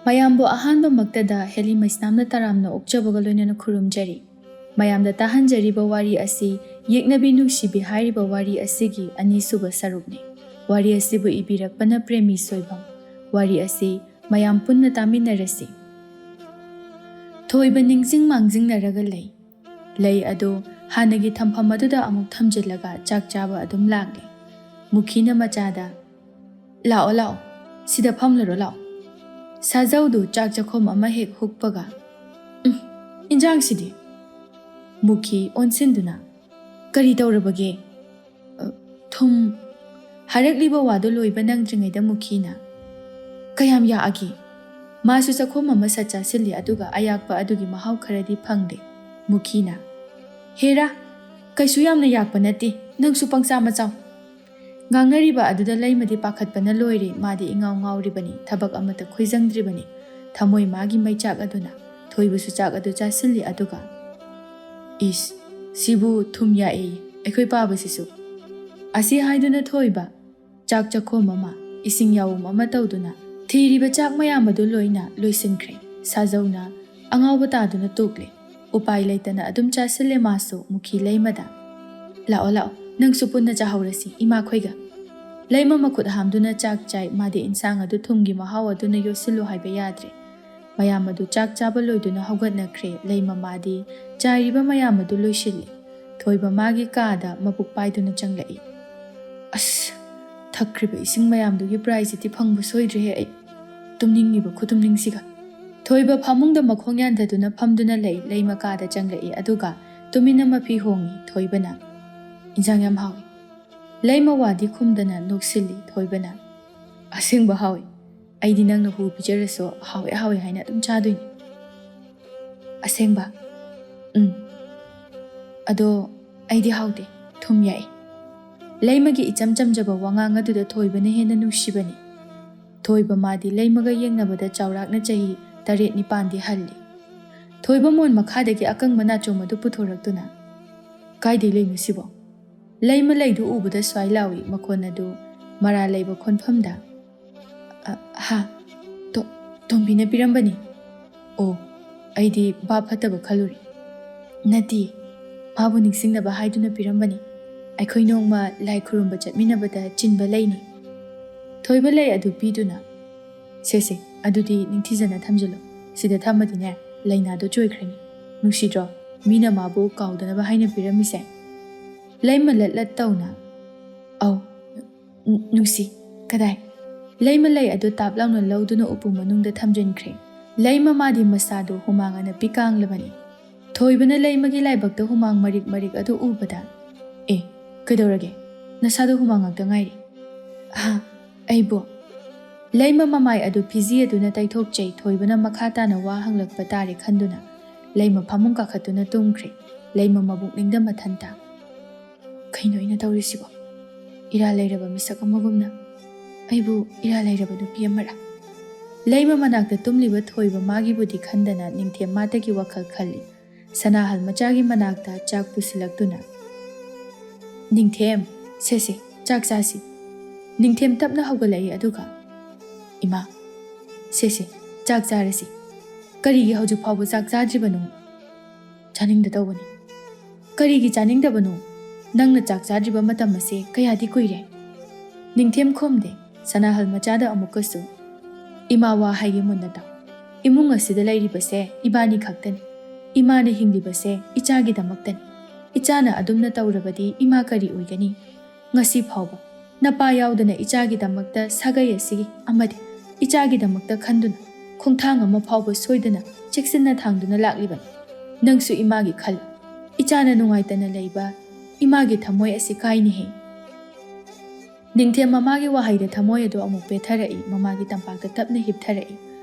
ꯃꯌꯥꯝꯕꯨ ꯑꯍꯥꯟꯕꯃꯛꯇꯗ ꯍꯦꯂꯤ ꯃꯩꯁꯅꯥꯝꯅ ꯇꯔꯥꯝꯅ ꯑꯣꯛꯆꯕꯒ ꯂꯣꯏꯅꯅ ꯈꯨꯔꯨꯝꯖꯔꯤ꯫ ꯃꯌꯥꯝꯗ ꯇꯥꯍꯟꯖꯔꯤꯕ ꯋꯥꯔꯤ ꯑꯁꯤ ꯌꯦꯛꯅꯕꯤ ꯅꯨꯡꯁꯤꯕꯤ ꯍꯥꯏꯔꯤꯕ ꯋꯥꯔꯤ ꯑꯁꯤꯒꯤ ꯑꯅꯤꯁꯨꯕ ꯁꯔꯨꯛꯅꯤ꯫ ꯋꯥꯔꯤ ꯑꯁꯤꯕꯨ ꯏꯕꯤꯔꯛꯄꯅ ꯄ꯭ꯔꯦꯃꯤ ꯁꯣꯏꯕꯝ꯫ ꯋꯥꯔꯤ ꯑꯁꯤ ꯃꯌꯥꯝ ꯄꯨꯟꯅ ꯇꯥꯃꯤꯟꯅꯔꯁꯤ꯫ ꯊꯣꯏꯕ ꯅꯤꯡꯁꯤꯡ ꯃꯥꯡꯖꯤꯡꯅꯔꯒ ꯂꯩ꯫ ꯂꯩ ꯑꯗꯨ ꯍꯥꯟꯅꯒꯤ ꯊꯝꯐꯝ ꯑꯗꯨꯗ ꯑꯃꯨꯛ ꯊꯝꯖꯤꯜꯂꯒ ꯆꯥꯛ ꯆꯥꯕ ꯑꯗꯨꯝ ꯂꯥꯛꯂꯤ꯫ ꯃꯨꯈꯤꯅ ꯃꯆꯥꯗ "ꯂꯥꯛꯑꯣ ꯂꯥꯛꯑꯣ, ꯁꯤꯗ ꯐꯝꯂꯔꯣ ꯂꯥꯛꯑꯣ." ꯁꯥꯖꯧꯗꯨ ꯆꯥꯛ ꯆꯥꯈꯣꯝ ꯑꯃ ꯍꯦꯛ ꯍꯨꯛꯄꯒ "ꯏꯟꯖꯥꯡꯁꯤꯗꯤ?" ꯃꯨꯈꯤ ꯑꯣꯟꯁꯤꯟꯗꯨꯅ "ꯀꯔꯤ ꯇꯧꯔꯕꯒꯦ?" "ꯊꯨꯝ..." ꯍꯥꯏꯔꯛꯂꯤꯕ ꯋꯥꯗꯨ ꯂꯣꯏꯕ ꯅꯪꯗ꯭ꯔꯤꯉꯩꯗ ꯃꯨꯈꯤꯅ "ꯀꯌꯥꯝ ꯌꯥꯛꯑꯒꯦ?" ꯃꯥꯁꯨ ꯆꯥꯈꯣꯝ ꯑꯃ ꯁꯠ ꯆꯥꯁꯤꯜꯂꯤ ꯑꯗꯨꯒ ꯑꯌꯥꯛꯄ ꯑꯗꯨꯒꯤ ꯃꯍꯥꯎ ꯈꯔꯗꯤ ꯐꯪꯗꯦ꯫ ꯃꯨꯈꯤꯅ "ꯍꯦꯔꯥ, ꯀꯩꯁꯨ ꯌꯥꯝꯅ ꯌꯥꯛꯄ ꯅꯠꯇꯦ, ꯅꯪꯁꯨ ꯄꯪꯆꯥ ꯃꯆꯥꯎ." ꯉꯥꯡꯅꯔꯤꯕ ꯑꯗꯨꯗ ꯂꯩꯃꯗꯤ ꯄꯥꯈꯠꯄꯅ ꯂꯣꯏꯔꯦ꯫ ꯃꯥꯗꯤ ꯏꯉꯥꯎ ꯉꯥꯎꯔꯤꯕꯅꯤ, ꯊꯕꯛ ꯑꯃꯠꯇ ꯈꯣꯏꯖꯪꯗ꯭ꯔꯤꯕꯅꯤ꯫ ꯊꯃꯣꯏ ꯃꯥꯒꯤ ꯃꯩꯆꯥꯛ ꯑꯗꯨꯅ ꯊꯣꯏꯕꯁꯨ ꯆꯥꯛ ꯑꯗꯨ ꯆꯥꯁꯤꯜꯂꯤ ꯑꯗꯨꯒ "ꯏꯁ, ꯁꯤꯕꯨ ꯊꯨꯝ ꯌꯥꯛꯑꯦ ꯑꯩꯈꯣꯏ ꯄꯥꯕꯁꯤꯁꯨ." ꯑꯁꯤ ꯍꯥꯏꯗꯨꯅ ꯊꯣꯏꯕ ꯆꯥꯛ ꯆꯥꯈꯣꯝ ꯑꯃ, ꯏꯁꯤꯡ ꯌꯥꯎꯝ ꯑꯃ ꯇꯧꯗꯨꯅ ꯊꯤꯔꯤꯕ ꯆꯥꯛ ꯃꯌꯥꯝ ꯑꯗꯨ ꯂꯣꯏꯅ ꯂꯣꯏꯁꯤꯟꯈ꯭ꯔꯦ꯫ ꯁꯥꯖꯧꯅ ꯑꯉꯥꯎꯕ ꯇꯥꯗꯨꯅ ꯇꯣꯛꯂꯦ꯫ ꯎꯄꯥꯏ ꯂꯩꯇꯅ ꯑꯗꯨꯝ ꯆꯥꯁꯤꯜꯂꯦ ꯃꯥꯁꯨ ꯃꯨꯈꯤ ꯂꯩꯃꯗ "ꯂꯥꯛꯑꯣ ꯂꯥꯛꯑꯣ, ꯅꯪꯁꯨ ꯄꯨꯟꯅ ꯆꯥꯍꯧꯔꯁꯤ ꯏꯃꯥꯈꯣꯏꯒ." ꯂꯩꯃ ꯃꯈꯨꯠ ꯍꯥꯝꯗꯨꯅ ꯆꯥꯛ ꯆꯥꯏ꯫ ꯃꯥꯗꯤ ꯏꯟꯁꯥꯡ ꯑꯗꯨ ꯊꯨꯝꯒꯤ ꯃꯍꯥꯎ ꯑꯗꯨꯅ ꯌꯣꯠꯁꯤꯜꯂꯨ ꯍꯥꯏꯕ ꯌꯥꯗ꯭ꯔꯦ꯫ ꯃꯌꯥꯝ ꯑꯗꯨ ꯆꯥꯛ ꯆꯥꯕ ꯂꯣꯏꯗꯨꯅ ꯍꯧꯒꯠꯅꯈ꯭ꯔꯦ꯫ ꯂꯩꯃ ꯃꯥꯗꯤ ꯆꯥꯏꯔꯤꯕ ꯃꯌꯥꯝ ꯑꯗꯨ ꯂꯣꯏꯁꯤꯜꯂꯤ꯫ ꯊꯣꯏꯕ ꯃꯥꯒꯤ ꯀꯥꯗ ꯃꯕꯨꯛ ꯄꯥꯏꯗꯨꯅ ꯆꯪꯂꯛꯏ꯫ "ꯑꯁ, ꯊꯛꯈ꯭ꯔꯤꯕ ꯏꯁꯤꯡ ꯃꯌꯥꯝꯗꯨꯒꯤ ꯄ꯭ꯔꯥꯏꯖꯇꯤ ꯐꯪꯕ ꯁꯣꯏꯗ꯭ꯔꯦꯍꯦ ꯑꯩ, ꯇꯨꯝꯅꯤꯡꯉꯤꯕ ꯈꯨꯇꯨꯝꯅꯤꯡꯁꯤꯒ." ꯊꯣꯏꯕ ꯐꯃꯨꯡꯗ ꯃꯈꯣꯡ ꯌꯥꯟꯊꯗꯨꯅ ꯐꯝꯗꯨꯅ ꯂꯩ꯫ ꯂꯩꯃ ꯀꯥꯗ ꯆꯪꯂꯛꯏ ꯑꯗꯨꯒ ꯇꯨꯃꯤꯟꯅ ꯃꯐꯤ ꯍꯣꯡꯉꯤ꯫ ꯊꯣꯏꯕꯅ "ꯏꯟꯖꯥꯡ ꯌꯥꯝ ꯍꯥꯎꯏ." ꯂꯩꯃ ꯋꯥꯗꯤ ꯈꯨꯝꯗꯅ ꯅꯣꯛꯁꯤꯜꯂꯤ꯫ ꯊꯣꯏꯕꯅ "ꯑꯁꯦꯡꯕ ꯍꯥꯎꯏ, ꯑꯩꯗꯤ ꯅꯪꯅ ꯍꯨ ꯄꯤꯖꯔꯁꯨ ꯍꯥꯎꯋꯦ ꯍꯥꯎꯋꯦ ꯍꯥꯏꯅ ꯑꯗꯨꯝ ꯆꯥꯗꯣꯏꯅꯤ." "ꯑꯁꯦꯡꯕ?" "ꯑꯗꯣ ꯑꯩꯗꯤ ꯍꯥꯎꯗꯦ, ꯊꯨꯝ ꯌꯥꯛꯏ." ꯂꯩꯃꯒꯤ ꯏꯆꯝ ꯆꯝꯖꯕ ꯋꯥꯉꯥꯡ ꯑꯗꯨꯗ ꯊꯣꯏꯕꯅ ꯍꯦꯟꯅ ꯅꯨꯡꯁꯤꯕꯅꯤ꯫ ꯊꯣꯏꯕ ꯃꯥꯗꯤ ꯂꯩꯃꯒ ꯌꯦꯡꯅꯕꯗ ꯆꯥꯎꯔꯥꯛꯅ ꯆꯍꯤ 8-9ꯗꯤ ꯍꯜꯂꯤ꯫ ꯊꯣꯏꯕ ꯃꯣꯟ ꯃꯈꯥꯗꯒꯤ ꯑꯀꯪꯕ ꯅꯥꯆꯣꯝ ꯑꯗꯨ ꯄꯨꯊꯣꯔꯛꯇꯨꯅ "ꯀꯥꯏꯗꯩ ꯂꯩꯅꯣ ꯁꯤꯕꯣ?" ꯂꯩꯃ ꯂꯩꯗꯨ ꯎꯕꯗ ꯁ꯭ꯋꯥꯏ ꯂꯥꯎꯏ꯫ ꯃꯈꯣꯟ ꯑꯗꯨ ꯃꯔꯥ ꯂꯩꯕ ꯈꯣꯟꯐꯝꯗ "ꯍꯥ, ꯇꯣꯝꯕꯤꯅ ꯄꯤꯔꯝꯕꯅꯤ." "ꯑꯣ, ꯑꯩꯗꯤ ꯚꯥꯞ ꯐꯠꯇꯕ ꯈꯜꯂꯨꯔꯦ." "ꯅꯠꯇꯦ, ꯃꯥꯕꯨ ꯅꯤꯡꯁꯤꯡꯅꯕ ꯍꯥꯏꯗꯨꯅ ꯄꯤꯔꯝꯕꯅꯤ. ꯑꯩꯈꯣꯏ ꯅꯣꯡꯃ ꯂꯥꯏ ꯈꯨꯔꯨꯝꯕ ꯆꯠꯃꯤꯟꯅꯕꯗ ꯆꯤꯟꯕ ꯂꯩꯅꯤ." ꯊꯣꯏꯕ ꯂꯩ ꯑꯗꯨ ꯄꯤꯗꯨꯅ "ꯁꯦ ꯑꯗꯨꯗꯤ ꯅꯤꯡꯊꯤꯖꯅ ꯊꯝꯖꯤꯜꯂꯨ. ꯁꯤꯗ ꯊꯝꯃꯗꯤꯅꯦ ꯂꯩꯅꯥꯗꯣ ꯆꯣꯏꯈ꯭ꯔꯅꯤ. ꯅꯨꯡꯁꯤꯗ꯭ꯔꯣ ꯃꯤꯅ ꯃꯥꯕꯨ ꯀꯥꯎꯗꯅꯕ ꯍꯥꯏꯅ ꯄꯤꯔꯝꯃꯤꯁꯦ?" ꯂꯩꯃ ꯂꯠ ꯇꯧꯅ "ꯑꯧ, ꯅꯨꯡꯁꯤ, ꯀꯗꯥꯏ?" ꯂꯩꯃ ꯂꯩ ꯑꯗꯨ ꯇꯥꯞ ꯂꯥꯎꯅ ꯂꯧꯗꯨꯅ ꯎꯄꯨ ꯃꯅꯨꯡꯗ ꯊꯝꯖꯤꯟꯈ꯭ꯔꯦ꯫ ꯂꯩꯃ ꯃꯥꯗꯤ ꯃꯁꯥꯗꯨ ꯍꯨꯃꯥꯡ ꯑꯅꯞꯄꯤ ꯀꯥꯡꯂꯕꯅꯤ꯫ ꯊꯣꯏꯕꯅ ꯂꯩꯃꯒꯤ ꯂꯥꯏꯕꯛꯇ ꯍꯨꯃꯥꯡ ꯃꯔꯤꯛ ꯃꯔꯤꯛ ꯑꯗꯨ ꯎꯕꯗ "ꯑꯦ, ꯀꯩꯗꯧꯔꯒꯦ? ꯅꯁꯥꯗꯨ ꯍꯨꯃꯥꯡ ꯉꯥꯛꯇ ꯉꯥꯏꯔꯤ." "ꯍꯥ, ꯑꯩꯕꯨ..." ꯂꯩꯃ ꯃꯃꯥꯏ ꯑꯗꯨ ꯐꯤꯖꯤ ꯑꯗꯨꯅ ꯇꯩꯊꯣꯛꯆꯩ꯫ ꯊꯣꯏꯕꯅ ꯃꯈꯥ ꯇꯥꯅ ꯋꯥ ꯍꯪꯂꯛꯄ ꯇꯥꯔꯦ ꯈꯟꯗꯨꯅ ꯂꯩꯃ ꯐꯃꯨꯡ ꯀꯥꯈꯠꯇꯨꯅ ꯇꯨꯝꯈ꯭ꯔꯦ꯫ ꯂꯩꯃ ꯃꯕꯨꯛꯅꯤꯡꯗ ꯃꯊꯟꯇ "ꯀꯩꯅꯣ ꯑꯩꯅ ꯇꯧꯔꯤꯁꯤꯕꯣ? ꯏꯔꯥꯜ ꯂꯩꯔꯕ ꯃꯤꯁꯛ ꯑꯃꯒꯨꯝꯅ ꯑꯩꯕꯨ ꯏꯔꯥꯜ ꯂꯩꯔꯕ ꯅꯨꯄꯤ ꯑꯃꯔ?" ꯂꯩꯃ ꯃꯅꯥꯛꯇ ꯇꯨꯝꯂꯤꯕ ꯊꯣꯏꯕ ꯃꯥꯒꯤꯕꯨꯗꯤ ꯈꯟꯗꯅ ꯅꯤꯡꯊꯦꯝ ꯃꯥꯇꯒꯤ ꯋꯥꯈꯜ ꯈꯜꯂꯤ꯫ ꯁꯅꯥꯍꯜ ꯃꯆꯥꯒꯤ ꯃꯅꯥꯛꯇ ꯆꯥꯛ ꯄꯨꯁꯤꯜꯂꯛꯇꯨꯅ "ꯅꯤꯡꯊꯦꯝ, ꯁꯦ ꯆꯥꯛ ꯆꯥꯁꯤ." ꯅꯤꯡꯊꯦꯝ ꯇꯞꯅ ꯍꯧꯒꯠꯂꯛꯏ ꯑꯗꯨꯒ "ꯏꯃꯥ, ꯁꯦ ꯆꯥꯛ ꯆꯥꯔꯁꯤ." "ꯀꯔꯤꯒꯤ ꯍꯧꯖꯤꯛ ꯐꯥꯎꯕ ꯆꯥꯛ ꯆꯥꯗ꯭ꯔꯤꯕꯅꯣ?" "ꯆꯥꯅꯤꯡꯗ ꯇꯧꯕꯅꯤ." "ꯀꯔꯤꯒꯤ ꯆꯥꯅꯤꯡꯗꯕꯅꯣ? ꯅꯪꯅ ꯆꯥꯛ ꯆꯥꯗ꯭ꯔꯤꯕ ꯃꯇꯝ ꯑꯁꯦ ꯀꯌꯥꯗꯤ ꯀꯨꯏꯔꯦ?" ꯅꯤꯡꯊꯦꯝ ꯈꯨꯝꯗꯦ꯫ ꯁꯅꯥꯍꯜ ꯃꯆꯥꯗ ꯑꯃꯨꯛꯀꯁꯨ "ꯏꯃꯥ ꯋꯥ ꯍꯥꯏꯒꯦ ꯃꯨꯟꯅ ꯇꯥꯎ. ꯏꯃꯨꯡ ꯑꯁꯤꯗ ꯂꯩꯔꯤꯕꯁꯦ ꯏꯕꯥꯅꯤ ꯈꯛꯇꯅꯤ. ꯏꯃꯥꯅ ꯍꯤꯡꯂꯤꯕꯁꯦ ꯏꯆꯥꯒꯤꯗꯃꯛꯇꯅꯤ. ꯏꯆꯥꯅ ꯑꯗꯨꯝꯅ ꯇꯧꯔꯕꯗꯤ ꯏꯃꯥ ꯀꯔꯤ ꯑꯣꯏꯒꯅꯤ? ꯉꯁꯤ ꯐꯥꯎꯕ ꯅꯄꯥ ꯌꯥꯎꯗꯅ ꯏꯆꯥꯒꯤꯗꯃꯛꯇ ꯁꯥꯒꯩ ꯑꯁꯤꯒꯤ ꯑꯃꯗꯤ ꯏꯆꯥꯒꯤꯗꯃꯛꯇ ꯈꯟꯗꯨꯅ ꯈꯣꯡꯊꯥꯡ ꯑꯃ ꯐꯥꯎꯕ ꯁꯣꯏꯗꯅ ꯆꯦꯛꯁꯤꯟꯅ ꯊꯥꯡꯗꯨꯅ ꯂꯥꯛꯂꯤꯕꯅꯤ. ꯅꯪꯁꯨ ꯏꯃꯥꯒꯤ ꯈꯜꯂꯨ. ꯏꯆꯥꯅ ꯅꯨꯡꯉꯥꯏꯇꯅ ꯂꯩꯕ ꯏꯃꯥꯒꯤ ꯊꯃꯣꯏ ꯑꯁꯤ ꯀꯥꯏꯅꯤꯍꯦ." ꯅꯤꯡꯊꯦꯝ ꯃꯃꯥꯒꯤ ꯋꯥꯍꯩꯗ ꯊꯃꯣꯏ ꯑꯗꯨ ꯑꯃꯨꯛ ꯄꯦꯊꯔꯛꯏ꯫ ꯃꯃꯥꯒꯤ ꯇꯝꯄꯥꯛꯇ ꯇꯞꯅ ꯍꯤꯞꯊꯔꯛꯏ꯫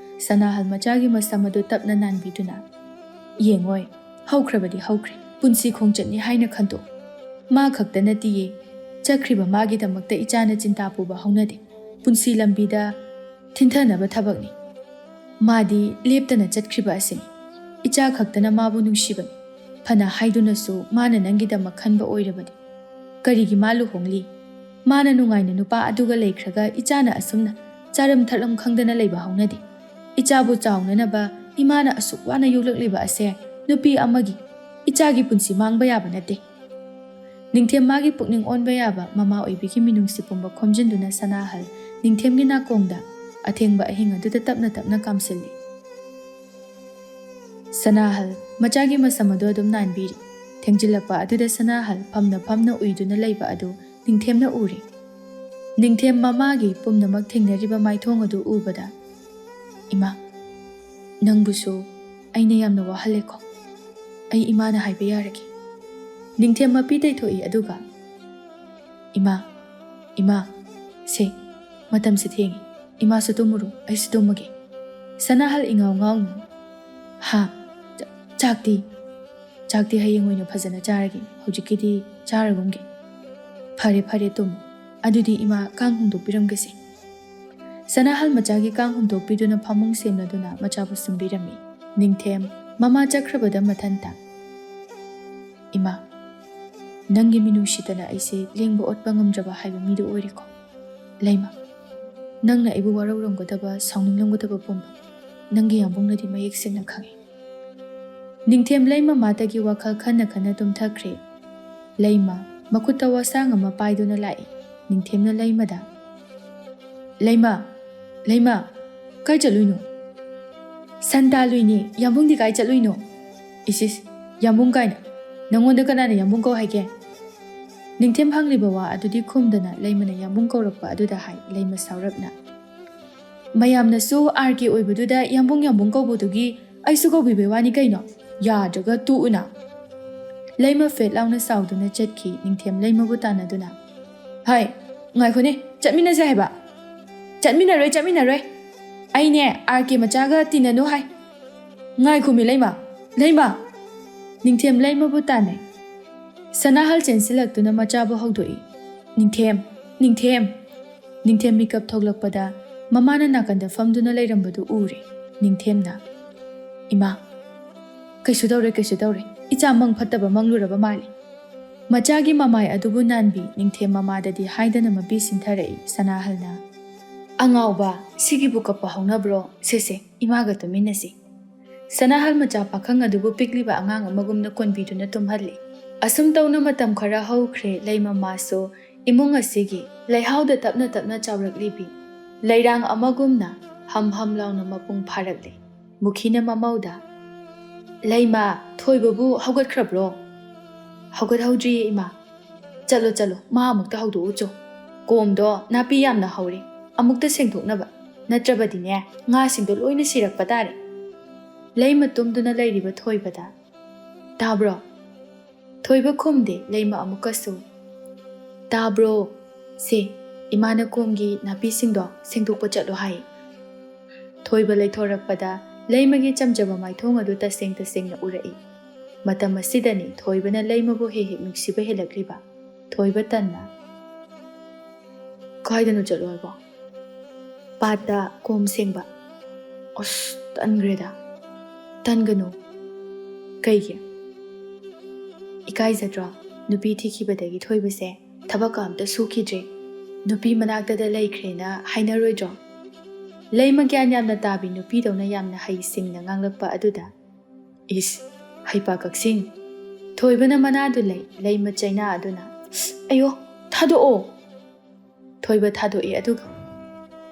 ꯁꯅꯥꯍꯜ ꯃꯆꯥꯒꯤ ꯃꯁꯝ ꯑꯗꯨ ꯇꯞꯅ ꯅꯥꯟꯕꯤꯗꯨꯅ "ꯌꯦꯡꯉꯣꯏ, ꯍꯧꯈ꯭ꯔꯕꯗꯤ ꯍꯧꯈ꯭ꯔꯦ. ꯄꯨꯟꯁꯤ ꯈꯣꯡꯆꯠꯅꯤ ꯍꯥꯏꯅ ꯈꯟꯇꯣꯛ. ꯃꯥ ꯈꯛꯇ ꯅꯠꯇꯤꯌꯦ, ꯆꯠꯈ꯭ꯔꯤꯕ ꯃꯥꯒꯤꯗꯃꯛꯇ ꯏꯆꯥꯅ ꯆꯤꯟꯇꯥ ꯄꯨꯕ ꯍꯧꯅꯗꯦ. ꯄꯨꯟꯁꯤ ꯂꯝꯕꯤꯗ ꯊꯤꯟꯊꯅꯕ ꯊꯕꯛꯅꯤ. ꯃꯥꯗꯤ ꯂꯦꯞꯇꯅ ꯆꯠꯈ꯭ꯔꯤꯕ ꯑꯁꯤꯅꯤ. ꯏꯆꯥ ꯈꯛꯇꯅ ꯃꯥꯕꯨ ꯅꯨꯡꯁꯤꯕꯅꯤ. ꯐꯅ ꯍꯥꯏꯗꯨꯅꯁꯨ ꯃꯥꯅ ꯅꯪꯒꯤꯗꯃꯛ ꯈꯟꯕ ꯑꯣꯏꯔꯕꯗꯤ ꯀꯔꯤꯒꯤ ꯃꯥ ꯂꯨꯍꯣꯡꯂꯤ? ꯃꯥꯅ ꯅꯨꯡꯉꯥꯏꯅ ꯅꯨꯄꯥ ꯑꯗꯨꯒ ꯂꯩꯈ꯭ꯔꯒ ꯏꯆꯥꯅ ꯑꯁꯨꯝꯅ ꯆꯥꯔꯝ ꯊꯛꯂꯝ ꯈꯪꯗꯅ ꯂꯩꯕ ꯍꯧꯅꯗꯦ. Ichabu chaunanaba imana asuk wana yoklakliba ase nupi amagi ichagi punsi mangba yaba nate. Ningthem magi pukning onba yaba mama oibiki minungsi pumba khomjinduna Sanahal ningthemgi nakongda athengba ahinga duda tapna kamsilli. Sanahal machagi masamado adum nanbiri thengjilapa aduda Sanahal phamna uiduna leiba adu ningthemna uri. Ningthem mamagi pumnamak thengnariba maithong adu ubada Ima nangbusu aina yamna wahaleko ai imana haiba yaragi. Ningthem mapi daithoi aduga Ima se matam se thengi ima su tumuru ai su tumage. Sanahal ingaw ngawnu ha chakti hayeng oina phajana charagi hojikidi charagumge phare tumu adudi ima kang hungdokpiramgese. Sanahal machagi kang hungdokpiduna phamung semnaduna machabu sumbirami. Ningthem mama chakrabada mathanta Ima nangi minushitana aise lengbo otpa ngamdraba haiba midu oiriko. Laima nangna ibu warauramgodaba sauninglamgodaba pumba nangi yambongnadi mayek sengna khangi. Ningthem Laima matagi wakhal khanna tumthakre. Laima makuta wasang ama paiduna lai. Ningthemna Laimada Laima kai chaluino Santa luini yambungdi kai chaluino isis yambung kaina nangonda kanana yambung ko haike. Ningthem hangliba wa adudi khumdana Laimana yambung kaurakpa aduda hai Laima saurapna mayamna su arki oibaduda yambung kaubodugi aisu kaubibe wani kaino yadraga tuuna. Laima fet launa sauduna chetki. Ningthem Laima butana duna hai ngai khone chatminase haiba chatminaroi aine arki machaga tinanu hai ngai khumi Laima Ningthem Laima butane. Sanahal chensilaktuna machabu hogdoi Ningthem mikap thoglakpada mamana nakanda famduna leirambadu ure. Ningthemna Ima kaisu daure icha mang phattaba mangluraba mali. Machagi mamai adubu nanbi Ningthem mamadadi haidana mabi sintharai. Sanahalna angauba sigi bukapa haunabro sese imaga tuminasi. Sanahal macha pakhang adubu pikliba angang amagumna konbiduna tumhalli. Asum tawna matam khara haukhre Laima maso imung asigi laihauda tapna chawraklibi lairang amagumna ham launa mapung pharakli. Mukhina mamauda Laima thoibabu haugatkrabro haugat haudri ima chalo ma amukta haudu ucho komdo napi yamna hauri amukta sengthoknaba natrabadine nga singdo loina sirakpa tare. Laima tumduna leiriba thoibada tabro thoiba khumde Laima amukasu tabro se imana komgi napi singdo sengthokpa chalo hai. Thoiba leithorakpada Laimagi chamjaba maithong adu tasengna urai. Matam asidani thoibana Laimabu he nungsiba helakriba. Thoiba tanna kaidanu chaloibo pata kom sengba os tanganu kaige ikai zadra nupi thikibadagi thoibase thabaka amta sukhidre nupi manaktada laikhrena hainaroidro. Laima gyan yamna tabi nupi dawna yamna hai singna nganglakpa aduda is haipa kaksing thoibana manadu Laima chaina aduna ayo thado thoiba thadoi aduga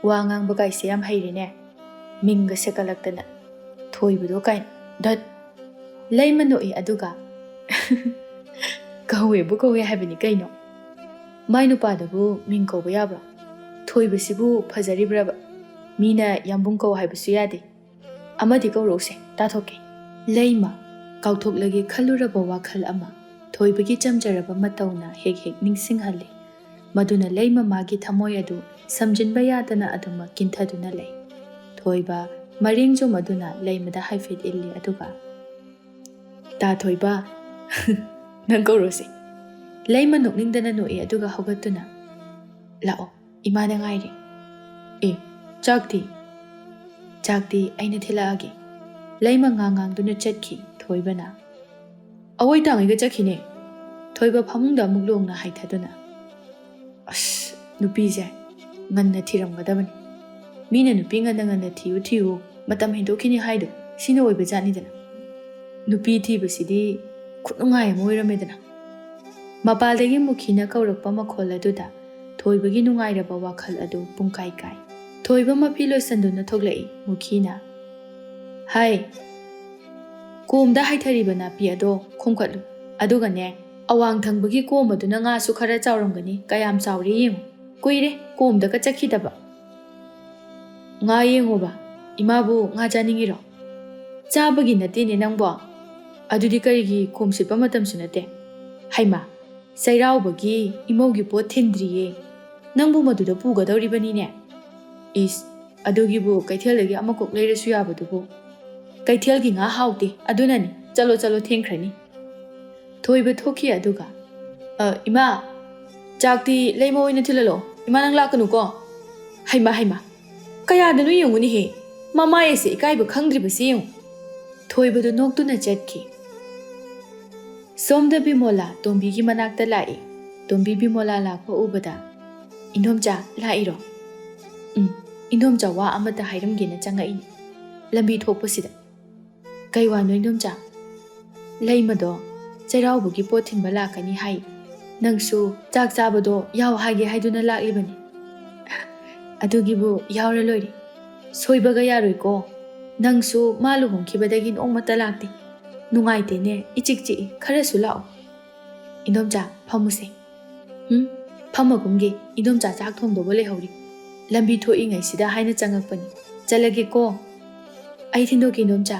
wa ngangba kaise yam hairine minga sekalaktana thoibado kain dat Laima noi aduga kawe habini kaino mainu padabu ming kauba yabra thoibasibu phajaribraba mina yambung kau haibasu yade amadi kaurose tathoke. Laima kauthok khaluraba wakhal ama thoibagi chamjaraba matauna hek ningsinghalli. Maduna Laima magi thamoi adu samjinba yadana aduma kinthaduna lei. Thoiba maringjo maduna Laimada haifet illi aduga ta thoiba nang kaurose. Laima nokningdana noi aduga hogatuna lao imana ngairi chakti aina thilaagi. Laima ngangang chatki thoibana awai tangiga chakhine. Thoiba phamungda muglongna haithaduna as nupi je nganna thiramgadabani mina nupi nganna thiu ꯃꯇꯝ ꯍꯦꯟꯗꯣꯛꯈꯤꯅꯤ ꯍꯥꯏꯗꯣ ꯁꯤꯅ ꯑꯣꯏꯕ ꯖꯥꯠꯅꯤꯗꯅ ꯅꯨꯄꯤ ꯊꯤꯕꯁꯤꯗꯤ ꯈꯨꯠꯅꯨꯡꯉꯥꯏ ꯑꯃ ꯑꯣꯏꯔꯝꯃꯦꯗꯅ ꯃꯄꯥꯜꯗꯒꯤ ꯃꯨꯈꯤꯅ ꯀꯧꯔꯛꯄ ꯃꯈꯣꯜ ꯑꯗꯨꯗ ꯊꯣꯏꯕꯒꯤ ꯅꯨꯡꯉꯥꯏꯔꯕ ꯋꯥꯈꯜ ꯑꯗꯨ ꯄꯨꯡꯀꯥꯏ ꯀꯥꯏ ꯊꯣꯏꯕ ꯃꯄꯤ ꯂꯣꯏꯁꯟꯗꯨꯅ ꯊꯣꯛꯂꯛꯏ ꯃꯨꯈꯤꯅ ꯍꯥꯏ ꯀꯣꯝꯗ ꯍꯥꯏꯊꯔꯤꯕ ꯅꯥꯄꯤ ꯑꯗꯣ ꯈꯣꯝꯀꯠꯂꯨ ꯑꯗꯨꯒꯅꯦ ꯑꯋꯥꯡ ꯊꯪꯕꯒꯤ ꯀꯣꯝ ꯑꯗꯨꯅ ꯉꯥꯁꯨ ꯈꯔ ꯆꯥꯎꯔꯝꯒꯅꯤ ꯀꯌꯥꯝ ꯆꯥꯎꯔꯦ ꯌꯦꯡꯉꯨ ꯀꯨꯏꯔꯦ ꯀꯣꯝꯗꯒ ꯆꯠꯈꯤꯗꯕ ꯉꯥ ꯌꯦꯡꯉꯣꯕ ꯏꯃꯥꯕꯨ ꯉꯥ ꯆꯥꯅꯤꯡꯉꯤꯔꯣ ꯆꯥꯕꯒꯤ ꯅꯠꯇꯦꯅꯦ ꯅꯪꯕꯣ ꯑꯗꯨꯗꯤ ꯀꯔꯤꯒꯤ ꯀꯣꯝ ꯁꯤꯠꯄ ꯃꯇꯝꯁꯨ ꯅꯠꯇꯦ ꯍꯩꯃꯥ ꯆꯩꯔꯥꯎꯕꯒꯤ ꯏꯃꯧꯒꯤ ꯄꯣꯠ ꯊꯤꯟꯗ꯭ꯔꯤꯌꯦ ꯅꯪꯕꯨ ꯃꯗꯨꯗ ꯄꯨꯒꯗꯧꯔꯤꯕꯅꯤꯅꯦ ꯏꯁ ꯑꯗꯨꯒꯤꯕꯨ ꯀꯩꯊꯦꯜꯗꯒꯤ ꯑꯃꯀꯣꯛ ꯂꯩꯔꯁꯨ ꯌꯥꯕꯗꯨꯕꯨ ꯀꯩꯊꯦꯜꯒꯤ ꯉꯥ ꯍꯥꯎꯇꯦ ꯑꯗꯨꯅꯅꯤ ꯆꯠꯂꯣ ꯆꯠꯂꯣ ꯊꯦꯡꯈ꯭ꯔꯅꯤ ꯊꯣꯏꯕ ꯊꯣꯛꯈꯤ ꯑꯗꯨꯒ ꯏꯃꯥ ꯆꯥꯛꯇꯤ ꯂꯩꯃ ꯑꯣꯏꯅ ꯊꯤꯜꯍꯜꯂꯛꯑꯣ ꯏꯃꯥ ꯅꯪ ꯂꯥꯛꯀꯅꯨꯀꯣ ꯍꯩꯃꯥ ꯍꯩꯃꯥ ꯀꯌꯥꯗꯅꯣ ꯌꯦꯡꯉꯨꯅꯦꯍꯦ ꯃꯃꯥꯏ ꯑꯁꯦ ꯏꯀꯥꯏꯕ ꯈꯪꯗ꯭ꯔꯤꯕꯁꯤ ꯌꯦꯡꯉꯨ ꯊꯣꯏꯕꯗꯨ ꯅꯣꯛꯇꯨꯅ ꯆꯠꯈꯤ ꯁꯣꯝꯗ ꯕꯤꯃꯣꯂꯥ ꯇꯣꯝꯕꯤꯒꯤ ꯃꯅꯥꯛꯇ ꯂꯥꯛꯏ ꯇꯣꯝꯕꯤ ꯕꯤꯃꯣꯂꯥ ꯂꯥꯛꯄ ꯎꯕꯗ ꯏꯟꯗꯣꯝꯆꯥ ꯂꯥꯛꯏꯔꯣ ꯏꯟꯗꯣꯝꯆꯥ ꯋꯥ ꯑꯃꯇ ꯍꯥꯏꯔꯝꯒꯦꯅ ꯆꯪꯉꯛꯏꯅꯤ ꯂꯝꯕꯤ ꯊꯣꯛꯄꯁꯤꯗ ꯀꯩ ꯋꯥꯅꯣ ꯏꯟꯗꯣꯝꯆꯥ ꯂꯩꯃꯗꯣ ꯆꯩꯔꯥꯎꯕꯒꯤ ꯄꯣꯠ ꯊꯤꯟꯕ ꯂꯥꯛꯀꯅꯤ ꯍꯥꯏ ꯅꯪꯁꯨ ꯆꯥꯛ ꯆꯥꯕꯗꯣ ꯌꯥꯎ ꯍꯥꯏꯒꯦ ꯍꯥꯏꯗꯨꯅ ꯂꯥꯛꯂꯤꯕꯅꯤ ꯑꯗꯨꯒꯤꯕꯨ ꯌꯥꯎꯔ ꯂꯣꯏꯔꯦ ꯁꯣꯏꯕꯒ ꯌꯥꯔꯣꯏꯀꯣ ꯅꯪꯁꯨ ꯃꯥ ꯂꯨꯍꯣꯡꯈꯤꯕꯗꯒꯤ ꯅꯣꯡꯃꯇ ꯂꯥꯛꯇꯦ ꯅꯨꯡꯉꯥꯏꯇꯦꯅꯦ ꯏꯆꯤꯛ ꯆꯤꯛꯏ ꯈꯔꯁꯨ ꯂꯥꯛꯑꯣ ꯏꯟꯗꯣꯝꯆꯥ ꯐꯝꯃꯨꯁꯦ ꯐꯝꯃꯒꯨꯝꯒꯦ ꯏꯟꯗꯣꯝꯆꯥ ꯆꯥꯛ ꯊꯣꯡꯗꯧꯕ ꯂꯩꯍꯧꯔꯤ ꯂꯝꯕꯤ ꯊꯣꯛꯏꯉꯩꯁꯤꯗ ꯍꯥꯏꯅ ꯆꯪꯉꯛꯄꯅꯤ ꯆꯠꯂꯒꯦꯀꯣ ꯑꯩ ꯊꯤꯟꯗꯣꯛꯀꯦ ꯏꯟꯗꯣꯝꯆꯥ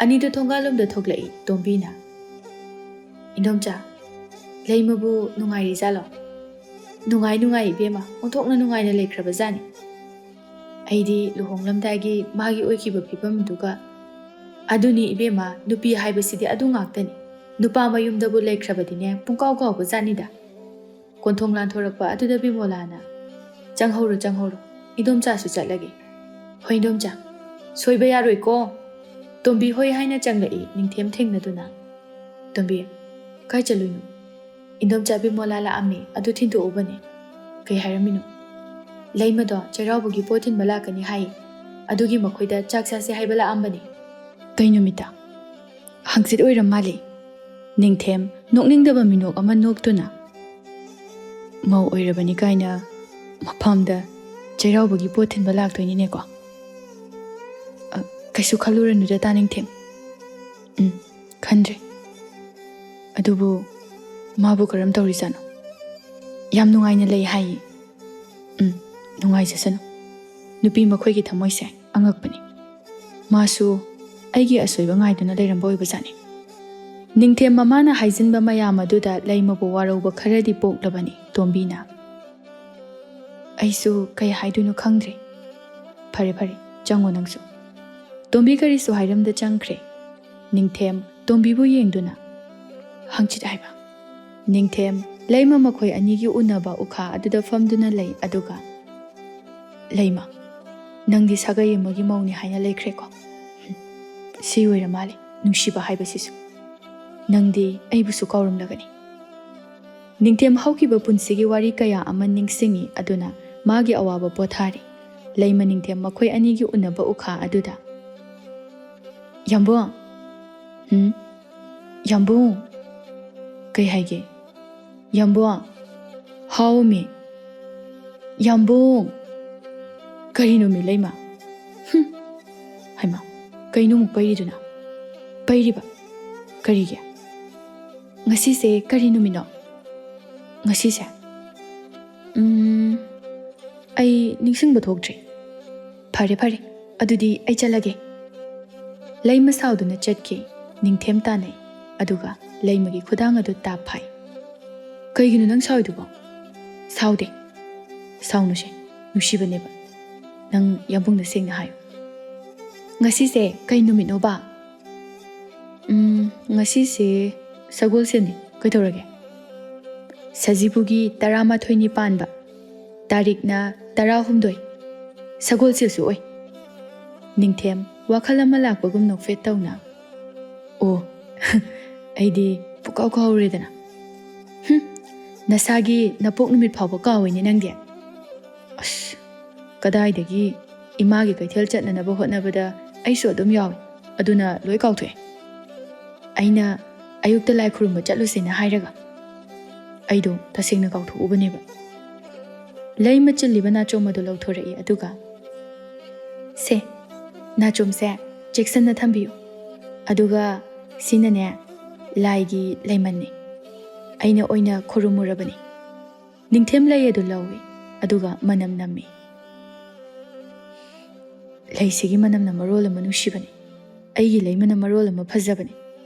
ꯑꯅꯤꯗꯨ ꯊꯣꯡꯒꯥꯜꯂꯣꯝꯗ ꯊꯣꯛꯂꯛꯏ ꯇꯣꯝꯕꯤꯅ ꯏꯟꯗꯣꯝꯆꯥ ꯂꯩꯃꯕꯨ ꯅꯨꯡꯉꯥꯏꯔꯤꯖꯥꯠꯂꯣ ꯅꯨꯡꯉꯥꯏ ꯏꯕꯦꯝꯃ ꯑꯣꯟꯊꯣꯛꯅ ꯅꯨꯡꯉꯥꯏꯅ ꯂꯩꯈ꯭ꯔꯕꯖꯥꯠꯅꯤ ꯑꯩꯗꯤ ꯂꯨꯍꯣꯡꯂꯝꯗꯥꯏꯒꯤ ꯃꯥꯒꯤ ꯑꯣꯏꯈꯤꯕ ꯐꯤꯕꯝꯗꯨꯒ ꯑꯗꯨꯅꯤ ꯏꯕꯦꯝꯃ ꯅꯨꯄꯤ ꯍꯥꯏꯕꯁꯤꯗꯤ ꯑꯗꯨ ꯉꯥꯛꯇꯅꯤ ꯅꯨꯄꯥ ꯃꯌꯨꯝꯗꯕꯨ ꯂꯩꯈ꯭ꯔꯕꯗꯤꯅꯦ ꯄꯨꯡꯀꯥꯎ ꯀꯥꯎꯕ ꯖꯥꯠꯅꯤꯗ ꯀꯣꯟꯊꯣꯡ ꯂꯥꯟꯊꯣꯔꯛꯄ ꯑꯗꯨꯗ ꯕꯤꯃꯣꯂꯥꯅ ꯆꯪꯍꯧꯔꯣ ꯏꯟꯗꯣꯝꯆꯥꯁꯨ ꯆꯠꯂꯒꯦ ꯍꯣꯏ ꯏꯟꯗꯣꯝꯆꯥ ꯁꯣꯏꯕ ꯌꯥꯔꯣꯏꯀꯣ ꯇꯣꯝꯕꯤ ꯍꯣꯏ ꯍꯥꯏꯅ ꯆꯪꯂꯛꯏ ꯅꯤꯡꯊꯦꯝ ꯊꯦꯡꯅꯗꯨꯅ ꯇꯣꯝꯕꯤ ꯀꯥꯏ ꯆꯠꯂꯨꯏꯅꯣ ꯏꯟꯗꯣꯝꯆꯥ ꯕꯤꯃꯣꯂꯥ ꯂꯥꯛꯑꯝꯃꯦ ꯑꯗꯨ ꯊꯤꯟꯗꯣꯛꯎꯕꯅꯦ ꯀꯩ ꯍꯥꯏꯔꯝꯃꯤꯅꯣ ꯂꯩꯃꯗꯣ ꯆꯩꯔꯥꯎꯕꯒꯤ ꯄꯣꯠ ꯊꯤꯟꯕ ꯂꯥꯛꯀꯅꯤ ꯍꯥꯏ ꯑꯗꯨꯒꯤ ꯃꯈꯣꯏꯗ ꯆꯥꯛ ꯆꯥꯁꯦ ꯍꯥꯏꯕ ꯂꯥꯛꯑꯝꯕꯅꯦ ꯀꯩ ꯅꯨꯃꯤꯠꯇ ꯍꯪꯆꯤꯠ ꯑꯣꯏꯔꯝ ꯃꯥꯜꯂꯦ ꯅꯤꯡꯊꯦꯝ ꯅꯣꯛꯅꯤꯡꯗꯕ ꯃꯤꯅꯣꯛ ꯑꯃ ꯅꯣꯛꯇꯨꯅ ꯃꯧ ꯑꯣꯏꯔꯕꯅꯤ ꯀꯥꯏꯅ ꯃꯐꯝꯗ ꯆꯩꯔꯥꯎꯕꯒꯤ ꯄꯣꯠ ꯊꯤꯟꯕ ꯂꯥꯛꯇꯣꯏꯅꯤꯅꯦꯀꯣ ꯀꯩꯁꯨ ꯈꯜꯂꯨꯔꯅꯨꯗ ꯇꯥꯅꯤꯡꯊꯦꯝ ꯈꯟꯗ꯭ꯔꯦ ꯑꯗꯨꯕꯨ ꯃꯥꯕꯨ ꯀꯔꯝ ꯇꯧꯔꯤꯖꯥꯠꯅꯣ ꯌꯥꯝ ꯅꯨꯡꯉꯥꯏꯅ ꯂꯩ ꯍꯥꯏꯌꯦ ꯅꯨꯡꯉꯥꯏꯖꯁꯅꯨ ꯅꯨꯄꯤ ꯃꯈꯣꯏꯒꯤ ꯊꯃꯣꯏꯁꯦ ꯑꯉꯛꯄꯅꯤ ꯃꯥꯁꯨ ꯑꯩꯒꯤ ꯑꯁꯣꯏꯕ ꯉꯥꯏꯗꯨꯅ ꯂꯩꯔꯝꯕ ꯑꯣꯏꯕꯖꯥꯠꯅꯤ ꯅꯤꯡꯊꯦꯝ ꯃꯃꯥꯅ ꯍꯥꯏꯖꯤꯟꯕ ꯃꯌꯥꯝ ꯑꯗꯨꯗ ꯂꯩꯃꯕꯨ ꯋꯥꯔꯧꯕ ꯈꯔꯗꯤ ꯄꯣꯛꯂꯕꯅꯤ ꯇꯣꯝꯕꯤꯅ ꯑꯩꯁꯨ ꯀꯩ ꯍꯥꯏꯗꯣꯏꯅꯣ ꯈꯪꯗ꯭ꯔꯦ ꯐꯔꯦ ꯆꯪꯉꯣ ꯅꯪꯁꯨ ꯇꯣꯝꯕꯤ ꯀꯔꯤꯁꯨ ꯍꯥꯏꯔꯝꯗ ꯆꯪꯈ꯭ꯔꯦ ꯅꯤꯡꯊꯦꯝ ꯇꯣꯝꯕꯤꯕꯨ ꯌꯦꯡꯗꯨꯅ ꯍꯪꯆꯤꯠ ꯍꯥꯏꯕ ꯅꯤꯡꯊꯦꯝ ꯂꯩꯃ ꯃꯈꯣꯏ ꯑꯅꯤꯒꯤ ꯎꯅꯕ ꯎꯈꯥ ꯑꯗꯨꯗ ꯐꯝꯗꯨꯅ ꯂꯩ ꯑꯗꯨꯒ ꯂꯩꯃ ꯅꯪꯗꯤ ꯁꯥꯒꯩ ꯑꯃꯒꯤ ꯃꯧꯅꯤ ꯍꯥꯏꯅ ꯂꯩꯈ꯭ꯔꯦꯀꯣ ꯁꯤ ꯑꯣꯏꯔ ꯃꯥꯜꯂꯦ ꯅꯨꯡꯁꯤꯕ ꯍꯥꯏꯕꯁꯤꯁꯨ ꯅꯪꯗꯤ ꯑꯩꯕꯨꯁꯨ ꯀꯥꯎꯔꯝꯂꯒꯅꯤ ꯅꯤꯡꯊꯦꯝ ꯍꯧꯈꯤꯕ ꯄꯨꯟꯁꯤꯒꯤ ꯋꯥꯔꯤ ꯀꯌꯥ ꯑꯃ ꯅꯤꯡꯁꯤꯡꯉꯤ ꯑꯗꯨꯅ ꯃꯥꯒꯤ ꯑꯋꯥꯕ ꯄꯣꯊꯥꯔꯤ ꯂꯩꯃ ꯅꯤꯡꯊꯦꯝ ꯃꯈꯣꯏ ꯑꯅꯤꯒꯤ ꯎꯅꯕ ꯎꯈꯥ ꯑꯗꯨꯗ ꯌꯥꯝꯕꯨꯡ ꯌꯥꯝꯕꯨꯡ ꯀꯩ ꯍꯥꯏꯒꯦ ꯌꯥꯝꯕꯨꯡ ꯍꯥꯎꯃꯤ ꯌꯥꯝꯕꯨꯡ ꯀꯔꯤꯅꯣ ꯃꯤ ꯂꯩꯃ ꯍꯩꯃꯥ ꯀꯩꯅꯣꯃꯨꯛ ꯄꯩꯔꯤꯗꯨꯅ ꯄꯩꯔꯤꯕ ꯀꯔꯤꯒꯤ ꯉꯁꯤꯁꯦ ꯀꯔꯤ ꯅꯨꯃꯤꯠꯅꯣ ꯉꯁꯤꯁꯦ ꯑꯩ ꯅꯤꯡꯁꯤꯡꯕ ꯊꯣꯛꯇ꯭ꯔꯤ ꯐꯔꯦ ꯑꯗꯨꯗꯤ ꯑꯩ ꯆꯠꯂꯒꯦ ꯂꯩꯃ ꯁꯥꯎꯗꯨꯅ ꯆꯠꯈꯤ ꯅꯤꯡꯊꯦꯝ ꯇꯥꯟꯅꯩ ꯑꯗꯨꯒ ꯂꯩꯃꯒꯤ ꯈꯨꯗꯥꯡ ꯑꯗꯨ ꯇꯥꯞ ꯐꯥꯏ ꯀꯩꯒꯤꯅꯣ ꯅꯪ ꯁꯥꯎꯏꯗꯨꯕꯣ ꯁꯥꯎꯗꯦ ꯁꯥꯎꯅꯨꯁꯦ ꯅꯨꯡꯁꯤꯕꯅꯦꯕ ꯅꯪ ꯌꯥꯝꯕꯨꯡꯗ ꯁꯦꯡꯅ ꯍꯥꯏꯌꯨ ꯉꯁꯤꯁꯦ ꯀꯩ ꯅꯨꯃꯤꯠꯅꯣꯕ ꯉꯁꯤꯁꯦ ꯁꯒꯣꯜꯁꯦꯟꯅꯤ ꯀꯩꯗꯧꯔꯒꯦ ꯁꯖꯤꯕꯨꯒꯤ 11ꯅꯤ ꯄꯥꯟꯕ ꯇꯥꯔꯤꯛꯅ 16 ꯁꯒꯣꯜꯁꯦꯜꯁꯨ ꯑꯣꯏ ꯅꯤꯡꯊꯦꯝ ꯋꯥꯈꯜ ꯑꯃ ꯂꯥꯛꯄꯒꯨꯝ ꯅꯣꯛꯐꯦꯠ ꯇꯧꯅ ꯑꯣ ꯑꯩꯗꯤ ꯄꯨꯀꯥꯎ ꯀꯥꯎꯔꯦꯗꯅ ꯅꯁꯥꯒꯤ ꯅꯄꯣꯛ ꯅꯨꯃꯤꯠ ꯐꯥꯎꯕ ꯀꯥꯎꯏꯅꯦ ꯅꯪꯗꯤ ꯑꯁ ꯀꯗꯥꯏꯗꯒꯤ ꯏꯃꯥꯒꯤ ꯀꯩꯊꯦꯜ ꯆꯠꯅꯅꯕ ꯍꯣꯠꯅꯕꯗ ꯑꯩꯁꯨ ꯑꯗꯨꯝ ꯌꯥꯎꯏ, ꯑꯗꯨꯅ ꯂꯣꯏ ꯀꯥꯎꯊꯣꯛꯑꯦ꯫ ꯑꯩꯅ ꯑꯌꯨꯛꯇ ꯂꯥꯏ ꯈꯨꯔꯨꯝꯕ ꯆꯠꯂꯨꯁꯦꯅ ꯍꯥꯏꯔꯒ ꯑꯩꯗꯣ ꯇꯁꯦꯡꯅ ꯀꯥꯎꯊꯣꯛꯎꯕꯅꯦꯕ꯫ ꯂꯩꯃ ꯆꯤꯜꯂꯤꯕ ꯅꯥꯆꯣꯝ ꯑꯗꯨ ꯂꯧꯊꯣꯔꯛꯏ ꯑꯗꯨꯒ ꯁꯦ, ꯅꯥꯆꯣꯝꯁꯦ ꯆꯦꯛꯁꯤꯟꯅ ꯊꯝꯕꯤꯌꯨ, ꯑꯗꯨꯒ ꯁꯤꯅꯅꯦ ꯂꯥꯏꯒꯤ ꯂꯩꯃꯟꯅꯤ, ꯑꯩꯅ ꯑꯣꯏꯅ ꯈꯨꯔꯨꯝꯃꯨꯔꯕꯅꯤ꯫ ꯅꯤꯡꯊꯦꯝ ꯂꯩ ꯑꯗꯨ ꯂꯧꯏ ꯑꯗꯨꯒ ꯃꯅꯝ ꯅꯝꯃꯤ꯫ ꯂꯩꯁꯤꯒꯤ ꯃꯅꯝꯅ ꯃꯔꯣꯜ ꯑꯃ ꯅꯨꯡꯁꯤꯕꯅꯤ, ꯑꯩꯒꯤ ꯂꯩꯃꯅ ꯃꯔꯣꯜ ꯑꯃ ꯐꯖꯕꯅꯤ,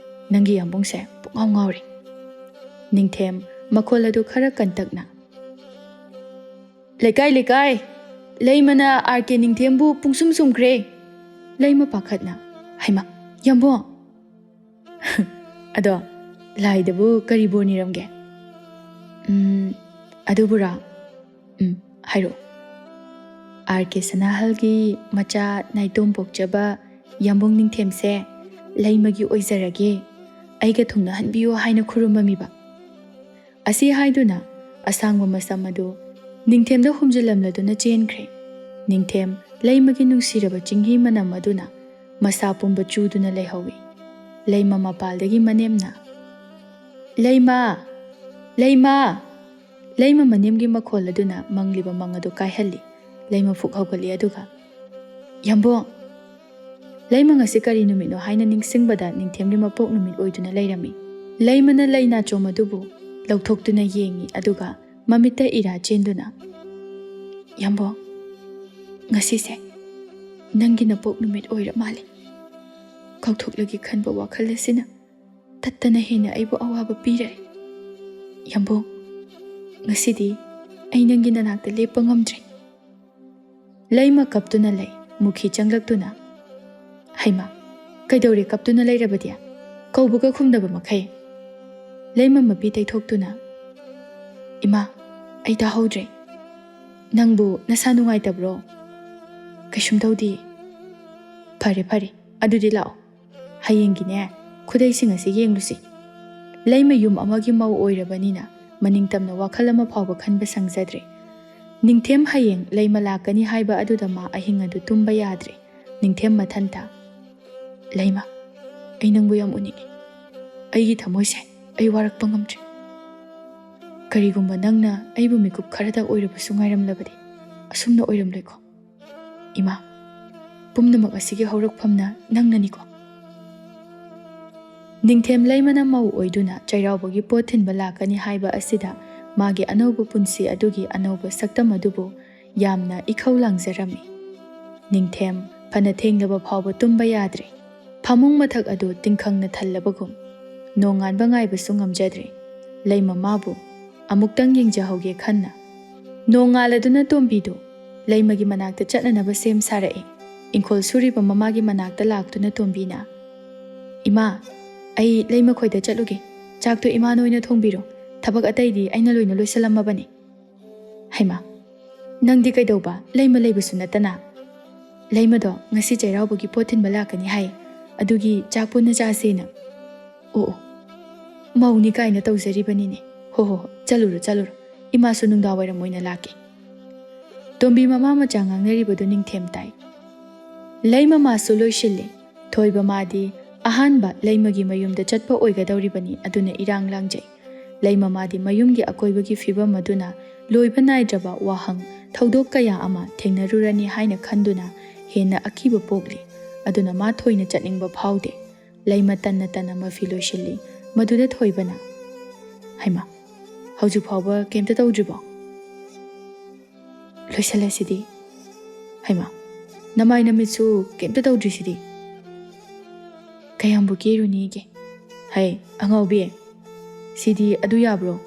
ꯅꯪꯒꯤ ꯌꯥꯝꯕꯨꯡꯁꯦ ꯄꯨꯡꯉꯥꯎ ꯉꯥꯎꯔꯤ꯫ ꯅꯤꯡꯊꯦꯝ ꯃꯈꯣꯜ ꯑꯗꯨ ꯈꯔ ꯀꯟꯇꯛꯅ ꯂꯩꯀꯥꯏ ꯂꯩꯀꯥꯏ, ꯂꯩꯃꯅ ꯑꯥꯔ ꯀꯦ ꯅꯤꯡꯊꯦꯝꯕꯨ ꯄꯨꯡꯁꯨꯝ ꯁꯨꯝꯈ꯭ꯔꯦ꯫ ꯂꯩꯃ ꯄꯥꯈꯠꯅ ꯍꯩꯃꯥ ꯌꯥꯝꯕꯨꯡ ꯑꯗꯣ ꯂꯥꯏꯗꯕꯨ ꯀꯔꯤ ꯕꯣꯔ ꯅꯤꯔꯝꯒꯦ? ꯑꯗꯨꯕꯨꯔꯥ, ꯍꯥꯏꯔꯛꯑꯣ꯫ ꯑꯥꯔ ꯀꯦ ꯁꯅꯥꯍꯜꯒꯤ ꯃꯆꯥ ꯅꯥꯏꯇꯣꯝ ꯄꯣꯛꯆꯕ ꯌꯥꯝꯕꯨꯡ ꯅꯤꯡꯊꯦꯝꯁꯦ ꯂꯩꯃꯒꯤ ꯑꯣꯏꯖꯔꯒꯦ, ꯑꯩꯒ ꯊꯨꯡꯅꯍꯟꯕꯤꯌꯨ ꯍꯥꯏꯅ ꯈꯨꯔꯨꯝꯃꯝꯃꯤꯕ꯫ ꯑꯁꯤ ꯍꯥꯏꯗꯨꯅ ꯑꯁꯥꯡꯕ ꯃꯁꯝ ꯑꯗꯨ ꯅꯤꯡꯊꯦꯝꯗ ꯍꯨꯝꯖꯤꯜꯂꯝꯂꯗꯨꯅ ꯆꯦꯟꯈ꯭ꯔꯦ꯫ ꯅꯤꯡꯊꯦꯝ ꯂꯩꯃꯒꯤ ꯅꯨꯡꯁꯤꯔꯕ ꯆꯤꯡꯍꯤ ꯃꯅꯝ ꯑꯗꯨꯅ ꯃꯁꯥ ꯄꯨꯝꯕ ꯆꯨꯗꯨꯅ ꯂꯩꯍꯧꯏ꯫ ꯂꯩꯃ ꯃꯄꯥꯜꯗꯒꯤ ꯃꯅꯦꯝꯅ ꯂꯩꯃ, ꯂꯩꯃ, ꯂꯩꯃ ꯃꯅꯦꯝꯒꯤ ꯃꯈꯣꯜ ꯑꯗꯨꯅ ꯃꯪꯂꯤꯕ ꯃꯪ ꯑꯗꯨ ꯀꯥꯏꯍꯜꯂꯤ꯫ ꯂꯩꯃ ꯐꯨꯛ ꯍꯧꯒꯠꯂꯤ ꯑꯗꯨꯒ ꯌꯥꯝꯕꯨꯡ, ꯂꯩꯃ ꯉꯁꯤ ꯀꯔꯤ ꯅꯨꯃꯤꯠꯅꯣ ꯍꯥꯏꯅ ꯅꯤꯡꯁꯤꯡꯕꯗ ꯅꯤꯡꯊꯦꯝꯒꯤ ꯃꯄꯣꯛ ꯅꯨꯃꯤꯠ ꯑꯣꯏꯗꯨꯅ ꯂꯩꯔꯝꯃꯤ꯫ ꯂꯩꯃꯅ ꯂꯩ ꯅꯥꯆꯣꯝ ꯑꯗꯨꯕꯨ ꯂꯧꯊꯣꯛꯇꯨꯅ ꯌꯦꯡꯉꯤ ꯑꯗꯨꯒ ꯃꯃꯤꯠꯇ ꯏꯔꯥ ꯆꯦꯟꯗꯨꯅ ꯌꯥꯝꯕꯨꯡ, ꯉꯁꯤꯁꯦ ꯅꯪꯒꯤ ꯅꯄꯣꯛ ꯅꯨꯃꯤꯠ ꯑꯣꯏꯔ ꯃꯥꯜꯂꯤ꯫ ꯀꯥꯎꯊꯣꯛꯂꯒꯦ ꯈꯟꯕ ꯋꯥꯈꯜ ꯑꯁꯤꯅ ꯇꯠꯇꯅ ꯍꯦꯟꯅ ꯑꯩꯕꯨ ꯑꯋꯥꯕ ꯄꯤꯔꯦ꯫ ꯌꯥꯝꯕꯨꯡ, ꯉꯁꯤꯗꯤ ꯑꯩ ꯅꯪꯒꯤ ꯅꯅꯥꯛꯇ ꯂꯦꯞꯄ ꯉꯝꯗ꯭ꯔꯦ꯫ ꯂꯩꯃ ꯀꯞꯇꯨꯅ ꯂꯩ, ꯃꯨꯈꯤ ꯆꯪꯂꯛꯇꯨꯅ ꯍꯩꯃꯥ ꯀꯩꯗꯧꯔꯦ ꯀꯞꯇꯨꯅ ꯂꯩꯔꯕꯗꯤ? ꯀꯧꯕꯒ ꯈꯨꯝꯗꯕ ꯃꯈꯩ꯫ ꯂꯩꯃ ꯃꯄꯤ ꯇꯩꯊꯣꯛꯇꯨꯅ ꯏꯃꯥ, ꯑꯩ ꯇꯥꯍꯧꯗ꯭ꯔꯦ, ꯅꯪꯕꯨ ꯅꯁꯥ ꯅꯨꯡꯉꯥꯏꯇꯕ꯭ꯔꯣ? ꯀꯩꯁꯨꯝ ꯇꯧꯗꯦ꯫ ꯐꯔꯦ ꯐꯔꯦ, ꯑꯗꯨꯗꯤ ꯂꯥꯛꯑꯣ, ꯍꯌꯦꯡꯒꯤꯅꯦ ꯈꯨꯗꯩꯁꯤꯡ ꯑꯁꯤ ꯌꯦꯡꯂꯨꯁꯤ꯫ ꯂꯩꯃ ꯌꯨꯝ ꯑꯃꯒꯤ ꯃꯧ ꯑꯣꯏꯔꯕꯅꯤꯅ ꯃꯅꯤꯡꯇꯝꯅ ꯋꯥꯈꯜ ꯑꯃ ꯐꯥꯎꯕ ꯈꯟꯕ ꯁꯪꯖꯗ꯭ꯔꯦ꯫ ꯅꯤꯡꯊꯦꯝ ꯍꯌꯦꯡ ꯂꯩꯃ ꯂꯥꯛꯀꯅꯤ ꯍꯥꯏꯕ ꯑꯗꯨꯗ ꯃꯥ ꯑꯍꯤꯡ ꯑꯗꯨ ꯇꯨꯝꯕ ꯌꯥꯗ꯭ꯔꯦ꯫ ꯅꯤꯡꯊꯦꯝ ꯃꯊꯟꯇ ꯂꯩꯃ, ꯑꯩ ꯅꯪꯕు ꯌꯥꯝ ꯎꯅꯤꯡꯉꯤ, ꯑꯩꯒꯤ ꯊꯃꯣꯏꯁꯦ ꯑꯩ ꯋꯥꯔꯛꯄ ꯉꯝꯗ꯭ꯔꯦ꯫ ꯀꯔꯤꯒꯨꯝꯕ ꯅꯪꯅ ꯑꯩꯕු ꯃꯤꯀꯨꯞ ꯈꯔꯗ ꯑꯣꯏꯔꯕꯁꯨ ꯉꯥꯏꯔꯝꯂꯕꯗꯤ ꯑꯁꯨꯝꯅ ꯑꯣꯏꯔꯝꯂꯣꯏꯀꯣ? ꯏꯃꯥ, ꯄꯨꯝꯅꯃꯛ ꯑꯁꯤꯒꯤ ꯍꯧꯔꯛꯐꯝꯅ ꯅꯪꯅꯅꯤꯀꯣ? ꯅꯤꯡꯊꯦꯝ ꯂꯩꯃꯅ ꯃꯧ ꯑꯣꯏꯗꯨꯅ ꯆꯩꯔꯥꯎꯕꯒꯤ ꯄꯣꯠ ꯊꯤꯟꯕ ꯂꯥꯛꯀꯅꯤ ꯍꯥꯏꯕ ꯑꯁꯤꯗ ꯃꯥꯒꯤ ꯑꯅꯧꯕ ꯄꯨꯟꯁꯤ ꯑꯗꯨꯒꯤ ꯑꯅꯧꯕ ꯁꯛꯇꯝ ꯑꯗꯨꯕꯨ ꯌꯥꯝꯅ ꯏꯈꯧ ꯂꯥꯡꯖꯔꯝꯃꯤ꯫ ꯅꯤꯡꯊꯦꯝ ꯐꯅ ꯊꯦꯡꯂꯕ ꯐꯥꯎꯕ ꯇꯨꯝꯕ ꯌꯥꯗ꯭ꯔꯦ꯫ ꯐꯃꯨꯡ ꯃꯊꯛ ꯑꯗꯨ ꯇꯤꯡꯈꯪꯅ ꯊꯜꯂꯕꯒꯨꯝ ꯅꯣꯡꯉꯥꯟꯕ ꯉꯥꯏꯕꯁꯨ ꯉꯝꯖꯗ꯭ꯔꯦ꯫ ꯂꯩꯃ ꯃꯥꯕꯨ ꯑꯃꯨꯛꯇꯪ ꯌꯦꯡꯖꯍꯧꯒꯦ ꯈꯟꯅ ꯅꯣꯡꯉꯥꯜꯂꯗꯨꯅ ꯇꯣꯝꯕꯤꯗꯨ ꯂꯩꯃꯒꯤ ꯃꯅꯥꯛꯇ ꯆꯠꯅꯅꯕ ꯁꯦꯝ ꯁꯥꯔꯛꯏ꯫ ꯏꯪꯈꯣꯜ ꯁꯨꯔꯤꯕ ꯃꯃꯥꯒꯤ ꯃꯅꯥꯛꯇ ꯂꯥꯛꯇꯨꯅ ꯇꯣꯝꯕꯤꯅ ꯏꯃꯥ, ꯑꯩ ꯂꯩꯃ ꯈꯣꯏꯗ ꯆꯠꯂꯨꯒꯦ, ꯆꯥꯛꯇꯨ ꯏꯃꯥꯅ ꯑꯣꯏꯅ ꯊꯣꯡꯕꯤꯔꯣ, ꯊꯕꯛ ꯑꯇꯩꯗꯤ ꯑꯩꯅ ꯂꯣꯏꯅ ꯂꯣꯏꯁꯤꯜꯂꯝꯃꯕꯅꯤ꯫ ꯍꯩꯃꯥ, ꯅꯪꯗꯤ ꯀꯩꯗꯧꯕ ꯂꯩꯃ ꯂꯩꯕꯁꯨ ꯅꯠꯇꯅ? ꯂꯩꯃꯗꯣ ꯉꯁꯤ ꯆꯩꯔꯥꯎꯕꯒꯤ ꯄꯣꯠ ꯊꯤꯟꯕ ꯂꯥꯛꯀꯅꯤ ꯍꯥꯏ, ꯑꯗꯨꯒꯤ ꯆꯥꯛ ꯄꯨꯟꯅ ꯆꯥꯁꯦꯅ꯫ ꯑꯣ, ꯃꯧꯅꯤ ꯀꯥꯏꯅ ꯇꯧꯖꯔꯤꯕꯅꯤꯅꯦ꯫ ꯍꯣ ꯍꯣ, ꯆꯠꯂꯨꯔꯣ ꯆꯠꯂꯨꯔꯣ, ꯏꯃꯥꯁꯨ ꯅꯨꯡꯗꯥꯡꯋꯥꯏꯔꯝ ꯑꯣꯏꯅ ꯂꯥꯛꯀꯦ꯫ ꯇꯣꯝꯕꯤ ꯃꯃꯥ ꯃꯆꯥ ꯉꯥꯡꯅꯔꯤꯕꯗꯨ ꯅꯤꯡꯊꯦꯝ ꯇꯥꯏ꯫ ꯂꯩꯃ ꯃꯥꯁꯨ ꯂꯣꯏꯁꯤꯜꯂꯤ꯫ ꯊꯣꯏꯕ ꯃꯥꯗꯤ ꯑꯍꯥꯟꯕ ꯂꯩꯃꯒꯤ ꯃꯌꯨꯝꯗ ꯆꯠꯄ ꯑꯣꯏꯒꯗꯧꯔꯤꯕꯅꯤ, ꯑꯗꯨꯅ ꯏꯔꯥꯡ ꯂꯥꯡꯖꯩ꯫ ꯂꯩꯃ ꯃꯥꯗꯤ ꯃꯌꯨꯝꯒꯤ ꯑꯀꯣꯏꯕꯒꯤ ꯐꯤꯕꯝ ꯑꯗꯨꯅ ꯂꯣꯏꯕ ꯅꯥꯏꯗ꯭ꯔꯕ ꯋꯥꯍꯪ ꯊꯧꯗꯣꯛ ꯀꯌꯥ ꯑꯃ ꯊꯦꯡꯅꯔꯨꯔꯅꯤ ꯍꯥꯏꯅ ꯈꯟꯗꯨꯅ ꯍꯦꯟꯅ ꯑꯀꯤꯕ ꯄꯣꯛꯂꯤ꯫ ꯑꯗꯨꯅ ꯃꯥ ꯊꯣꯏꯅ ꯆꯠꯅꯤꯡꯕ ꯐꯥꯎꯗꯦ꯫ ꯂꯩꯃ ꯇꯟꯅ ꯇꯟꯅ ꯃꯐꯤ ꯂꯣꯏꯁꯤꯜꯂꯤ꯫ ꯃꯗꯨꯗ ꯊꯣꯏꯕꯅ ꯍꯩꯃꯥ, ꯍꯧꯖꯤꯛ ꯐꯥꯎꯕ ꯀꯩꯝꯇ ꯇꯧꯗ꯭ꯔꯤꯕꯣ? ꯂꯣꯏꯁꯤꯜꯂꯁꯤꯗꯤ꯫ ꯍꯩꯃꯥ, ꯅꯃꯥꯏ ꯅꯃꯤꯠꯁꯨ ꯀꯩꯝꯇ ꯇꯧꯗ꯭ꯔꯤꯁꯤꯗꯤ꯫ ꯀꯌꯥꯝꯕꯨ ꯀꯦꯔꯨꯅꯤꯒꯦ? ꯍꯩ ꯑꯉꯥꯎꯕꯤ, ꯁꯤꯗꯤ ꯑꯗꯨ ꯌꯥꯕ꯭ꯔꯣ?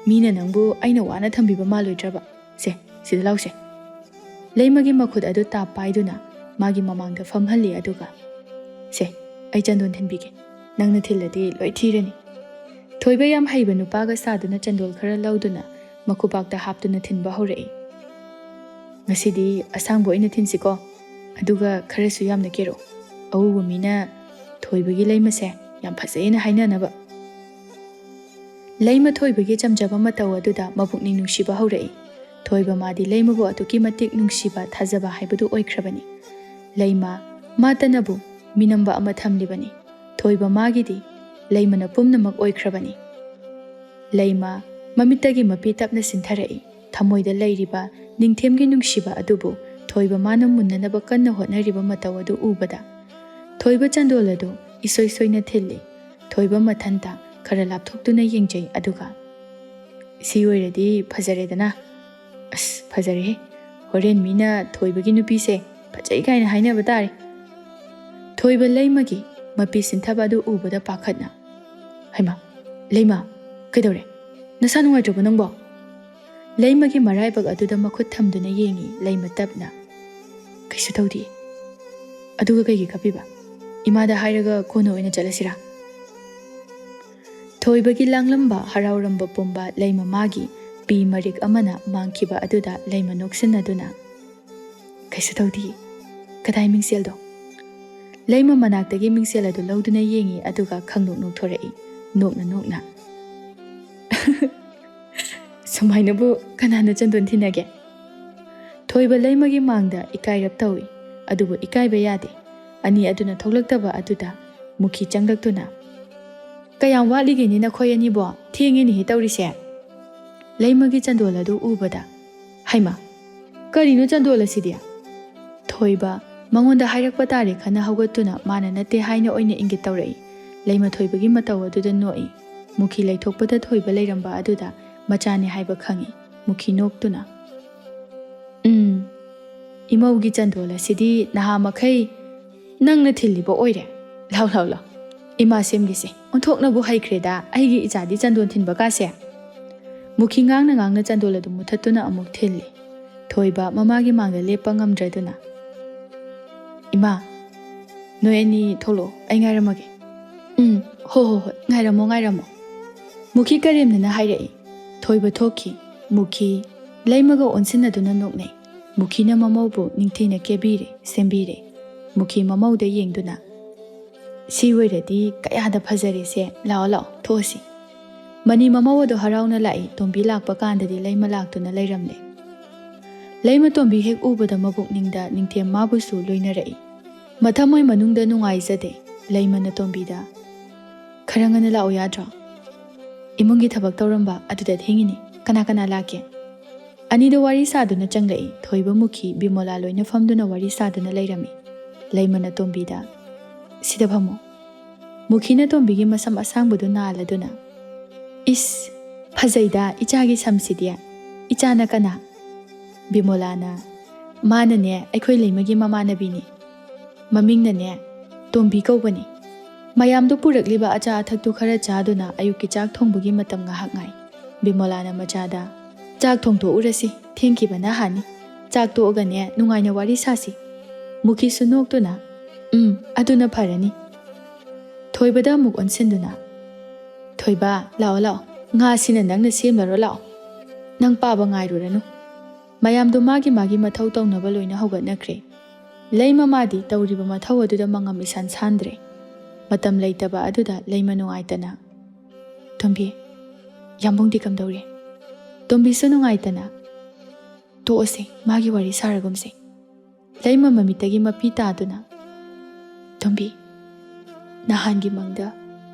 ꯃꯤꯅ ꯅꯪꯕꯨ ꯑꯩꯅ ꯋꯥꯅ ꯊꯝꯕꯤꯕ ꯃꯥꯜꯂꯣꯏꯗ꯭ꯔꯕ? ꯁꯦ, ꯁꯤꯗ ꯂꯥꯎꯁꯦ꯫ ꯂꯩꯃꯒꯤ ꯃꯈꯨꯠ ꯑꯗꯨ ꯇꯥꯞ ꯄꯥꯏꯗꯨꯅ ꯃꯥꯒꯤ ꯃꯃꯥꯡꯗ ꯐꯝꯍꯜꯂꯤ ꯑꯗꯨꯒ ꯁꯦ, ꯑꯩ ꯆꯟꯗꯣꯟ ꯊꯤꯟꯕꯤꯒꯦ, ꯅꯪꯅ ꯊꯤꯜꯂꯗꯤ ꯂꯣꯏ ꯊꯤꯔꯅꯤ꯫ ꯊꯣꯏꯕ ꯌꯥꯝ ꯍꯩꯕ ꯅꯨꯄꯥꯒ ꯁꯥꯗꯨꯅ ꯆꯟꯗꯣꯜ ꯈꯔ ꯂꯧꯗꯨꯅ ꯃꯈꯨꯄꯥꯛꯇ ꯍꯥꯞꯇꯨꯅ ꯊꯤꯟꯕ ꯍꯧꯔꯛꯏ꯫ ꯉꯁꯤꯗꯤ ꯑꯁꯥꯡꯕ ꯑꯣꯏꯅ ꯊꯤꯟꯁꯤꯀꯣ, ꯑꯗꯨꯒ ꯈꯔꯁꯨ ꯌꯥꯝꯅ ꯀꯦꯔꯛꯑꯣ, ꯑꯎꯕ ꯃꯤꯅ ꯊꯣꯏꯕꯒꯤ ꯂꯩꯃꯁꯦ ꯌꯥꯝ ꯐꯖꯩꯅ ꯍꯥꯏꯅꯅꯕ꯫ ꯂꯩꯃ ꯊꯣꯏꯕꯒꯤ ꯆꯝꯖꯕ ꯃꯇꯧ ꯑꯗꯨꯗ ꯃꯄꯨꯛꯅꯤꯡ ꯅꯨꯡꯁꯤꯕ ꯍꯧꯔꯛꯏ꯫ ꯊꯣꯏꯕ ꯃꯥꯗꯤ ꯂꯩꯃꯕꯨ ꯑꯗꯨꯛꯀꯤ ꯃꯇꯤꯛ ꯅꯨꯡꯁꯤꯕ ꯊꯥꯖꯕ ꯍꯥꯏꯕꯗꯨ ꯑꯣꯏꯈ꯭ꯔꯕꯅꯤ꯫ ꯂꯩꯃ ꯃꯥꯇꯅꯕꯨ ꯃꯤꯅꯝꯕ ꯑꯃ ꯊꯝꯂꯤꯕꯅꯤ꯫ ꯊꯣꯏꯕ ꯃꯥꯒꯤꯗꯤ ꯂꯩꯃꯅ ꯄꯨꯝꯅꯃꯛ ꯑꯣꯏꯈ꯭ꯔꯕꯅꯤ꯫ ꯂꯩꯃ ꯃꯃꯤꯠꯇꯒꯤ ꯃꯄꯤ ꯇꯞꯅ ꯁꯤꯟꯊꯔꯛꯏ꯫ ꯊꯃꯣꯏꯗ ꯂꯩꯔꯤꯕ ꯅꯤꯡꯊꯦꯝꯒꯤ ꯅꯨꯡꯁꯤꯕ ꯑꯗꯨꯕꯨ ꯊꯣꯏꯕ ꯃꯥꯅ ꯃꯨꯟꯅꯅꯕ ꯀꯟꯅ ꯍꯣꯠꯅꯔꯤꯕ ꯃꯇꯧ ꯑꯗꯨ ꯎꯕꯗ ꯊꯣꯏꯕ ꯆꯟꯗꯣꯜ ꯑꯗꯨ ꯏꯁꯣꯏ ꯁꯣꯏꯅ ꯊꯤꯜꯂꯤ꯫ ꯊꯣꯏꯕ ꯃꯊꯟꯇ ꯈꯔ ꯂꯥꯞꯊꯣꯛꯇꯨꯅ ꯌꯦꯡꯖꯩ ꯑꯗꯨꯒ ꯁꯤ ꯑꯣꯏꯔꯗꯤ ꯐꯖꯔꯦꯗꯅ, ꯑꯁ ꯐꯖꯔꯦꯍꯦ, ꯍꯣꯔꯦꯟ ꯃꯤꯅ ꯊꯣꯏꯕꯒꯤ ꯅꯨꯄꯤꯁꯦ ꯐꯖꯩ ꯀꯥꯏꯅ ꯍꯥꯏꯅꯕ ꯇꯥꯔꯦ꯫ ꯊꯣꯏꯕ ꯂꯩꯃꯒꯤ ꯃꯄꯤ ꯁꯤꯟꯊꯕ ꯑꯗꯨ ꯎꯕꯗ ꯄꯥꯈꯠꯅ ꯍꯩꯃꯥ ꯂꯩꯃ ꯀꯩꯗꯧꯔꯦ, ꯅꯁꯥ ꯅꯨꯡꯉꯥꯏꯇ꯭ꯔꯕꯣ ꯅꯪꯕꯣ? ꯂꯩꯃꯒꯤ ꯃꯔꯥꯏꯕꯛ ꯑꯗꯨꯗ ꯃꯈꯨꯠ ꯊꯝꯗꯨꯅ ꯌꯦꯡꯉꯤ ꯂꯩꯃ ꯇꯞꯅ꯫ ꯀꯩꯁꯨ ꯇꯧꯗꯦ꯫ ꯑꯗꯨꯒ ꯀꯩꯒꯤ ꯀꯞꯄꯤꯕ? ꯏꯃꯥꯗ ꯍꯥꯏꯔꯒ ꯀꯣꯟꯅ ꯑꯣꯏꯅ ꯆꯠꯂꯁꯤꯔꯥ? ꯊꯣꯏꯕꯒꯤ ꯂꯥꯡꯂꯝꯕ ꯍꯔꯥꯎꯔꯝꯕ ꯄꯨꯝꯕ ꯂꯩꯃ ꯃꯥꯒꯤ ꯄꯤ ꯃꯔꯤꯛ ꯑꯃꯅ ꯃꯥꯡꯈꯤꯕ ꯑꯗꯨꯗ ꯂꯩꯃ ꯅꯣꯛꯁꯤꯟꯅꯗꯨꯅ ꯀꯩꯁꯨ ꯇꯧꯗꯦ, ꯀꯗꯥꯏ ꯃꯤꯡꯁꯦꯜꯗꯣ? ꯂꯩꯃ ꯃꯅꯥꯛꯇꯒꯤ ꯃꯤꯡꯁꯦꯜ ꯑꯗꯨ ꯂꯧꯗꯨꯅ ꯌꯦꯡꯉꯤ ꯑꯗꯨꯒ ꯈꯪꯅꯣꯛ ꯅꯣꯛꯊꯣꯔꯛꯏ ꯅꯣꯛꯅ ꯅꯣꯛꯅ꯫ ꯁꯨꯃꯥꯏꯅꯕꯨ ꯀꯅꯥꯅ ꯆꯟꯗꯣꯟ ꯊꯤꯟꯅꯒꯦ? ꯊꯣꯏꯕ ꯂꯩꯃꯒꯤ ꯃꯥꯡꯗ ꯏꯀꯥꯏꯔꯞ ꯇꯧꯏ ꯑꯗꯨꯕꯨ ꯏꯀꯥꯏꯕ ꯌꯥꯗꯦ꯫ ꯑꯅꯤ ꯑꯗꯨꯅ ꯊꯣꯛꯂꯛꯇꯕ ꯑꯗꯨꯗ ꯃꯨꯈꯤ ꯆꯪꯂꯛꯇꯨꯅ ꯀꯌꯥꯝ ꯋꯥꯠꯂꯤꯒꯦꯅꯦ ꯅꯈꯣꯏ ꯑꯅꯤꯕꯣ, ꯊꯦꯡꯉꯦꯅꯦꯍꯦ ꯇꯧꯔꯤꯁꯦ꯫ ꯂꯩꯃꯒꯤ ꯆꯟꯗꯣꯜ ꯑꯗꯨ ꯎꯕꯗ ꯍꯩꯃꯥ ꯀꯔꯤꯅꯣ ꯆꯟꯗꯣꯜ ꯑꯁꯤꯗꯤ? ꯊꯣꯏꯕ ꯃꯉꯣꯟꯗ ꯍꯥꯏꯔꯛꯄ ꯇꯥꯔꯦ ꯈꯟꯅ ꯍꯧꯒꯠꯇꯨꯅ ꯃꯥꯅ ꯅꯠꯇꯦ ꯍꯥꯏꯅ ꯑꯣꯏꯅ ꯏꯪꯒꯤꯠ ꯇꯧꯔꯛꯏ꯫ ꯂꯩꯃ ꯊꯣꯏꯕꯒꯤ ꯃꯇꯧ ꯑꯗꯨꯗ ꯅꯣꯛꯏ꯫ ꯃꯨꯈꯤ ꯂꯩꯊꯣꯛꯄꯗ ꯊꯣꯏꯕ ꯂꯩꯔꯝꯕ ꯑꯗꯨꯗ ꯃꯆꯥꯅꯤ ꯍꯥꯏꯕ ꯈꯪꯏ꯫ ꯃꯨꯈꯤ ꯅꯣꯛꯇꯨꯅ ꯏꯃꯧꯒꯤ ꯆꯟꯗꯣꯜ ꯑꯁꯤꯗꯤ ꯅꯍꯥ ꯃꯈꯩ ꯅꯪꯅ ꯊꯤꯜꯂꯤꯕ ꯑꯣꯏꯔꯦ꯫ ꯂꯥꯎ ꯂꯥꯎ ꯂꯥꯎ, ꯏꯃꯥ ꯁꯦꯝꯒꯤꯁꯦ ꯑꯣꯟꯊꯣꯛꯅꯕꯨ ꯍꯩꯈ꯭ꯔꯦꯗ ꯑꯩꯒꯤ ꯏꯆꯥꯗꯤ ꯆꯟꯗꯣꯜ ꯊꯤꯟꯕ ꯀꯥꯁꯦ꯫ ꯃꯨꯈꯤ ꯉꯥꯡꯅ ꯉꯥꯡꯅ ꯆꯟꯗꯣꯜ ꯑꯗꯨ ꯃꯨꯊꯠꯇꯨꯅ ꯑꯃꯨꯛ ꯊꯤꯜꯂꯤ꯫ ꯊꯣꯏꯕ ꯃꯃꯥꯒꯤ ꯃꯥꯡꯗ ꯂꯦꯞꯄ ꯉꯝꯗ꯭ꯔꯗꯨꯅ ꯏꯃꯥ ꯅꯣꯏ ꯑꯅꯤ ꯊꯣꯛꯂꯛꯑꯣ, ꯑꯩ ꯉꯥꯏꯔꯝꯃꯒꯦ꯫ ꯍꯣꯏ ꯉꯥꯏꯔꯝꯃꯣ ꯉꯥꯏꯔꯝꯃꯣ, ꯃꯨꯈꯤ ꯀꯔꯦꯝꯅꯅ ꯍꯥꯏꯔꯛꯏ꯫ ꯊꯣꯏꯕ ꯊꯣꯛꯈꯤ꯫ ꯃꯨꯈꯤ ꯂꯩꯃꯒ ꯑꯣꯟꯁꯤꯟꯅꯗꯨꯅ ꯅꯣꯛꯅꯩ꯫ ꯃꯨꯈꯤꯅ ꯃꯃꯧꯕꯨ ꯅꯤꯡꯊꯤꯅ ꯀꯦꯕꯤꯔꯦ ꯁꯦꯝꯕꯤꯔꯦ꯫ ꯃꯨꯈꯤ ꯃꯃꯧꯗ ꯌꯦꯡꯗꯨꯅ ꯁꯤ ꯑꯣꯏꯔꯗꯤ ꯀꯌꯥꯗ ꯐꯖꯔꯦꯁꯦ, ꯂꯥꯛꯑꯣ ꯂꯥꯛꯑꯣ ꯊꯣꯛꯑꯁꯤ꯫ ꯃꯅꯤ ꯃꯃꯧ ꯑꯗꯨ ꯍꯔꯥꯎꯅ ꯂꯥꯛꯏ꯫ ꯇꯣꯝꯕꯤ ꯂꯥꯛꯄ ꯀꯥꯟꯗꯗꯤ ꯂꯩꯃ ꯂꯥꯛꯇꯨꯅ ꯂꯩꯔꯝꯂꯦ꯫ ꯂꯩꯃ ꯇꯣꯝꯕꯤ ꯍꯦꯛ ꯎꯕꯗ ꯃꯕꯨꯛꯅꯤꯡꯗ ꯅꯤꯡꯊꯦꯝ ꯃꯥꯕꯨꯁꯨ ꯂꯣꯏꯅꯔꯛꯏ꯫ ꯃꯊꯃꯣꯏ ꯃꯅꯨꯡꯗ ꯅꯨꯡꯉꯥꯏꯖꯗꯦ꯫ ꯂꯩꯃꯅ ꯇꯣꯝꯕꯤꯗ ꯈꯔ ꯉꯟꯅ ꯂꯥꯛꯑꯣ ꯌꯥꯗ꯭ꯔꯣ? ꯏꯃꯨꯡꯒꯤ ꯊꯕꯛ ꯇꯧꯔꯝꯕ ꯑꯗꯨꯗ ꯊꯦꯡꯉꯤꯅꯤ, ꯀꯅꯥ ꯀꯅꯥ ꯂꯥꯛꯀꯦ? ꯑꯅꯤꯗꯣ ꯋꯥꯔꯤ ꯁꯥꯗꯨꯅ ꯆꯪꯂꯛꯏ꯫ ꯊꯣꯏꯕ ꯃꯨꯈꯤ ꯕꯤꯃꯣꯂꯥ ꯂꯣꯏꯅ ꯐꯝꯗꯨꯅ ꯋꯥꯔꯤ ꯁꯥꯗꯨꯅ ꯂꯩꯔꯝꯃꯤ꯫ ꯂꯩꯃꯅ ꯇꯣꯝꯕꯤꯗ ꯁꯤꯗ ꯐꯝꯃꯣ꯫ ꯃꯨꯈꯤꯅ ꯇꯣꯝꯕꯤꯒꯤ ꯃꯁꯝ ꯑꯁꯥꯡꯕꯗꯨ ꯅꯥꯜꯂꯗꯨꯅ ꯏꯁ ꯐꯖꯩꯗ ꯏꯆꯥꯒꯤ ꯁꯝꯁꯤꯗꯤ, ꯏꯆꯥꯅ ꯀꯅꯥ? ꯕꯤꯃꯣꯂꯥꯅ ꯃꯥꯅꯅꯦ ꯑꯩꯈꯣꯏ ꯂꯩꯃꯒꯤ ꯃꯃꯥꯟꯅꯕꯤꯅꯤ, ꯃꯃꯤꯡꯅꯅꯦ ꯇꯣꯝꯕꯤ ꯀꯧꯕꯅꯤ꯫ ꯃꯌꯥꯝꯗꯣ ꯄꯨꯔꯛꯂꯤꯕ ꯑꯆꯥ ꯑꯊꯛꯇꯨ ꯈꯔ ꯆꯥꯗꯨꯅ ꯑꯌꯨꯛꯀꯤ ꯆꯥꯛ ꯊꯣꯡꯕꯒꯤ ꯃꯇꯝ ꯉꯥꯏꯍꯥꯛ ꯉꯥꯏ꯫ ꯕꯤꯃꯣꯂꯥꯅ ꯃꯆꯥꯗ ꯆꯥꯛ ꯊꯣꯡꯊꯣꯛꯎꯔꯁꯤ, ꯊꯦꯡꯈꯤꯕꯅ ꯍꯥꯟꯅꯤ, ꯆꯥꯛ ꯇꯣꯛꯑꯒꯅꯦ ꯅꯨꯡꯉꯥꯏꯅ ꯋꯥꯔꯤ ꯁꯥꯁꯤ꯫ ꯃꯨꯈꯤꯁꯨ ꯅꯣꯛꯇꯨꯅ ꯑꯗꯨꯅ ꯐꯔꯅꯤ꯫ ꯊꯣꯏꯕꯗ ꯑꯃꯨꯛ ꯑꯣꯟꯁꯤꯟꯗꯨꯅ ꯊꯣꯏꯕ ꯂꯥꯛꯑꯣ ꯂꯥꯛꯑꯣ, ꯉꯥꯁꯤꯅ ꯅꯪꯅ ꯁꯦꯝꯂꯔꯣ, ꯂꯥꯛꯑꯣ, ꯅꯪ ꯄꯥꯕ ꯉꯥꯏꯔꯨꯔꯅꯨ꯫ ꯃꯌꯥꯝꯗꯣ ꯃꯥꯒꯤ ꯃꯥꯒꯤ ꯃꯊꯧ ꯇꯧꯅꯕ ꯂꯣꯏꯅ ꯍꯧꯒꯠꯅꯈ꯭ꯔꯦ꯫ ꯂꯩꯃ ꯃꯥꯗꯤ ꯇꯧꯔꯤꯕ ꯃꯊꯧ ꯑꯗꯨꯗ ꯃꯉꯝ ꯏꯁꯥꯟ ꯁꯥꯟꯗ꯭ꯔꯦ꯫ ꯃꯇꯝ ꯂꯩꯇꯕ ꯑꯗꯨꯗ ꯂꯩꯃ ꯅꯨꯡꯉꯥꯏꯇꯅ ꯇꯣꯝꯕꯤ ꯌꯥꯝꯕꯨꯡꯗꯤ ꯀꯝꯗꯧꯔꯤ? ꯇꯣꯝꯕꯤꯁꯨ ꯅꯨꯡꯉꯥꯏꯇꯅ ꯇꯣꯛꯑꯁꯤ, ꯃꯥꯒꯤ ꯋꯥꯔꯤ ꯁꯥꯔꯒꯨꯝꯁꯤ꯫ ꯂꯩꯃ ꯃꯃꯤꯠꯇꯒꯤ ꯃꯄꯤ ꯇꯥꯗꯨꯅ ꯇꯣꯝꯕꯤ ꯅꯍꯥꯟꯒꯤ ꯃꯪꯗ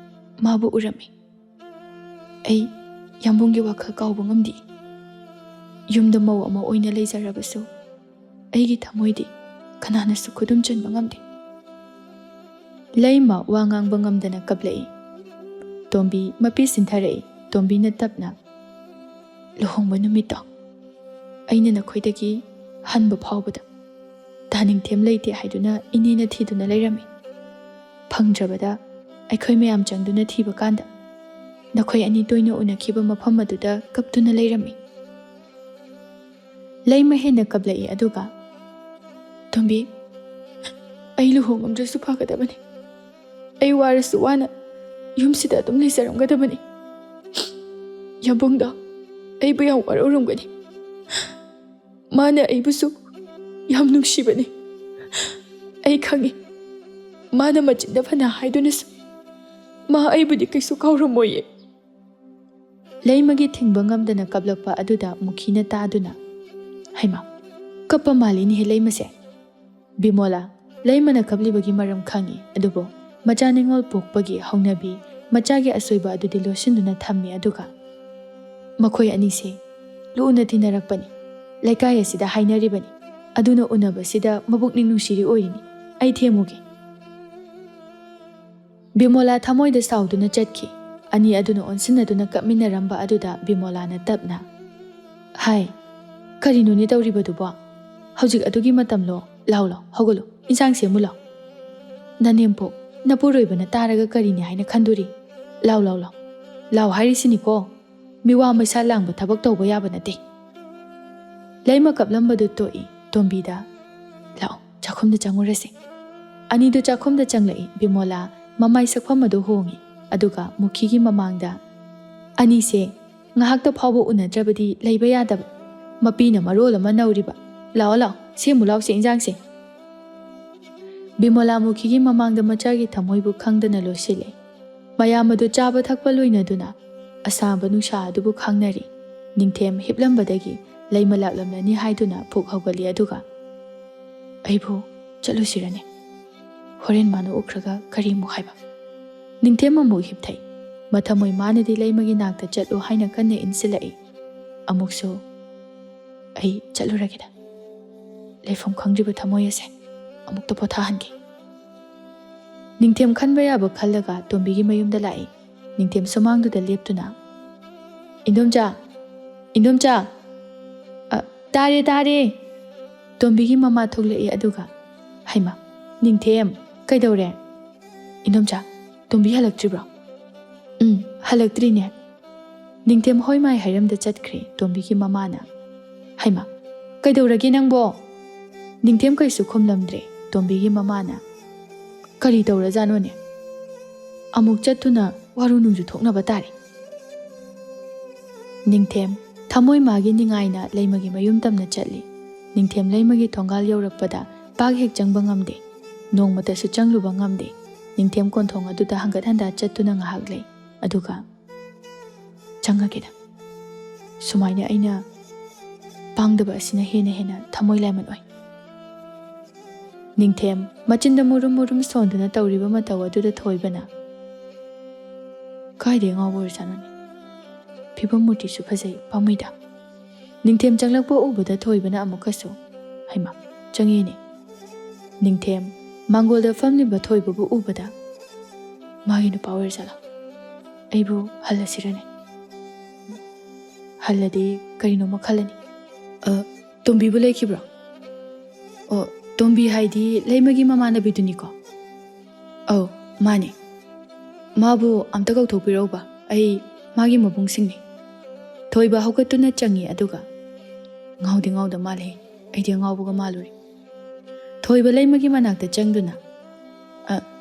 ꯃꯥꯕꯨ ꯎꯔꯝꯃꯤ꯫ ꯑꯩ ꯌꯥꯝꯕꯨꯡꯒꯤ ꯋꯥꯈꯜ ꯀꯥꯎꯕ ꯉꯝꯗꯦ꯫ ꯌꯨꯝꯗ ꯃꯧ ꯑꯃ ꯑꯣꯏꯅ ꯂꯩꯖꯔꯕꯁꯨ ꯑꯩꯒꯤ ꯊꯃꯣꯏꯗꯤ ꯀꯅꯥꯅꯁꯨ ꯈꯨꯗꯨꯝ ꯆꯟꯕ ꯉꯝꯗꯦ꯫ ꯂꯩꯃ ꯋꯥ ꯉꯥꯡꯕ ꯉꯝꯗꯅ ꯀꯞꯂꯛꯏ꯫ ꯇꯣꯝꯕꯤ ꯃꯄꯤ ꯁꯤꯟꯊꯔꯛꯏ꯫ ꯇꯣꯝꯕꯤꯅ ꯇꯞꯅ ꯂꯨꯍꯣꯡꯕ ꯅꯨꯃꯤꯠꯇꯣ ꯑꯩꯅ ꯅꯈꯣꯏꯗꯒꯤ ꯍꯟꯕ ꯐꯥꯎꯕꯗ ꯗꯥꯅꯤꯡꯊꯦꯝ ꯂꯩꯇꯦ ꯍꯥꯏꯗꯨꯅ ꯏꯅꯦꯅ ꯊꯤꯗꯨꯅ ꯂꯩꯔꯝꯃꯤ꯫ ꯐꯪꯗ꯭ꯔꯕꯗ ꯑꯩꯈꯣꯏ ꯃꯌꯥꯝ ꯆꯪꯗꯨꯅ ꯊꯤꯕ ꯀꯥꯟꯗ ꯅꯈꯣꯏ ꯑꯅꯤ ꯇꯣꯏꯅ ꯎꯅꯈꯤꯕ ꯃꯐꯝ ꯑꯗꯨꯗ ꯀꯞꯇꯨꯅ ꯂꯩꯔꯝꯃꯤ꯫ ꯂꯩꯃ ꯍꯦꯟꯅ ꯀꯞꯂꯛꯏ ꯑꯗꯨꯒ ꯇꯣꯝꯕꯤ ꯑꯩ ꯂꯨꯍꯣꯡꯉꯝꯗ꯭ꯔꯁꯨ ꯐꯒꯗꯕꯅꯤ, ꯑꯩ ꯋꯥꯔꯁꯨ ꯋꯥꯅ ꯌꯨꯝꯁꯤꯗ ꯑꯗꯨꯝ ꯂꯩꯖꯔꯝꯒꯗꯕꯅꯤ꯫ ꯌꯥꯝꯕꯨꯡꯗꯣ ꯑꯩꯕꯨ ꯌꯥꯝ ꯋꯥꯔꯧꯔꯝꯒꯅꯤ, ꯃꯥꯅ ꯑꯩꯕꯨꯁꯨ ꯌꯥꯝ ꯅꯨꯡꯁꯤꯕꯅꯤ, ꯑꯩ ꯈꯪꯉꯤ꯫ ꯃꯥꯅ ꯃꯆꯤꯟꯗ ꯐꯅ ꯍꯥꯏꯗꯨꯅꯁꯨ ꯃꯥ ꯑꯩꯕꯨꯗꯤ ꯀꯩꯁꯨ ꯀꯥꯎꯔꯝꯃꯣꯏꯌꯦ꯫ ꯂꯩꯃꯒꯤ ꯊꯤꯡꯕ ꯉꯝꯗꯅ ꯀꯞꯂꯛꯄ ꯑꯗꯨꯗ ꯃꯨꯈꯤꯅ ꯇꯥꯗꯨꯅ Haima, kappa malini he leimase. Bimola, leimana kablibagi maram khangi, adubo, macha ningol pokpagi haunabi, machagi asoiba adudi losinduna thammi aduga. Makhoi anise, luuna tinarakpani, laikai asida hainaribani, aduna unaba sida mabukning nungsiri oirini, ai themuge. Bimola thamoida sauduna chatki, ani aduna onsinaduna kapminaramba aduda Bimola na tapna. Hai, karino ni tauribadubo, haujik adugi matamlo, laulo, hogolo, insang semulo. Nanempo, napuroibana taraga karini haina khanduri. Lau harisiniko, miwa maisa langba thabak tawba yaba nate. Laima kaplambadu toi, tombida. Lau, chakhumda changurase. Anidu chakhumda changlai, Bimola, mamai sakpamadu hongi, aduga mukhigi mamangda. Anise, ngahakta phawbo unadrabadi leiba yadaba. Mapina marola manauriba. Lau, semulau se injangse. Bimola mukhigi mamangda machagi thamoibu khangdana losile. Mayamadu chaba thakpa loinaduna, asaba nungsa adubu khangnari. Ningthem hiplambadagi, leima laklamlani haiduna phuk haugali aduga. Aibu, chalusirane. Horen manu ukraga karimu haiba. Ningthem amu hipthai. Mathamoi manadi leimagi nakta chatlu haina kanne insilai. Amukso, ai chaluragida. Leifam khangriba thamoi ase, amukta pothahangi. Ningthem khanba yaba khallaga tombigi mayumda lai. Ningthem sumangduda leptuna. Indomcha. Tare. Tombigi mama thoglai aduga. Haima, Ningthem, kaidore. Indomcha, tombi halaktribro. Halaktrine. Ningthem hoi mai hairamda chatkre tombigi mama na. Haima, kaidorage nangbo. Ningthem kaisu khomlamdre tombigi mama na. Kari taura janone. Amuk chatuna waru nungju thoknaba tare. Ningthem thamoi magi ningaina leimagi mayum tamna chatli. Ningthem leimagi thongal yaurakpada pag hek changba ngamde. Nongmata su changluba ngamde. Ningthem konthong aduda hangat handa chatuna ngahak lei. Aduga changageda. Sumaina aina pangdaba asina hena thamoi laiman oi. Ningthem machinda murum sonduna tauriba mataw aduda thoibana. Kaide ngawor sanani. Phibam muti su phajai pamuida. Ningthem changlakpa ubada thoibana amukaso. Haima, changine. Ningthem mangolda famliba thoibabu ubada. Magi nu power sala. Aibu halasirane. Haladi karino makhalani. Tombi bu lekhibra. Tombi haidi leimagi mamana biduniko. Oh, mane. Mabu amta kauthokpiroba. Ai magi mabungsingni. Thoiba haugatuna changi aduga. Ngauda male. Aidi ngaubuga maluri. Thoiba leimagi manakta changduna.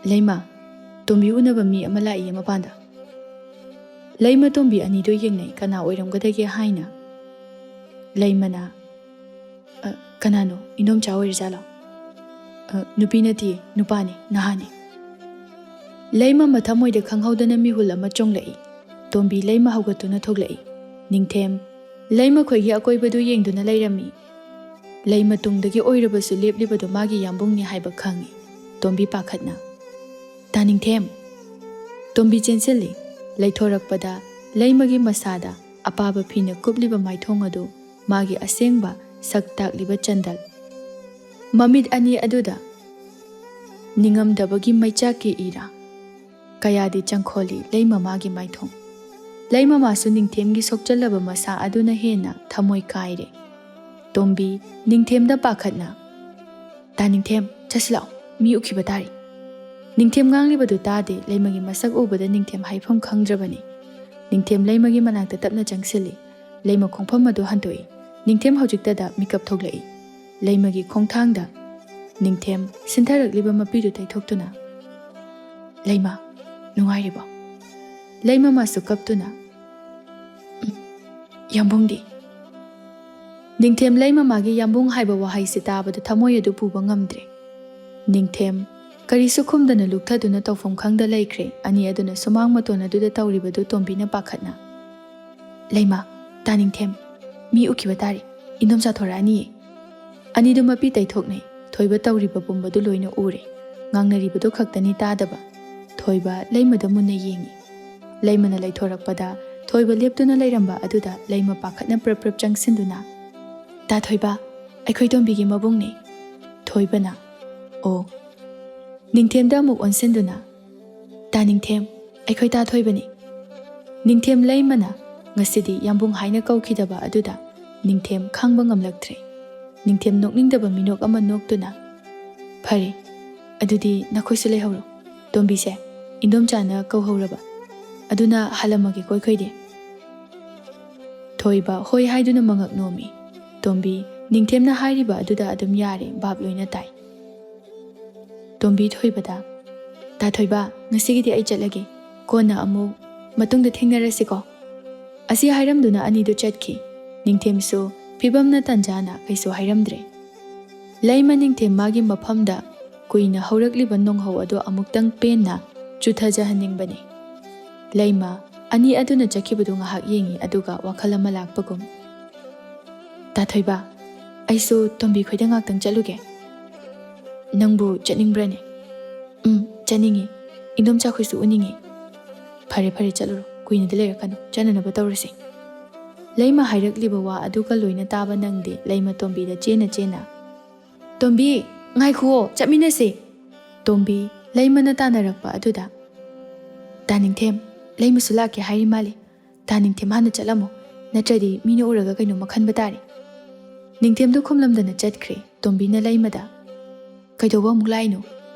Leima, tombi unaba mi ama lai ama panda. Leima tombi anido yengnai kana oiramgadagi haina. Leimana kanano Indomcha oirzalo. Nupinati nupani nahani. Leima mathamoida khanghaudana mihul ama chonglai. Tombi leima haugatuna thoglai. Ningthem leima khoigi akoibadu yengduna leirami. Leima tungdagi oirabasu leplibadu magi yambungni haiba khangi. Tombi pakhatna. Ta Ningthem. Tombi chensili leithorakpada leimagi masada apaba phina kubliba maithong adu magi asengba saktakliba chandal. Mamit ani aduda ningamdabagi maichaki ira. Kayadi changkholi leima magi maithong. Leima masu Ningthemgi sokchalaba masa aduna hena thamoi kaire. Tombi Ningthemda pakhatna. Ta Ningthem chaslao mi ukhibatari. Ningthem nganglibadu tade leimagi masak ubada Ningthem haifam khangdrabani. Ningthem leimagi manakta tapna changsili. Leima khongpham adu hantoi. Ningthem haujiktada mikap thoglai. Leimagi khongthangda Ningthem sintharakliba mapidu taithoktuna. Leima nungairibo. Leima masu kaptuna. Yambungdi. Ningthem leima magi yambung haiba wahai sitabadu thamoi adu puba ngamdre. Ningthem karisu khumdana lukthaduna tawfam khangda laikre ani aduna sumang matona aduda tawribadu tombina pakhatna. Leima ta Ningthem mi ukibatari ꯏꯟꯗꯣꯝꯆꯥ ꯊꯣꯔꯛꯑꯅꯤꯌꯦ꯫ ꯑꯅꯤꯗꯨ ꯃꯄꯤ ꯇꯩꯊꯣꯛꯅꯩ꯫ ꯊꯣꯏꯕ ꯇꯧꯔꯤꯕ ꯄꯨꯝꯕꯗꯨ ꯂꯣꯏꯅ ꯎꯔꯦ꯫ ꯉꯥꯡꯅꯔꯤꯕꯗꯨ ꯈꯛꯇꯅꯤ ꯇꯥꯗꯕ꯫ ꯊꯣꯏꯕ ꯂꯩꯃꯗ ꯃꯨꯟꯅ ꯌꯦꯡꯉꯤ꯫ ꯂꯩꯃꯅ ꯂꯩꯊꯣꯔꯛꯄꯗ ꯊꯣꯏꯕ ꯂꯦꯞꯇꯨꯅ ꯂꯩꯔꯝꯕ ꯑꯗꯨꯗ ꯂꯩꯃ ꯄꯥꯈꯠꯅ ꯄ꯭ꯔꯞ ꯄ꯭ꯔꯞ ꯆꯪꯁꯤꯟꯗꯨꯅ "ꯇꯥ ꯊꯣꯏꯕ, ꯑꯩꯈꯣꯏ ꯇꯣꯝꯕꯤꯒꯤ ꯃꯕꯨꯡꯅꯤ"꯫ ꯊꯣꯏꯕꯅ "ꯑꯣ"꯫ ꯅꯤꯡꯊꯦꯝꯗ ꯑꯃꯨꯛ ꯑꯣꯟꯁꯤꯟꯗꯨꯅ "ꯇꯥ ꯅꯤꯡꯊꯦꯝ, ꯑꯩꯈꯣꯏ ꯇꯥ ꯊꯣꯏꯕꯅꯤ"꯫ ꯅꯤꯡꯊꯦꯝ ꯂꯩꯃꯅ ꯉꯁꯤꯗꯤ ꯌꯥꯝꯕꯨꯡ ꯍꯥꯏꯅ ꯀꯧꯈꯤꯗꯕ ꯑꯗꯨꯗ ꯅꯤꯡꯊꯦꯝ ꯈꯥꯡꯕ ꯉꯝꯂꯛꯇ꯭ꯔꯦ꯫ ꯅꯤꯡꯊꯦꯝ ꯅꯣꯛꯅꯤꯡꯗꯕ ꯃꯤꯅꯣꯛ ꯑꯃ ꯅꯣꯛꯇꯨꯅ "ꯐꯔꯦ, ꯑꯗꯨꯗꯤ ꯅꯈꯣꯏꯁꯨ ꯂꯩꯍꯧꯔꯣ꯫ ꯇꯣꯝꯕꯤꯁꯦ ꯏꯟꯗꯣꯝꯆꯥꯅ ꯀꯧꯍꯧꯔꯕ, ꯑꯗꯨꯅ ꯍꯜꯂꯝꯃꯒꯦꯀꯣ ꯑꯩꯈꯣꯏꯗꯤ"꯫ ꯊꯣꯏꯕ ꯍꯣꯏ ꯍꯥꯏꯗꯨꯅ ꯃꯉꯛ ꯅꯣꯝꯃꯤ꯫ ꯇꯣꯝꯕꯤ ꯅꯤꯡꯊꯦꯝꯅ ꯍꯥꯏꯔꯤꯕ ꯑꯗꯨꯗ ꯑꯗꯨꯝ ꯌꯥꯔꯦ, ꯚꯥꯞ ꯂꯣꯏꯅ ꯇꯥꯏ꯫ ꯇꯣꯝꯕꯤ ꯊꯣꯏꯕꯗ "ꯇꯥ ꯊꯣꯏꯕ, ꯉꯁꯤꯒꯤꯗꯤ ꯑꯩ ꯆꯠꯂꯒꯦ, ꯀꯣꯟꯅ ꯑꯃꯨꯛ ꯃꯇꯨꯡꯗ ꯊꯦꯡꯅꯔꯁꯤꯀꯣ"꯫ ꯑꯁꯤ ꯍꯥꯏꯔꯝꯗꯨꯅ ꯑꯅꯤꯗꯨ ꯆꯠꯈꯤ꯫ ꯅꯤꯡꯊꯦꯝꯁꯨ ꯐꯤꯕꯝꯅ ꯇꯟꯖꯥꯅ ꯀꯩꯁꯨ ꯍꯥꯏꯔꯝꯗ꯭ꯔꯦ꯫ ꯂꯩꯃ ꯅꯤꯡꯊꯦꯝ ꯃꯥꯒꯤ ꯃꯐꯝꯗ ꯀꯨꯏꯅ ꯍꯧꯔꯛꯂꯤꯕ ꯅꯣꯡꯍꯧ ꯑꯗꯨ ꯑꯃꯨꯛꯇꯪ ꯄꯦꯟꯅ ꯆꯨꯊꯖꯍꯟꯅꯤꯡꯕꯅꯤ꯫ ꯂꯩꯃ ꯑꯅꯤ ꯑꯗꯨꯅ ꯆꯠꯈꯤꯕꯗꯨ ꯉꯥꯏꯍꯥꯛ ꯌꯦꯡꯉꯤ, ꯑꯗꯨꯒ ꯋꯥꯈꯜ ꯑꯃ ꯂꯥꯛꯄꯒꯨꯝ "ꯇꯥ ꯊꯣꯏꯕ, ꯑꯩꯁꯨ ꯇꯣꯝꯕꯤ ꯈꯣꯏꯗ ꯉꯥꯛꯇꯪ ꯆꯠꯂꯨꯒꯦ"꯫ "ꯅꯪꯕꯨ ꯆꯠꯅꯤꯡꯕ꯭ꯔꯅꯦ"? ꯆꯠꯅꯤꯡꯉꯤ, ꯏꯟꯗꯣꯝꯆꯥ ꯈꯣꯏꯁꯨ ꯎꯅꯤꯡꯉꯤ"꯫ "ꯐꯔꯦ ꯐꯔꯦ ꯆꯠꯂꯨꯔꯣ, ꯀꯨꯏꯅꯗꯤ ꯂꯩꯔꯛꯀꯅꯨ, ꯆꯠꯅꯅꯕ ꯇꯧꯔꯁꯤ"꯫ ꯂꯩꯃ ꯍꯥꯏꯔꯛꯂꯤꯕ ꯋꯥ ꯑꯗꯨꯒ ꯂꯣꯏꯅ ꯇꯥꯕ ꯅꯪꯗꯦ ꯂꯩꯃ ꯇꯣꯝꯕꯤꯗ ꯆꯦꯟꯅ ꯆꯦꯟꯅ "ꯇꯣꯝꯕꯤ, ꯉꯥꯏꯈꯨꯑꯣ, ꯆꯠꯃꯤꯟꯅꯁꯤ"꯫ ꯇꯣꯝꯕꯤ ꯂꯩꯃꯅ ꯇꯥꯟꯅꯔꯛꯄ ꯑꯗꯨꯗ "ꯇꯥ ꯅꯤꯡꯊꯦꯝ, ꯂꯩꯃꯁꯨ ꯂꯥꯛꯀꯦ ꯍꯥꯏꯔꯤ ꯃꯥꯜꯂꯤ, ꯇꯥ ꯅꯤꯡꯊꯦꯝ ꯍꯥꯟꯅ ꯆꯠꯂꯝꯃꯣ, ꯅꯠꯇ꯭ꯔꯗꯤ ꯃꯤꯅ ꯎꯔꯒ ꯀꯩꯅꯣꯝꯃ ꯈꯟꯕ ꯇꯥꯔꯦ"꯫ ꯅꯤꯡꯊꯦꯝꯗꯨ ꯈꯨꯝꯂꯝꯗꯅ ꯆꯠꯈ꯭ꯔꯦ꯫ ꯇꯣꯝꯕꯤꯅ ꯂꯩꯃꯗ "ꯀꯩꯗꯧꯕ ꯑꯃꯨꯛ ꯂꯥꯛꯏꯅꯣ?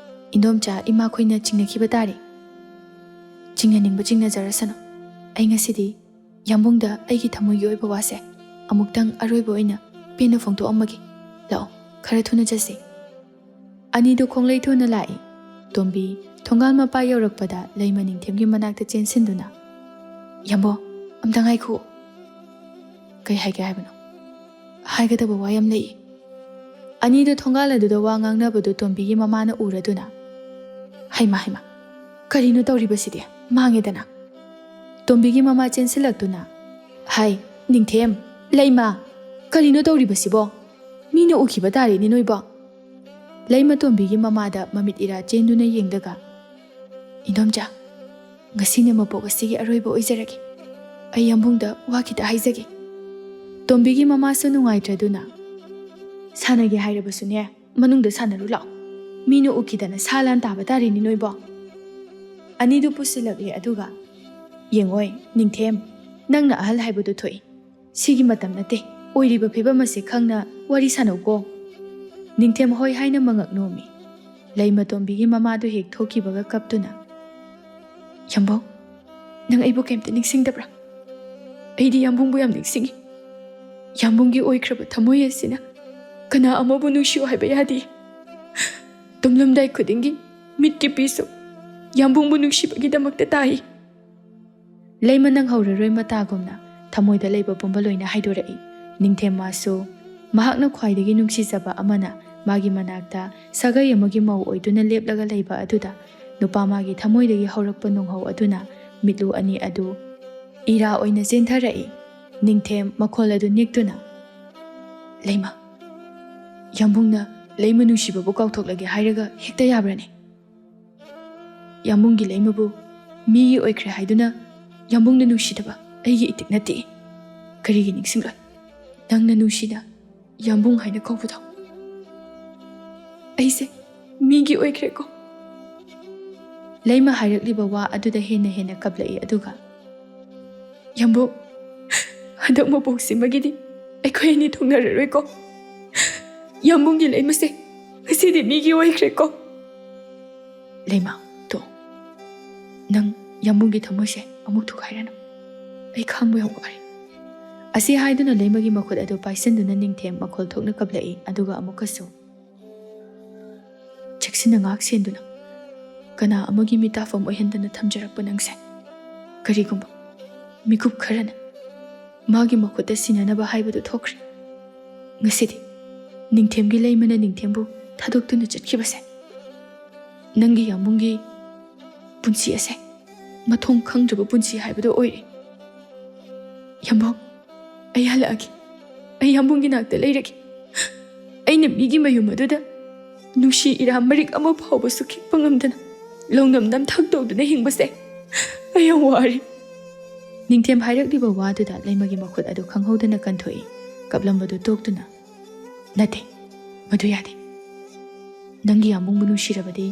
ꯏꯟꯗꯣꯝꯆꯥ ꯏꯃꯥꯈꯣꯏꯅ ꯆꯤꯡꯅꯈꯤꯕ ꯇꯥꯔꯦ"꯫ "ꯆꯤꯡꯅꯅꯤꯡꯕ ꯆꯤꯡꯅꯖꯔꯁꯅꯨ, ꯑꯩ ꯉꯁꯤꯗꯤ ꯌꯥꯝꯕꯨꯡꯗ ꯑꯩꯒꯤ ꯊꯃꯣꯏꯒꯤ ꯑꯣꯏꯕ ꯋꯥꯁꯦ ꯑꯃꯨꯛꯇꯪ ꯑꯔꯣꯏꯕ ꯑꯣꯏꯅ ꯄꯦꯟꯅ ꯐꯣꯡꯗꯣꯛꯑꯝꯃꯒꯦ꯫ ꯂꯥꯛꯑꯣ, ꯈꯔ ꯊꯨꯅ ꯆꯠꯁꯤ"꯫ ꯑꯅꯤꯗꯨ ꯈꯣꯡꯂꯩ ꯊꯨꯅ ꯂꯥꯛꯏ꯫ ꯇꯣꯝꯕꯤ ꯊꯣꯡꯒꯥꯜ ꯃꯄꯥ ꯌꯧꯔꯛꯄꯗ ꯂꯩꯃ ꯅꯤꯡꯊꯦꯝꯒꯤ ꯃꯅꯥꯛꯇ ꯆꯦꯟꯁꯤꯟꯗꯨꯅ "ꯌꯥꯝꯕꯣ, ꯑꯝꯇ ꯉꯥꯏꯈꯨ"꯫ "ꯀꯩ ꯍꯥꯏꯒꯦ ꯍꯥꯏꯕꯅꯣ"? "ꯍꯥꯏꯒꯗꯕ ꯋꯥ ꯌꯥꯝ ꯂꯩ"꯫ ꯑꯅꯤꯗꯨ ꯊꯣꯡꯒꯥꯜ ꯑꯗꯨꯗ ꯋꯥ ꯉꯥꯡꯅꯕꯗꯨ ꯇꯣꯝꯕꯤꯒꯤ ꯃꯃꯥꯅ ꯎꯔꯗꯨꯅ "ꯍꯩꯃꯥ ꯍꯩꯃꯥ, ꯀꯔꯤꯅꯣ ꯇꯧꯔꯤꯕꯁꯤꯗꯤ, ꯃꯥꯡꯉꯦꯗꯅ"꯫ ꯇꯣꯝꯕꯤꯒꯤ ꯃꯃꯥ ꯆꯦꯟꯁꯤꯜꯂꯛꯇꯨꯅ "ꯍꯥꯏ ꯅꯤꯡꯊꯦꯝ, ꯂꯩꯃ, ꯀꯔꯤꯅꯣ ꯇꯧꯔꯤꯕꯁꯤꯕꯣ? ꯃꯤꯅ ꯎꯈꯤꯕ ꯇꯥꯔꯦꯅꯦ ꯅꯣꯏꯕꯣ"꯫ ꯂꯩꯃ ꯇꯣꯝꯕꯤꯒꯤ ꯃꯃꯥꯗ ꯃꯃꯤꯠ ꯏꯔꯥ ꯆꯦꯟꯗꯨꯅ ꯌꯦꯡꯗꯒ "ꯏꯟꯗꯣꯝꯆꯥ, ꯉꯁꯤꯅ ꯃꯄꯣꯛ ꯑꯁꯤꯒꯤ ꯑꯔꯣꯏꯕ ꯑꯣꯏꯖꯔꯒꯦ, ꯑꯩ ꯌꯥꯝꯕꯨꯡꯗ ꯋꯥ ꯈꯤꯇ ꯍꯥꯏꯖꯒꯦ"꯫ ꯇꯣꯝꯕꯤꯒꯤ ꯃꯃꯥꯁꯨ ꯅꯨꯡꯉꯥꯏꯇ꯭ꯔꯗꯨꯅ "ꯁꯥꯟꯅꯒꯦ ꯍꯥꯏꯔꯕꯁꯨꯅꯦ, ꯃꯅꯨꯡꯗ ꯁꯥꯟꯅꯔꯨ ꯂꯥꯛꯑꯣ, ꯃꯤꯅ ꯎꯈꯤꯗꯅ ꯁꯥ ꯂꯥꯟ ꯇꯥꯕ ꯇꯥꯔꯦꯅꯦ ꯅꯣꯏꯕꯣ"꯫ ꯑꯅꯤꯗꯨ ꯄꯨꯁꯤꯜꯂꯛꯂꯦ ꯑꯗꯨꯒ "ꯌꯦꯡꯉꯣꯏ ꯅꯤꯡꯊꯦꯝ, ꯅꯪꯅ ꯑꯍꯜ ꯍꯥꯏꯕꯗꯨ ꯊꯣꯛꯏ, ꯁꯤꯒꯤ ꯃꯇꯝ ꯅꯠꯇꯦ, ꯑꯣꯏꯔꯤꯕ ꯐꯤꯕꯝ ꯑꯁꯤ ꯈꯪꯅ ꯋꯥꯔꯤ ꯁꯥꯟꯅꯧꯀꯣ"꯫ ꯅꯤꯡꯊꯦꯝ ꯍꯣꯏ ꯍꯥꯏꯅ ꯃꯉꯛ ꯅꯣꯝꯃꯤ꯫ ꯂꯩꯃ ꯇꯣꯝꯕꯤꯒꯤ ꯃꯃꯥꯗꯨ ꯍꯦꯛ ꯊꯣꯛꯈꯤꯕꯒ ꯀꯞꯇꯨꯅ "ꯌꯥꯝꯕꯧ, ꯅꯪ ꯑꯩꯕꯨ ꯀꯩꯝꯇ ꯅꯤꯡꯁꯤꯡꯗꯕ꯭ꯔꯥ? ꯑꯩꯗꯤ ꯌꯥꯝꯕꯨꯡꯕꯨ ꯌꯥꯝ ꯅꯤꯡꯁꯤꯡꯉꯤ. ꯌꯥꯝꯕꯨꯡꯒꯤ ꯑꯣꯏꯈ꯭ꯔꯕ ꯊꯃꯣꯏ ꯑꯁꯤꯅ ꯀꯅꯥ ꯑꯃꯕꯨ ꯅꯨꯡꯁꯤꯌꯨ ꯍꯥꯏꯕ ꯌꯥꯗꯦ. ꯇꯨꯝꯂꯝꯗꯥꯏ ꯈꯨꯗꯤꯡꯒꯤ ꯃꯤꯠꯀꯤ ꯄꯤꯁꯨ ꯌꯥꯝꯕꯨꯡꯕꯨ ꯅꯨꯡꯁꯤꯕꯒꯤꯗꯃꯛꯇ ꯇꯥꯏ. ꯂꯩꯃ ꯅꯪꯍꯧꯔꯔꯣꯏ ꯃꯇꯥꯒꯨꯝꯅ ꯊꯃꯣꯏꯗ ꯂꯩꯕ ꯄꯨꯝꯕ ꯂꯣꯏꯅ ꯍꯥꯏꯗꯣꯔꯛꯏ. ꯅꯤꯡꯊꯦꯝꯃꯁꯨ ꯃꯍꯥꯛꯅ ꯈ꯭ꯋꯥꯏꯗꯒꯤ ꯅꯨꯡꯁꯤꯖꯕ ꯑꯃꯅ ꯃꯥꯒꯤ ꯃꯅꯥꯛꯇ ꯁꯥꯒꯩ ꯑꯃꯒꯤ ꯃꯧ ꯑꯣꯏꯗꯨꯅ ꯂꯦꯞꯂꯒ ꯂꯩꯕ ꯑꯗꯨꯗ ꯅꯨꯄꯥ ꯃꯥꯒꯤ ꯊꯃꯣꯏꯗꯒꯤ ꯍꯧꯔꯛꯄ ꯅꯣꯡꯍꯧ ꯑꯗꯨꯅ ꯃꯤꯠꯂꯨ ꯑꯅꯤ ꯑꯗꯨ ꯏꯔꯥ ꯑꯣꯏꯅ ꯆꯦꯟꯊꯔꯛꯏ. ꯅꯤꯡꯊꯦꯝ ꯃꯈꯣꯜ ꯑꯗꯨ ꯅꯤꯛꯇꯨꯅ ꯂꯩꯃ, ꯌꯥꯝꯕꯨꯡꯅ ꯂꯩꯃ ꯅꯨꯡꯁꯤꯕꯕꯨ ꯀꯥꯎꯊꯣꯛꯂꯒꯦ ꯍꯥꯏꯔꯒ ꯍꯦꯛꯇ ꯌꯥꯕ꯭ꯔꯅꯦ? ꯌꯥꯝꯕꯨꯡꯒꯤ ꯂꯩꯃꯕꯨ ꯃꯤꯒꯤ ꯑꯣꯏꯈ꯭ꯔꯦ ꯍꯥꯏꯗꯨꯅ ꯌꯥꯝꯕꯨꯡꯅ ꯅꯨꯡꯁꯤꯗꯕ ꯑꯩꯒꯤ ꯏꯇꯤꯛ ꯅꯠꯇꯦ. ꯀꯔꯤꯒꯤ ꯅꯤꯡꯁꯤꯡꯂꯣꯏ? ꯅꯪꯅ ꯅꯨꯡꯁꯤꯅ ꯌꯥꯝꯕꯨꯡ ꯍꯥꯏꯅ ꯀꯧꯕꯗꯣ. ꯑꯩꯁꯦ ꯃꯤꯒꯤ ꯑꯣꯏꯈ꯭ꯔꯦꯀꯣ. ꯂꯩꯃ ꯍꯥꯏꯔꯛꯂꯤꯕ ꯋꯥ ꯑꯗꯨꯗ ꯍꯦꯟꯅ ꯍꯦꯟꯅ ꯀꯞꯂꯛꯏ. ꯑꯗꯨꯒ ꯌꯥꯝꯕꯨꯡ, ꯍꯟꯗꯛ ꯃꯄꯣꯛꯁꯤꯃꯒꯤꯗꯤ ꯑꯩꯈꯣꯏ ꯑꯅꯤ ꯊꯨꯡꯅꯔꯔꯣꯏꯀꯣ. ꯌꯥꯝꯕꯨꯡꯒꯤ ꯂꯩꯃꯁꯦ ꯉꯁꯤꯗꯤ ꯃꯤꯒꯤ ꯑꯣꯏꯈ꯭ꯔꯦꯀꯣ. ꯂꯩꯃ, ꯇꯣ, ꯅꯪ ꯌꯥꯝꯕꯨꯡꯒꯤ ꯊꯃꯣꯏꯁꯦ ꯑꯃꯨꯛ ꯊꯨꯒꯥꯏꯔꯅꯨ. ꯑꯩ ꯈꯥꯡꯕ ꯌꯥꯝ ꯋꯥꯔꯦ. ꯑꯁꯤ ꯍꯥꯏꯗꯨꯅ ꯂꯩꯃꯒꯤ ꯃꯈꯨꯠ ꯑꯗꯨ ꯄꯥꯏꯁꯤꯟꯗꯨꯅ ꯅꯤꯡꯊꯦꯝ ꯃꯈꯣꯜ ꯊꯣꯛꯅ ꯀꯞꯂꯛꯏ. ꯑꯗꯨꯒ ꯑꯃꯨꯛꯀꯁꯨ ꯆꯦꯛꯁꯤꯟꯅ ꯉꯥꯛ ꯁꯦꯟꯗꯨꯅ ꯀꯅꯥ ꯑꯃꯒꯤ ꯃꯤꯇꯥꯐꯝ ꯑꯣꯏꯍꯟꯗꯅ ꯊꯝꯖꯔꯛꯄ ꯅꯪꯁꯦ ꯀꯔꯤꯒꯨꯝꯕ ꯃꯤꯀꯨꯞ ꯈꯔꯅ ꯃꯥꯒꯤ ꯃꯈꯨꯠꯇ ꯁꯤꯟꯅꯅꯕ ꯍꯥꯏꯕꯗꯨ ꯊꯣꯛꯈ꯭ꯔꯦ. ꯉꯁꯤꯗꯤ ꯅꯤꯡꯊꯦꯝꯒꯤ ꯂꯩꯃꯅ ꯅꯤꯡꯊꯦꯝꯕꯨ ꯊꯥꯗꯣꯛꯇꯨꯅ ꯆꯠꯈꯤꯕꯁꯦ ꯅꯪꯒꯤ ꯌꯥꯝꯕꯨꯡꯒꯤ ꯄꯨꯟꯁꯤ ꯑꯁꯦ ꯃꯊꯣꯡ ꯈꯪꯗ꯭ꯔꯕ ꯄꯨꯟꯁꯤ ꯍꯥꯏꯕꯗꯨ ꯑꯣꯏꯔꯦ. ꯌꯥꯝꯕꯨꯡ, ꯑꯩ ꯍꯜꯂꯛꯑꯒꯦ. ꯑꯩ ꯌꯥꯝꯕꯨꯡꯒꯤ ꯅꯥꯛꯇ ꯂꯩꯔꯒꯦ ꯑꯩꯅ ꯃꯤꯒꯤ ꯃꯌꯨꯝ ꯑꯗꯨꯗ ꯅꯨꯡꯁꯤ ꯏꯔꯥ ꯃꯔꯤꯛ ꯑꯃ ꯐꯥꯎꯕꯁꯨ ꯈꯤꯛꯄ ꯉꯝꯗꯅ ꯂꯧꯅꯝ ꯅꯝꯊꯛ ꯇꯧꯗꯨꯅ ꯍꯤꯡꯕꯁꯦ ꯑꯩ ꯌꯥꯝ ꯋꯥꯔꯦ ꯅꯤꯡꯊꯦꯝ ꯍꯥꯏꯔꯛꯂꯤꯕ ꯋꯥꯗꯨꯗ ꯂꯩꯃꯒꯤ ꯃꯈꯨꯠ ꯑꯗꯨ ꯈꯪꯍꯧꯗꯅ ꯀꯟꯊꯣꯛꯏ ꯀꯞꯂꯝꯕꯗꯨ ꯇꯣꯛꯇꯨꯅ ꯅꯠꯇꯦ ꯃꯗꯨ ꯌꯥꯗꯦ ꯅꯪꯒꯤ ꯌꯥꯝꯕꯨꯡꯕꯨ ꯅꯨꯡꯁꯤꯔꯕꯗꯤ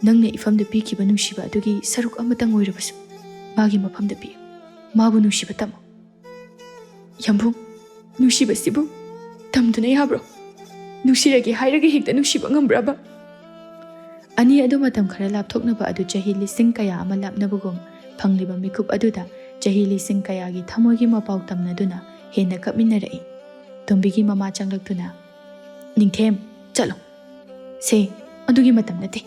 ꯅꯪꯅ ꯏꯐꯝꯗ ꯄꯤꯈꯤꯕ ꯅꯨꯡꯁꯤꯕ ꯑꯗꯨꯒꯤ ꯁꯔꯨꯛ ꯑꯃꯇꯪ ꯑꯣꯏꯔꯕꯁꯨ ꯃꯥꯒꯤ ꯃꯐꯝꯗ ꯄꯤꯌꯨ ꯃꯥꯕꯨ ꯅꯨꯡꯁꯤꯕ ꯇꯝꯃꯨ ꯌꯥꯝꯕꯨꯡ ꯅꯨꯡꯁꯤꯕꯁꯤꯕꯨ ꯇꯝꯗꯨꯅ ꯌꯥꯕ꯭ꯔꯣ ꯅꯨꯡꯁꯤꯔꯒꯦ ꯍꯥꯏꯔꯒ ꯍꯦꯛꯇ ꯅꯨꯡꯁꯤꯕ ꯉꯝꯕ꯭ꯔꯕ ꯑꯅꯤ ꯑꯗꯨ ꯃꯇꯝ ꯈꯔ ꯂꯥꯞꯊꯣꯛꯅꯕ ꯑꯗꯨ ꯆꯍꯤ ꯂꯤꯁꯤꯡ ꯀꯌꯥ ꯑꯃ ꯂꯥꯞꯅꯕꯒꯨꯝ ꯐꯪꯂꯤꯕ ꯃꯤꯀꯨꯞ ꯑꯗꯨꯗ ꯆꯍꯤ ꯂꯤꯁꯤꯡ ꯀꯌꯥꯒꯤ ꯊꯃꯣꯏꯒꯤ ꯃꯄꯥꯎ ꯇꯝꯅꯗꯨꯅ ꯍꯦꯟꯅ ꯀꯞꯃꯤꯟꯅꯔꯛꯏ ꯇꯣꯝꯕꯤꯒꯤ ꯃꯃꯥ ꯆꯪꯂꯛꯇꯨꯅ ꯅꯤꯡꯊꯦꯝ ꯆꯠꯂꯣ ꯁꯦ ꯑꯗꯨꯒꯤ ꯃꯇꯝ ꯅꯠꯇꯦ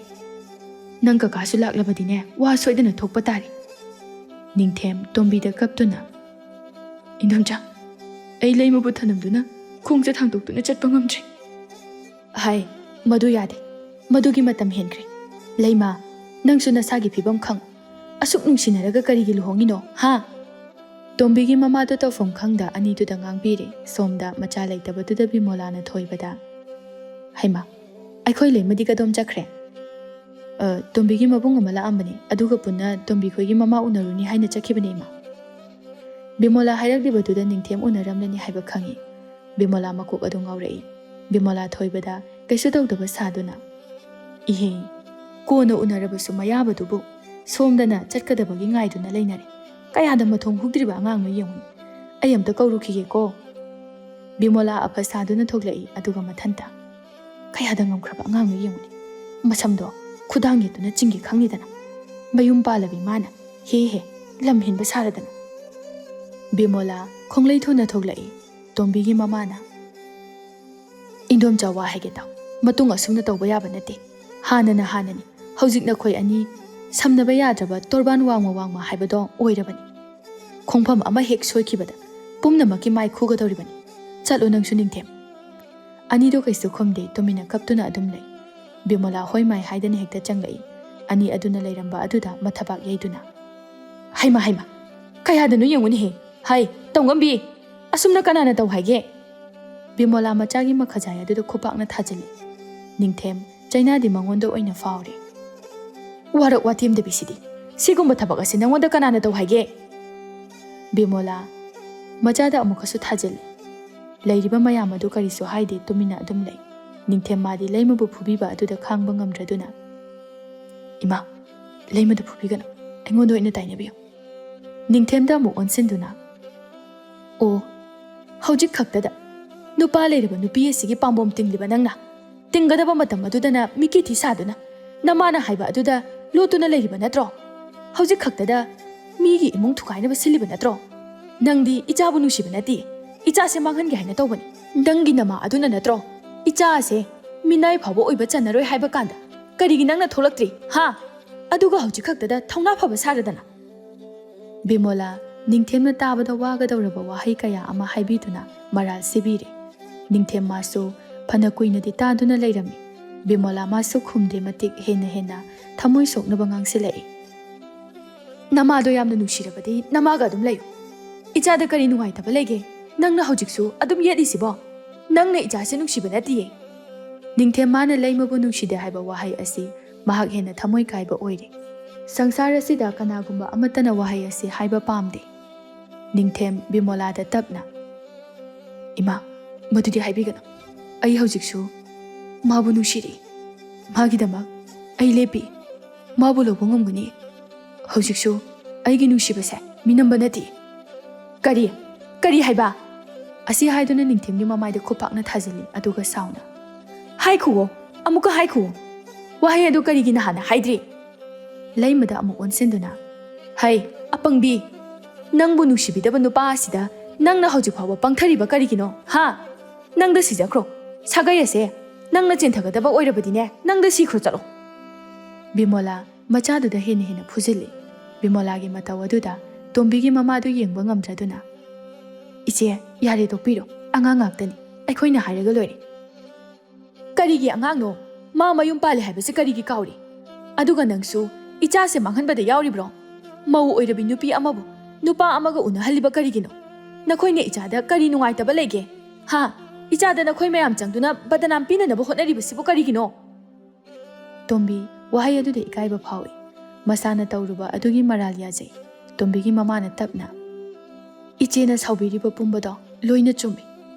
ꯅꯪ ꯀꯀꯥꯁꯨ ꯂꯥꯛꯂꯕꯗꯤꯅꯦ ꯋꯥ ꯁꯣꯏꯗꯅ ꯊꯣꯛꯄ ꯇꯥꯔꯦ ꯅꯤꯡꯊꯦꯝ ꯇꯣꯝꯕꯤꯗ ꯀꯞꯇꯨꯅ ꯏꯟꯗꯣꯝꯆꯥ ꯑꯩ ꯂꯩꯃꯕꯨ ꯊꯅꯝꯗꯨꯅ ꯈꯣꯡꯖ ꯊꯥꯡꯗꯣꯛꯇꯨꯅ ꯆꯠꯄ ꯉꯝꯗ꯭ꯔꯦ ꯍꯥꯏ ꯃꯗꯨ ꯌꯥꯗꯦ ꯃꯗꯨꯒꯤ ꯃꯇꯝ ꯍꯦꯟꯈ꯭ꯔꯦ ꯂꯩꯃ ꯅꯪꯁꯨ ꯅꯁꯥꯒꯤ ꯐꯤꯕꯝ ꯈꯪꯉꯨ ꯑꯁꯨꯛ ꯅꯨꯡꯁꯤꯅꯔꯒ ꯀꯔꯤꯒꯤ ꯂꯨꯍꯣꯡꯉꯤꯅꯣ ꯍꯥ ꯇꯣꯝꯕꯤꯒꯤ ꯃꯃꯥꯗꯣ ꯇꯧꯐꯝ ꯈꯪꯗ ꯑꯅꯤꯗꯨꯗ ꯉꯥꯡꯕꯤꯔꯦ ꯁꯣꯝꯗ ꯃꯆꯥ ꯂꯩꯇꯕꯗꯨꯗ ꯕꯤꯃꯣꯂꯥꯅ ꯊꯣꯏꯕꯗ ꯍꯩꯃ ꯑꯩꯈꯣꯏ ꯂꯩꯃꯗꯤ ꯀꯗꯣꯝ ꯆꯠꯈ꯭ꯔꯦ ꯇꯣꯝꯕꯤꯒꯤ ꯃꯕꯨꯡ ꯑꯃ ꯂꯥꯛꯑꯝꯕꯅꯤ ꯑꯗꯨꯒ ꯄꯨꯟꯅ ꯇꯣꯝꯕꯤ ꯈꯣꯏꯒꯤ ꯃꯃꯥ ꯎꯅꯔꯨꯅꯤ ꯍꯥꯏꯅ ꯆꯠꯈꯤꯕꯅꯤ ꯏꯃꯥ ꯕꯤꯃꯣꯂꯥ ꯍꯥꯏꯔꯛꯂꯤꯕꯗꯨꯗ ꯅꯤꯡꯊꯦꯝ ꯎꯅꯔꯝꯂꯅꯤ ꯍꯥꯏꯕ ꯈꯪꯏ ꯕꯤꯃꯣꯂꯥ ꯃꯀꯣꯛ ꯑꯗꯨ ꯉꯥꯎꯔꯛꯏ ꯕꯤꯃꯣꯂꯥ ꯊꯣꯏꯕꯗ ꯀꯩꯁꯨ ꯇꯧꯗꯕ ꯁꯥꯗꯨꯅ ꯏꯍꯦ ꯀꯣꯟꯅ ꯎꯅꯔꯕꯁꯨ ꯃꯌꯥꯕꯗꯨꯕꯨ ꯁꯣꯝꯗꯅ ꯆꯠꯀꯗꯕꯒꯤ ꯉꯥꯏꯗꯨꯅ ꯂꯩꯅꯔꯦ ꯀꯌꯥꯗ ꯃꯊꯣꯡ ꯍꯨꯛꯇ꯭ꯔꯤꯕ ꯑꯉꯥꯡꯅꯣ ꯌꯦꯡꯉꯨ ꯑꯩ ꯑꯝꯇ ꯀꯧꯔꯨꯈꯤꯒꯦꯀꯣ ꯕꯤꯃꯣꯂꯥ ꯑꯐ ꯁꯥꯗꯨꯅ ꯊꯣꯛꯂꯛꯏ ꯑꯗꯨꯒ ꯃꯊꯟꯇ ꯀꯌꯥꯗ ꯉꯝꯈ꯭ꯔꯕ ꯑꯉꯥꯡꯅꯣ ꯌꯦꯡꯉꯨꯅꯤ ꯃꯁꯝꯗꯣ ꯈꯨꯗꯥꯡ ꯌꯦꯠꯇꯨꯅ ꯆꯤꯡꯒꯦ ꯈꯪꯅꯤꯗꯅ ꯃꯌꯨꯝ ꯄꯥꯜꯂꯕꯤ ꯃꯥꯅ ꯍꯦ ꯂꯝ ꯍꯦꯟꯕ ꯁꯥꯔꯗꯅ ꯕꯤꯃꯣꯂꯥ ꯈꯣꯡꯂꯩ ꯊꯨꯅ ꯊꯣꯛꯂꯛꯏ ꯇꯣꯝꯕꯤꯒꯤ ꯃꯃꯥꯅ ꯏꯟꯗꯣꯝꯆꯥ ꯋꯥ ꯍꯥꯏꯒꯦ ꯇꯥꯎ ꯃꯇꯨꯡ ꯑꯁꯨꯝꯅ ꯇꯧꯕ ꯌꯥꯕ ꯅꯠꯇꯦ ꯍꯥꯟꯅꯅ ꯍꯥꯟꯅꯅꯤ ꯍꯧꯖꯤꯛ ꯅꯈꯣꯏ ꯑꯅꯤ ꯁꯝꯅꯕ ꯌꯥꯗ꯭ꯔꯕ ꯇꯣꯔꯕꯥꯟ ꯋꯥꯡꯃ ꯍꯥꯏꯕꯗꯣ ꯑꯣꯏꯔꯕꯅꯤ ꯈꯣꯡꯐꯝ ꯑꯃ ꯍꯦꯛ ꯁꯣꯏꯈꯤꯕꯗ ꯄꯨꯝꯅꯃꯛꯀꯤ ꯃꯥꯏ ꯈꯨꯒꯗꯧꯔꯤꯕꯅꯤ ꯆꯠꯂꯣ ꯅꯪꯁꯨ ꯅꯤꯡꯊꯦꯝ ꯑꯅꯤꯗꯣ ꯀꯩꯁꯨ ꯈꯨꯝꯗꯦ ꯇꯨꯃꯤꯟꯅ ꯀꯞꯇꯨꯅ ꯑꯗꯨꯝ ꯂꯩ ꯕꯤꯃꯣꯂꯥ ꯍꯣꯏ ꯃꯥꯏ ꯍꯥꯏꯗꯅ ꯍꯦꯛꯇ ꯆꯪꯂꯛꯏ ꯑꯅꯤ ꯑꯗꯨꯅ ꯂꯩꯔꯝꯕ ꯑꯗꯨꯗ ꯃꯊꯕꯥꯛ ꯌꯩꯗꯨꯅ ꯍꯩꯃ ꯀꯌꯥꯗꯅꯣ ꯌꯦꯡꯉꯨꯅꯦꯍꯦ ꯍꯥꯏ ꯇꯧꯉꯝꯕꯤ ꯑꯁꯨꯝꯅ ꯀꯅꯥꯅ ꯇꯧ ꯍꯥꯏꯒꯦ ꯕꯤꯃꯣꯂꯥ ꯃꯆꯥꯒꯤ ꯃꯈꯖꯥꯏ ꯑꯗꯨꯗ ꯈꯨꯄꯥꯛꯅ ꯊꯥꯖꯤꯜꯂꯤ ꯅꯤꯡꯊꯦꯝ ꯆꯩꯅꯥꯗꯤ ꯃꯉꯣꯟꯗ ꯑꯣꯏꯅ ꯐꯥꯎꯔꯦ ꯋꯥꯔꯛ ꯋꯥꯇꯦꯝꯗꯕꯤꯁꯤꯗꯤ ꯁꯤꯒꯨꯝꯕ ꯊꯕꯛ ꯑꯁꯤ ꯅꯪꯉꯣꯟꯗ ꯀꯅꯥꯅ ꯇꯧ ꯍꯥꯏꯒꯦ ꯕꯤꯃꯣꯂꯥ ꯃꯆꯥꯗ ꯑꯃꯨꯛꯀꯁꯨ ꯊꯥꯖꯤꯜꯂꯤ ꯂꯩꯔꯤꯕ ꯃꯌꯥꯝ ꯑꯗꯨ ꯀꯔꯤꯁꯨ ꯍꯥꯏꯗꯦ ꯇꯨꯃꯤꯟꯅ ꯑꯗꯨꯝ ꯂꯩ ꯅꯤꯡꯊꯦꯝ ꯃꯥꯗꯤ ꯂꯩꯃꯕꯨ ꯐꯨꯕꯤꯕ ꯑꯗꯨꯗ ꯈꯥꯡꯕ ꯉꯝꯗ꯭ꯔꯗꯨꯅ ꯏꯃꯥ ꯂꯩꯃꯗ ꯐꯨꯕꯤꯒꯅꯨ ꯑꯩꯉꯣꯟꯗ ꯑꯣꯏꯅ ꯇꯥꯏꯅꯕꯤꯌꯨ ꯅꯤꯡꯊꯦꯝꯗ ꯑꯃꯨꯛ ꯑꯣꯟꯁꯤꯟꯗꯨꯅ ꯑꯣ ꯍꯧꯖꯤꯛ ꯈꯛꯇꯗ ꯅꯨꯄꯥ ꯂꯩꯔꯕ ꯅꯨꯄꯤ ꯑꯁꯤꯒꯤ ꯄꯥꯝꯕꯣꯝ ꯇꯤꯡꯂꯤꯕ ꯅꯪꯅ ꯇꯤꯡꯒꯗꯕ ꯃꯇꯝ ꯑꯗꯨꯗꯅ ꯃꯤꯀꯤꯊꯤ ꯁꯥꯗꯨꯅ ꯅꯃꯥꯅ ꯍꯥꯏꯕ ꯑꯗꯨꯗ ꯂꯣꯠꯇꯨꯅ ꯂꯩꯔꯤꯕ ꯅꯠꯇ꯭ꯔꯣ ꯍꯧꯖꯤꯛ ꯈꯛꯇꯗ ꯃꯤꯒꯤ ꯏꯃꯨꯡ ꯊꯨꯒꯥꯏꯅꯕ ꯁꯤꯜꯂꯤꯕ ꯅꯠꯇ꯭ꯔꯣ ꯅꯪꯗꯤ ꯏꯆꯥꯕꯨ ꯅꯨꯡꯁꯤꯕ ꯅꯠꯇꯦ ꯏꯆꯥꯁꯦ ꯃꯥꯡꯍꯟꯒꯦ ꯍꯥꯏꯅ ꯇꯧꯕꯅꯤ ꯅꯪꯒꯤ ꯅꯃꯥ ꯑꯗꯨꯅ ꯅꯠꯇ꯭ꯔꯣ ꯏꯆꯥ ꯑꯁꯦ ꯃꯤꯅꯥꯏ ꯐꯥꯎꯕ ꯑꯣꯏꯕ ꯆꯟꯅꯔꯣꯏ ꯍꯥꯏꯕ ꯀꯥꯟꯗ ꯀꯔꯤꯒꯤ ꯅꯪꯅ ꯊꯣꯛꯂꯛꯇ꯭ꯔꯤ ꯍꯥ ꯑꯗꯨꯒ ꯍꯧꯖꯤꯛ ꯈꯛꯇꯗ ꯊꯧꯅꯥ ꯐꯕ ꯁꯥꯔꯗꯅ ꯕꯤꯃꯣꯂꯥ ꯅꯤꯡꯊꯦꯝꯅ ꯇꯥꯕꯗ ꯋꯥꯒꯗꯧꯔꯕ ꯋꯥꯍꯩ ꯀꯌꯥ ꯑꯃ ꯍꯥꯏꯕꯤꯗꯨꯅ ꯃꯔꯥꯜ ꯁꯤꯕꯤꯔꯦ ꯅꯤꯡꯊꯦꯝ ꯃꯥꯁꯨ ꯐꯅ ꯀꯨꯏꯅꯗꯤ ꯇꯥꯗꯨꯅ ꯂꯩꯔꯝꯃꯤ ꯕꯤꯃꯣꯂꯥ ꯃꯥꯁꯨ ꯈꯨꯝꯗꯦ ꯃꯇꯤꯛ ꯍꯦꯟꯅ ꯊꯃꯣꯏ ꯁꯣꯛꯅꯕ ꯉꯥꯡꯁꯤꯜꯂꯛꯏ ꯅꯃꯥꯗꯣ ꯌꯥꯝꯅ ꯅꯨꯡꯁꯤꯔꯕꯗꯤ ꯅꯃꯥꯒ ꯑꯗꯨꯝ ꯂꯩꯌꯨ ꯏꯆꯥꯗ ꯀꯔꯤ ꯅꯨꯡꯉꯥꯏꯇꯕ ꯂꯩꯒꯦ ꯅꯪꯅ ꯍꯧꯖꯤꯛꯁꯨ ꯑꯗꯨꯝ ꯌꯦꯠꯂꯤꯁꯤꯕꯣ ꯅꯪꯅ ꯏꯆꯥꯁꯦ ꯅꯨꯡꯁꯤꯕ ꯅꯠꯇꯤꯌꯦ ꯅꯤꯡꯊꯦꯝ ꯃꯥꯅ ꯂꯩꯃꯕꯨ ꯅꯨꯡꯁꯤꯗꯦ ꯍꯥꯏꯕ ꯋꯥꯍꯩ ꯑꯁꯤ ꯃꯍꯥꯛ ꯍꯦꯟꯅ ꯊꯃꯣꯏ ꯀꯥꯏꯕ ꯑꯣꯏꯔꯦ ꯁꯪꯁꯥꯔ ꯑꯁꯤꯗ ꯀꯅꯥꯒꯨꯝꯕ ꯑꯃꯠꯇꯅ ꯋꯥꯍꯩ ꯑꯁꯤ ꯍꯥꯏꯕ ꯄꯥꯝꯗꯦ ꯅꯤꯡꯊꯦꯝ ꯕꯤꯃꯣꯂꯥꯗ ꯇꯞꯅ ꯏꯃꯥ ꯃꯗꯨꯗꯤ ꯍꯥꯏꯕꯤꯒꯅꯨ ꯑꯩ ꯍꯧꯖꯤꯛꯁꯨ ꯃꯥꯕꯨ ꯅꯨꯡꯁꯤꯔꯤ ꯃꯥꯒꯤꯗꯃꯛ ꯑꯩ ꯂꯦꯞꯄꯤ ꯃꯥꯕꯨ ꯂꯧꯕ ꯉꯝꯒꯅꯤ ꯍꯧꯖꯤꯛꯁꯨ ꯑꯩꯒꯤ ꯅꯨꯡꯁꯤꯕꯁꯦ ꯃꯤꯅꯝꯕ ꯅꯠꯇꯦ ꯀꯔꯤ ꯍꯥꯏꯕ ꯑꯁꯤ ꯍꯥꯏꯗꯨꯅ ꯅꯤꯡꯊꯦꯝꯒꯤ ꯃꯃꯥꯏꯗ ꯈꯨꯄꯥꯛꯅ ꯊꯥꯖꯤꯜꯂꯤ ꯑꯗꯨꯒ ꯁꯥꯎꯅ ꯍꯥꯏꯈꯨꯋꯣ ꯑꯃꯨꯛꯀ ꯍꯥꯏꯈꯨꯋꯣ ꯋꯥꯍꯩ ꯑꯗꯨ ꯀꯔꯤꯒꯤ ꯅꯍꯥꯟꯅ ꯍꯥꯏꯗ꯭ꯔꯤ ꯂꯩꯃꯗ ꯑꯃꯨꯛ ꯑꯣꯟꯁꯤꯟꯗꯨꯅ ꯍꯩ ꯑꯄꯪꯕꯤ ꯅꯪꯕꯨ ꯅꯨꯡꯁꯤꯕꯤꯗꯕ ꯅꯨꯄꯥ ꯑꯁꯤꯗ ꯅꯪꯅ ꯍꯧꯖꯤꯛ ꯐꯥꯎꯕ ꯄꯪꯊꯔꯤꯕ ꯀꯔꯤꯒꯤꯅꯣ ꯍꯥ ꯅꯪꯗ ꯁꯤꯖꯈ꯭ꯔꯣ ꯁꯥꯒꯩ ꯑꯁꯦ ꯅꯪꯅ ꯆꯦꯟꯊꯒꯗꯕ ꯑꯣꯏꯔꯕꯗꯤꯅꯦ ꯅꯪꯗ ꯁꯤꯈ꯭ꯔꯣ ꯆꯠꯂꯣ ꯕꯤꯃꯣꯂꯥ ꯃꯆꯥꯗꯨꯗ ꯍꯦꯟꯅ ꯐꯨꯖꯤꯜꯂꯤ ꯕꯤꯃꯣꯂꯥꯒꯤ ꯃꯇꯧ ꯑꯗꯨꯗ ꯇꯣꯝꯕꯤꯒꯤ ꯃꯃꯥꯗꯨ ꯌꯦꯡꯕ ꯉꯝꯗ꯭ꯔꯗꯨꯅ ꯏꯆꯦ ꯌꯥꯔꯦ ꯇꯣꯛꯄꯤꯔꯣ ꯑꯉꯥꯡ ꯉꯥꯛꯇꯅꯤ ꯑꯩꯈꯣꯏꯅ ꯍꯥꯏꯔꯒ ꯂꯣꯏꯔꯦ ꯀꯔꯤꯒꯤ ꯑꯉꯥꯡꯅꯣ ꯃꯥ ꯃꯌꯨꯝ ꯄꯥꯜꯂꯦ ꯍꯥꯏꯕꯁꯤ ꯀꯔꯤꯒꯤ ꯀꯥꯎꯔꯤ ꯑꯗꯨꯒ ꯅꯪꯁꯨ ꯏꯆꯥꯁꯦ ꯃꯥꯡꯍꯟꯕꯗ ꯌꯥꯎꯔꯤꯕ꯭ꯔꯣ ꯃꯧ ꯑꯣꯏꯔꯕꯤ ꯅꯨꯄꯤ ꯑꯃꯕꯨ ꯅꯨꯄꯥ ꯑꯃꯒ ꯎꯅꯍꯜꯂꯤꯕ ꯀꯔꯤꯒꯤꯅꯣ ꯅꯈꯣꯏꯅ ꯏꯆꯥꯗ ꯀꯔꯤ ꯅꯨꯡꯉꯥꯏꯇꯕ ꯂꯩꯒꯦ ꯍꯥ ꯏꯆꯥꯗ ꯅꯈꯣꯏ ꯃꯌꯥꯝ ꯆꯪꯗꯨꯅ ꯕꯗꯅꯥꯝ ꯄꯤꯅꯅꯕ ꯍꯣꯠꯅꯔꯤꯕꯁꯤꯕꯨ ꯀꯔꯤꯒꯤꯅꯣ? ꯇꯣꯝꯕꯤ ꯋꯥꯍꯩ ꯑꯗꯨꯗ ꯏꯀꯥꯏꯕ ꯐꯥꯎꯏ꯫ ꯃꯁꯥꯅ ꯇꯧꯔꯨꯕ ꯑꯗꯨꯒꯤ ꯃꯔꯥꯜ ꯌꯥꯖꯩ꯫ ꯇꯣꯝꯕꯤꯒꯤ ꯃꯃꯥꯅ ꯇꯞꯅ, ꯏꯆꯦꯅ ꯁꯥꯎꯕꯤꯔꯤꯕ ꯄꯨꯝꯕꯗꯣ ꯂꯣꯏꯅ ꯆꯨꯝꯃꯤ꯫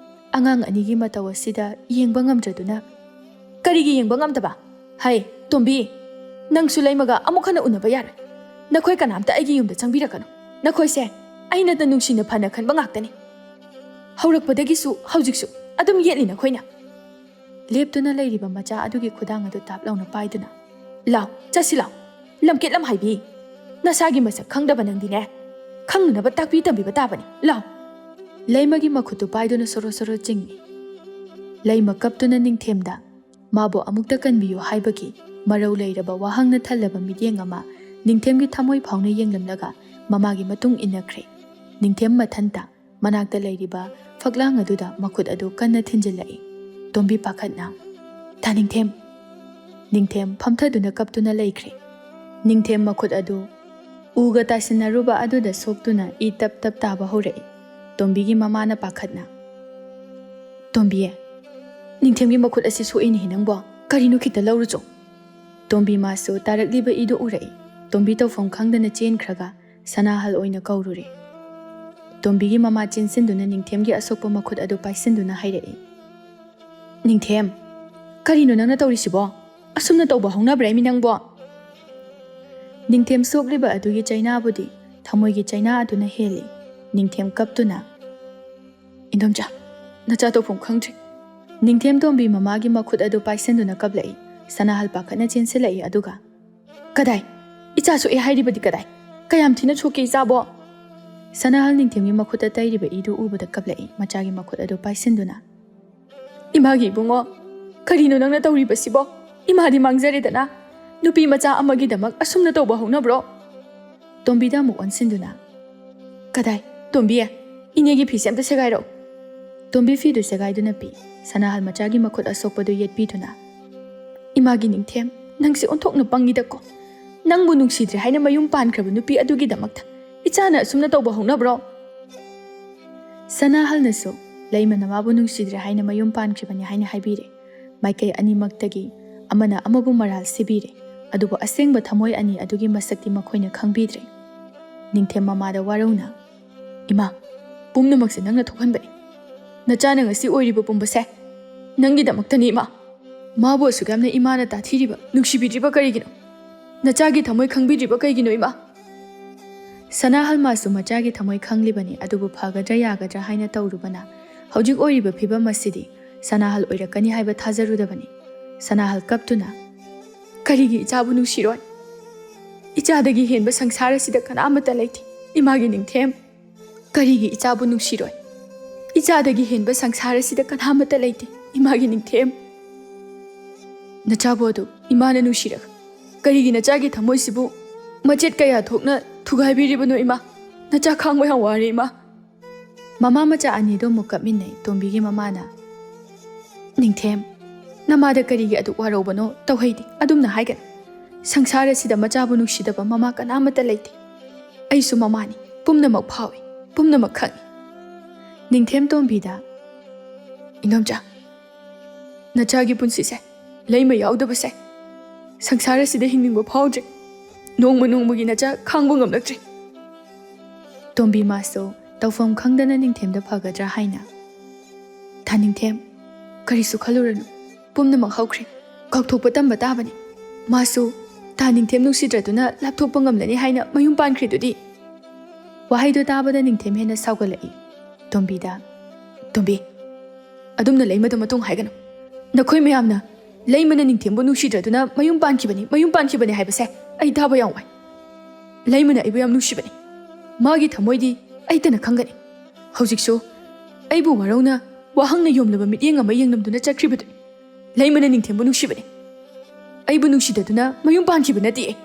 ꯑꯉꯥꯡ ꯑꯅꯤꯒꯤ ꯃꯇꯧ ꯑꯁꯤꯗ ꯌꯦꯡꯕ ꯉꯝꯗ꯭ꯔꯗꯨꯅ ꯀꯔꯤꯒꯤ ꯌꯦꯡꯕ ꯉꯝꯗꯕ? ꯍꯩ ꯇꯣꯝꯕꯤ, ꯅꯪꯁꯨ ꯂꯩꯃꯒ ꯑꯃꯨꯛ ꯍꯟꯅ ꯎꯅꯕ ꯌꯥꯔꯣꯏ꯫ ꯅꯈꯣꯏ ꯀꯅꯥꯝꯇ ꯑꯩꯒꯤ ꯌꯨꯝꯗ ꯆꯪꯕꯤꯔꯛꯀꯅꯨ꯫ ꯅꯈꯣꯏꯁꯦ ꯑꯩꯅꯇ ꯅꯨꯡꯁꯤꯅ ꯐꯅ ꯈꯟꯕ ꯉꯥꯛꯇꯅꯤ꯫ ꯍꯧꯔꯛꯄꯗꯒꯤꯁꯨ ꯍꯧꯖꯤꯛꯁꯨ ꯑꯗꯨꯝ ꯌꯦꯠꯂꯤ ꯅꯈꯣꯏꯅ꯫ ꯂꯦꯞꯇꯨꯅ ꯂꯩꯔꯤꯕ ꯃꯆꯥ ꯑꯗꯨꯒꯤ ꯈꯨꯗꯥꯡ ꯑꯗꯨ ꯇꯥꯞ ꯂꯥꯎꯅ ꯄꯥꯏꯗꯨꯅ, ꯂꯥꯎ ꯆꯠꯁꯤ ꯂꯥꯎ, ꯂꯝꯀꯦꯠ ꯂꯝꯍꯥꯏꯕꯤ, ꯅꯁꯥꯒꯤ ꯃꯁꯛ ꯈꯪꯗꯕ ꯅꯪꯗꯤꯅꯦ ꯈꯪꯅꯅꯕ ꯇꯥꯛꯄꯤ ꯇꯝꯕꯤꯕ ꯇꯥꯕꯅꯤ, ꯂꯥꯎ꯫ ꯂꯩꯃꯒꯤ ꯃꯈꯨꯠꯇꯨ ꯄꯥꯏꯗꯨꯅ ꯁꯣꯔꯣ ꯁꯣꯔꯣ ꯆꯤꯡꯏ꯫ ꯂꯩꯃ ꯀꯞꯇꯨꯅ ꯅꯤꯡꯊꯦꯝꯗ ꯃꯥꯕꯨ ꯑꯃꯨꯛꯇ ꯀꯟꯕꯤꯌꯨ ꯍꯥꯏꯕꯒꯤ ꯃꯔꯧ ꯂꯩꯔꯕ ꯋꯥꯍꯪꯅ ꯊꯜꯂꯕ ꯃꯤꯠꯌꯦꯡ ꯑꯃ ꯅꯤꯡꯊꯦꯝꯒꯤ ꯊꯃꯣꯏ ꯐꯥꯎꯅ ꯌꯦꯡꯂꯝꯂꯒ ꯃꯃꯥꯒꯤ ꯃꯇꯨꯡ ꯏꯟꯅꯈ꯭ꯔꯦ꯫ ꯅꯤꯡꯊꯦꯝ ꯃꯊꯟꯇ ꯃꯅꯥꯛꯇ ꯂꯩꯔꯤꯕ ꯐꯛꯂꯥꯡ ꯑꯗꯨꯗ ꯃꯈꯨꯠ ꯑꯗꯨ ꯀꯟꯅ ꯊꯤꯟꯖꯤꯜꯂꯛꯏ꯫ ꯇꯣꯝꯕꯤ ꯄꯥꯈꯠꯅ, ꯅꯤꯡꯊꯦꯝ꯫ ꯅꯤꯡꯊꯦꯝ ꯐꯝꯊꯗꯨꯅ ꯀꯞꯇꯨꯅ ꯂꯩꯈ꯭ꯔꯦ꯫ ꯅꯤꯡꯊꯦꯝ ꯃꯈꯨꯠ ꯑꯗꯨ ꯎꯒ ꯇꯥꯁꯤꯟꯅꯔꯨꯕ ꯑꯗꯨꯗ ꯁꯣꯛꯇꯨꯅ ꯏ ꯇꯞ ꯇꯞ ꯇꯥꯕ ꯍꯧꯔꯛꯏ꯫ ꯇꯣꯝꯕꯤꯒꯤ ꯃꯃꯥꯅ ꯄꯥꯈꯠꯅ, ꯇꯣꯝꯕꯤ, ꯅꯤꯡꯊꯦꯝꯒꯤ ꯃꯈꯨꯠ ꯑꯁꯤ ꯁꯣꯛꯏꯅꯦ ꯅꯪꯕꯣ, ꯀꯔꯤꯅꯣ ꯈꯤꯇ ꯂꯧꯔꯨꯆꯣ꯫ ꯇꯣꯝꯕꯤ ꯃꯥꯁꯨ ꯇꯥꯔꯛꯂꯤꯕ ꯏꯗꯨ ꯎꯔꯛꯏ꯫ ꯇꯣꯝꯕꯤ ꯇꯧꯐꯝ ꯈꯪꯗꯅ ꯆꯦꯟꯈ꯭ꯔꯒ ꯁꯅꯥꯍꯜ ꯑꯣꯏꯅ ꯀꯧꯔꯨꯔꯦ꯫ ꯇꯣꯝꯕꯤꯒꯤ ꯃꯃꯥ ꯆꯦꯟꯁꯤꯟꯗꯨꯅ ꯅꯤꯡꯊꯦꯝꯒꯤ ꯑꯁꯣꯛꯄ ꯃꯈꯨꯠ ꯑꯗꯨ ꯄꯥꯏꯁꯤꯟꯗꯨꯅ ꯍꯥꯏꯔꯛꯏ, ꯅꯤꯡꯊꯦꯝ, ꯀꯔꯤꯅꯣ ꯅꯪꯅ ꯇꯧꯔꯤꯁꯤꯕꯣ? ꯑꯁꯨꯝꯅ ꯇꯧꯕ ꯍꯧꯅꯕ꯭ꯔꯥ ꯃꯤ ꯅꯪꯕꯣ? ꯅꯤꯡꯊꯦꯝ ꯁꯣꯛꯂꯤꯕ ꯑꯗꯨꯒꯤ ꯆꯩꯅꯥꯕꯨꯗꯤ ꯊꯃꯣꯏꯒꯤ ꯆꯩꯅꯥ ꯑꯗꯨꯅ ꯍꯦꯜꯂꯤ꯫ ꯅꯤꯡꯊꯦꯝ ꯀꯞꯇꯨꯅ, ꯏꯟꯗꯣꯝꯆꯥ, ꯅꯆꯥ ꯇꯧꯐꯝ ꯈꯪꯗ꯭ꯔꯦ꯫ ꯅꯤꯡꯊꯦꯝ ꯇꯣꯝꯕꯤ ꯃꯃꯥꯒꯤ ꯃꯈꯨꯠ ꯑꯗꯨ ꯄꯥꯏꯁꯤꯟꯗꯨꯅ ꯀꯞꯂꯛꯏ꯫ ꯁꯅꯥꯍꯜ ꯄꯥꯈꯠꯅ ꯆꯦꯟꯁꯤꯜꯂꯛꯏ ꯑꯗꯨꯒ, ꯀꯗꯥꯏ? ꯏꯆꯥ ꯁꯣꯛꯑꯦ ꯍꯥꯏꯔꯤꯕꯗꯤ ꯀꯗꯥꯏ? ꯀꯌꯥꯝ ꯊꯤꯅ ꯁꯣꯛꯀꯦ ꯏꯆꯥꯕꯣ? ꯁꯅꯥꯍꯜ ꯅꯤꯡꯊꯦꯝꯒꯤ ꯃꯈꯨꯠꯇ ꯇꯩꯔꯤꯕ ꯏꯗꯨ ꯎꯕꯗ ꯀꯞꯂꯛꯏ꯫ ꯃꯆꯥꯒꯤ ꯃꯈꯨꯠ ꯑꯗꯨ ꯄꯥꯏꯁꯤꯟꯗꯨꯅ, ꯏꯃꯥꯒꯤ ꯏꯕꯨꯡꯉꯣ, ꯀꯔꯤꯅꯣ ꯅꯪꯅ ꯇꯧꯔꯤꯕꯁꯤꯕꯣ? ꯏꯃꯥꯗꯤ ꯃꯥꯡꯖꯔꯦꯗꯅ꯫ ꯅꯨꯄꯤ ꯃꯆꯥ ꯑꯃꯒꯤꯗꯃꯛ ꯑꯁꯨꯝꯅ ꯇꯧꯕ ꯍꯧꯅꯕ꯭ꯔꯣ? ꯇꯣꯝꯕꯤꯗ ꯑꯃꯨꯛ ꯑꯣꯟꯁꯤꯟꯗꯨꯅ, ꯀꯗꯥꯏ? ꯇꯣꯝꯕꯤ, ꯏꯅꯦꯒꯤ ꯐꯤꯁꯦ ꯑꯝꯇ ꯁꯦꯒꯥꯏꯔꯛꯎ꯫ ꯇꯣꯝꯕꯤ ꯐꯤꯗꯨ ꯁꯦꯒꯥꯏꯗꯨꯅ ꯄꯤ꯫ ꯁꯅꯥꯍꯜ ꯃꯆꯥꯒꯤ ꯃꯈꯨꯠ ꯑꯁꯣꯛꯄꯗꯨ ꯌꯦꯠꯄꯤꯗꯨꯅ, ꯏꯃꯥꯒꯤ ꯅꯤꯡꯊꯦꯝ, ꯅꯪꯁꯦ ꯑꯣꯟꯊꯣꯛꯅ ꯄꯪꯉꯤꯗꯀꯣ꯫ ꯅꯪꯕꯨ ꯅꯨꯡꯁꯤꯗ꯭ꯔꯦ ꯍꯥꯏꯅ ꯃꯌꯨꯝ ꯄꯥꯟꯈ꯭ꯔꯕ ꯅꯨꯄꯤ ꯑꯗꯨꯒꯤꯗꯃꯛꯇ ꯏꯆꯥꯅ ꯑꯁꯨꯝꯅ ꯇꯧꯕ ꯍꯧꯅꯕ꯭ꯔꯣ? ꯁꯅꯥꯍꯜꯅꯁꯨ ꯂꯩꯃꯅ ꯃꯥꯕꯨ ꯅꯨꯡꯁꯤꯗ꯭ꯔꯦ ꯍꯥꯏꯅ ꯃꯌꯨꯝ ꯄꯥꯟꯈ꯭ꯔꯤꯕꯅꯤ ꯍꯥꯏꯅ ꯍꯥꯏꯕꯤꯔꯦ꯫ ꯃꯥꯏꯀꯩ ꯑꯅꯤꯃꯛꯇꯒꯤ ꯑꯃꯅ ꯑꯃꯕꯨ ꯃꯔꯥꯜ ꯁꯤꯕꯤꯔꯦ꯫ ꯑꯗꯨꯕꯨ ꯑꯁꯦꯡꯕ ꯊꯃꯣꯏ ꯑꯅꯤ ꯑꯗꯨꯒꯤ ꯃꯁꯛꯇꯤ ꯃꯈꯣꯏꯅ ꯈꯪꯕꯤꯗ꯭ꯔꯦ꯫ ꯅꯤꯡꯊꯦꯝ ꯃꯃꯥꯗ ꯋꯥꯔꯧꯅ, ꯏꯃꯥ, ꯄꯨꯝꯅꯃꯛꯁꯦ ꯅꯪꯅ ꯊꯣꯛꯍꯟꯕꯅꯤ꯫ ꯅꯆꯥꯅ ꯉꯁꯤ ꯑꯣꯏꯔꯤꯕ ꯄꯨꯝꯕꯁꯦ ꯅꯪꯒꯤꯗꯃꯛꯇꯅꯤ ꯏꯃꯥ꯫ ꯃꯥꯕꯨ ꯑꯁꯨꯛ ꯌꯥꯝꯅ ꯏꯃꯥꯅ ꯇꯥꯊꯤꯔꯤꯕ, ꯅꯨꯡꯁꯤꯕꯤꯗ꯭ꯔꯤꯕ ꯀꯔꯤꯒꯤꯅꯣ? ꯅꯆꯥꯒꯤ ꯊꯃꯣꯏ ꯈꯪꯕꯤꯗ꯭ꯔꯤꯕ ꯀꯩꯒꯤꯅꯣ ꯏꯃꯥ? ꯁꯅꯥꯍꯜ ꯃꯥꯁꯨ ꯃꯆꯥꯒꯤ ꯊꯃꯣꯏ ꯈꯪꯂꯤꯕꯅꯤ꯫ ꯑꯗꯨꯕꯨ ꯐꯒꯗ꯭ꯔꯥ ꯌꯥꯒꯗ꯭ꯔꯥ ꯍꯥꯏꯅ ꯇꯧꯔꯨꯕꯅ ꯍꯧꯖꯤꯛ ꯑꯣꯏꯔꯤꯕ ꯐꯤꯕꯝ ꯑꯁꯤꯗꯤ ꯁꯅꯥꯍꯜ ꯑꯣꯏꯔꯛꯀꯅꯤ ꯍꯥꯏꯕ ꯊꯥꯖꯔꯨꯗꯕꯅꯤ꯫ ꯁꯅꯥꯍꯜ ꯀꯞꯇꯨꯅ, ꯀꯔꯤꯒꯤ ꯏꯆꯥꯕꯨ ꯅꯨꯡꯁꯤꯔꯣꯏ? ꯏꯆꯥꯗꯒꯤ ꯍꯦꯟꯕ ꯁꯪꯁꯥꯔ ꯑꯁꯤꯗ ꯀꯅꯥꯃꯠꯇ ꯂꯩꯇꯦ ꯏꯃꯥꯒꯤ ꯅꯤꯡꯊꯦꯝ꯫ ꯀꯔꯤꯒꯤ ꯏꯆꯥꯕꯨ ꯅꯨꯡꯁꯤꯔꯣꯏ? ꯏꯆꯥꯗꯒꯤ ꯍꯦꯟꯕ ꯁꯪꯁꯥꯔ ꯑꯁꯤꯗ ꯀꯅꯥꯃꯠꯇ ꯂꯩꯇꯦ ꯏꯃꯥꯒꯤ ꯅꯤꯡꯊꯦꯝ꯫ ꯅꯆꯥꯕꯨ ꯑꯗꯨ ꯏꯃꯥꯅ ꯅꯨꯡꯁꯤꯔꯒ ꯀꯔꯤꯒꯤ ꯅꯆꯥꯒꯤ ꯊꯃꯣꯏꯁꯤꯕꯨ ꯃꯆꯦꯠ ꯀꯌా ꯊꯣꯛꯅ ꯊꯨꯒꯥꯏꯕꯤꯔꯤꯕꯅꯣ ꯏꯃꯥ? ꯅꯆꯥ ꯈꯥꯡꯕ ꯌꯥꯝ ꯋꯥꯔꯦ ꯏꯃꯥ꯫ ꯃꯃꯥ ꯃꯆꯥ ꯑꯅꯤꯗꯣ ꯑꯃꯨꯛ ꯀꯞꯃꯤꯟꯅꯩ꯫ ꯇꯣꯝꯕꯤꯒꯤ ꯃꯃꯥꯅ, ꯅꯤꯡꯊꯦꯝ, ꯅꯃꯥꯗ ꯀꯔꯤꯒꯤ ꯑꯗꯨꯛ ꯋꯥꯔꯧꯕꯅꯣ? ꯇꯧꯍꯩꯗꯦ, ꯑꯗꯨꯝꯅ ꯍꯥꯏꯒꯅꯨ꯫ ꯁꯪꯁꯥꯔ ꯑꯁꯤꯗ ꯃꯆꯥꯕꯨ ꯅꯨꯡꯁꯤꯗꯕ ꯃꯃꯥ ꯀꯅꯥꯃꯠꯇ ꯂꯩꯇꯦ꯫ ꯑꯩꯁꯨ ꯃꯃꯥꯅꯤ, ꯄꯨꯝꯅꯃꯛ ꯐꯥꯎꯏ, ꯄꯨꯝꯅꯃꯛ ꯈꯪꯏ꯫ ꯅꯤꯡꯊꯦꯝ ꯇꯣꯝꯕꯤꯗ, ꯏꯟꯗꯣꯝꯆꯥ, ꯅꯆꯥꯒꯤ ꯄꯨꯟꯁꯤꯁꯦ ꯂꯩꯃ ꯌꯥꯎꯗꯕꯁꯦ ꯁꯪꯁꯥꯔ ꯑꯁꯤꯗ ꯍꯤꯡꯅꯤꯡꯕ ꯐꯥꯎꯗ꯭ꯔꯦ꯫ ꯅꯣꯡꯃ ꯅꯣꯡꯃꯒꯤ ꯅꯆꯥ ꯈꯥꯡꯕ ꯉꯝꯂꯛꯇ꯭ꯔꯦ꯫ ꯇꯣꯝꯕꯤ ꯃꯥꯁꯨ ꯇꯧꯐꯝ ꯈꯪꯗꯅ ꯅꯤꯡꯊꯦꯝꯗ ꯐꯒꯗ꯭ꯔꯥ ꯍꯥꯏꯅ, ꯅꯤꯡꯊꯦꯝ, ꯀꯔꯤꯁꯨ ꯈꯜꯂꯨꯔꯅꯨ, ꯄꯨꯝꯅꯃꯛ ꯍꯧꯈ꯭ꯔꯦ, ꯀꯥꯎꯊꯣꯛꯄ ꯇꯝꯕ ꯇꯥꯕꯅꯤ꯫ ꯃꯥꯁꯨ ꯅꯤꯡꯊꯦꯝ ꯅꯨꯡꯁꯤꯗ꯭ꯔꯗꯨꯅ ꯂꯥꯞꯊꯣꯛꯄ ꯉꯝꯂꯅꯤ ꯍꯥꯏꯅ ꯃꯌꯨꯝ ꯄꯥꯟꯈ꯭ꯔꯤꯗꯨꯗꯤ꯫ ꯋꯥꯍꯩꯗꯨ ꯇꯥꯕꯗ ꯅꯤꯡꯊꯦꯝ ꯍꯦꯟꯅ ꯁꯥꯎꯒꯠꯂꯛꯏ꯫ ꯇꯣꯝꯕꯤꯗ, ꯇꯣꯝꯕꯤ, ꯑꯗꯨꯝꯅ ꯂꯩꯃꯗ ꯃꯇꯨꯡ ꯍꯥꯏꯒꯅꯨ꯫ ꯅꯈꯣꯏ ꯃꯌꯥꯝꯅ ꯂꯩꯃꯅ ꯅꯤꯡꯊꯦꯝꯕꯨ ꯅꯨꯡꯁꯤꯗ꯭ꯔꯗꯨꯅ ꯃꯌꯨꯝ ꯄꯥꯟꯈꯤꯕꯅꯤ ꯍꯥꯏꯕꯁꯦ ꯑꯩ ꯇꯥꯕ ꯌꯥꯝ ꯋꯥꯏ꯫ ꯂꯩꯃꯅ ꯑꯩꯕꯨ ꯌꯥꯝ ꯅꯨꯡꯁꯤꯕꯅꯤ꯫ ꯃꯥꯒꯤ ꯊꯃꯣꯏꯗꯤ ꯑꯩꯇꯅ ꯈꯪꯒꯅꯤ꯫ ꯍꯧꯖꯤꯛꯁꯨ ꯑꯩꯕꯨ ꯋꯥꯔꯧꯅ ꯋꯥꯍꯪꯅ ꯌꯣꯝꯂꯕ ꯃꯤꯠꯌꯦꯡ ꯑꯃ ꯌꯦꯡꯂꯝꯗꯨꯅ ꯆꯠꯈ꯭ꯔꯤꯕꯗꯨꯅꯤ꯫ ꯂꯩꯃꯅ ꯅꯤꯡꯊꯦꯝꯕꯨ ꯅꯨꯡꯁꯤꯕꯅꯤ꯫ ꯑꯩꯕꯨ ꯅꯨꯡꯁꯤꯗꯗꯨꯅ ꯃꯌꯨꯝ ꯄꯥꯟꯈꯤꯕ ꯅꯠꯇꯦ꯫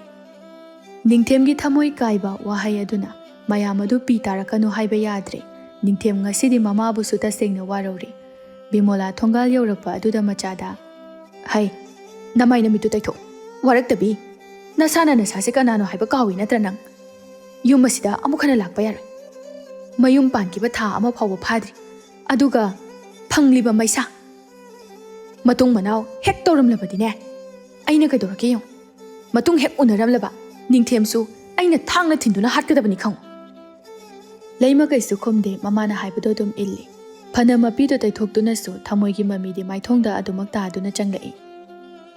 ꯅꯤꯡꯊꯦꯝꯒꯤ ꯊꯃꯣꯏ ꯀꯥꯏꯕ ꯋꯥꯍꯩ ꯑꯗꯨꯅ ꯃꯌꯥꯝ ꯑꯗꯨ ꯄꯤ ꯇꯥꯔꯛꯀꯅꯨ ꯍꯥꯏꯕ ꯌꯥꯗ꯭ꯔꯦ꯫ ꯅꯤꯡꯊꯦꯝ ꯉꯁꯤꯗꯤ ꯃꯃꯥꯕꯨꯁꯨ ꯇꯁꯦꯡꯅ ꯋꯥꯔꯧꯔꯤ꯫ ꯕꯤꯃꯣꯂꯥ ꯊꯣꯡꯒꯥꯜ ꯌꯧꯔꯛꯄ ꯑꯗꯨꯗ ꯃꯆꯥꯗ, ꯍꯩ, ꯅꯃꯥꯏ ꯅꯃꯤꯠꯇꯨ ꯇꯩꯊꯣꯛ, ꯋꯥꯔꯛꯇꯕꯤ, ꯅꯁꯥꯅ ꯅꯁꯥꯁꯦ ꯀꯅꯥꯅꯣ ꯍꯥꯏꯕ ꯀꯥꯎꯏ ꯅꯠꯇ꯭ꯔ ꯅꯪ? ꯌꯨꯝ ꯑꯁꯤꯗ ꯑꯃꯨꯛ ꯍꯟꯅ ꯂꯥꯛꯄ ꯌꯥꯔꯣꯏ꯫ ꯃꯌꯨꯝ ꯄꯥꯟꯈꯤꯕ ꯊꯥ ꯑꯃ ꯐꯥꯎꯕ ꯐꯥꯗ꯭ꯔꯤ, ꯑꯗꯨꯒ ꯐꯪꯂꯤꯕ ꯃꯩꯁꯥ ꯃꯇꯨꯡ ꯃꯅꯥꯎ ꯍꯦꯛ ꯇꯧꯔꯝꯂꯕꯗꯤꯅꯦ ꯑꯩꯅ ꯀꯩꯗꯧꯔꯛꯀꯦ ꯌꯦꯡꯉꯨ ꯃꯇꯨꯡ ꯍꯦꯛ ꯎꯅꯔꯝꯂꯕ ꯅꯤꯡꯊꯦꯝꯁꯨ ꯑꯩꯅ ꯊꯥꯡꯅ ꯊꯤꯟꯗꯨꯅ ꯍꯥꯠꯀꯗꯕꯅꯤ ꯈꯪꯉꯨ ꯂꯩꯃ ꯀꯩꯁꯨ ꯈꯨꯝꯗꯦ ꯃꯃꯥꯅ ꯍꯥꯏꯕꯗꯣ ꯑꯗꯨꯝ ꯏꯜꯂꯤ ꯐꯅ ꯃꯄꯤꯗꯣ ꯇꯩꯊꯣꯛꯇꯨꯅꯁꯨ ꯊꯃꯣꯏꯒꯤ ꯃꯃꯤꯗꯤ ꯃꯥꯏꯊꯣꯡꯗ ꯑꯗꯨꯃꯛ ꯇꯥꯗꯨꯅ ꯆꯪꯂꯛꯏ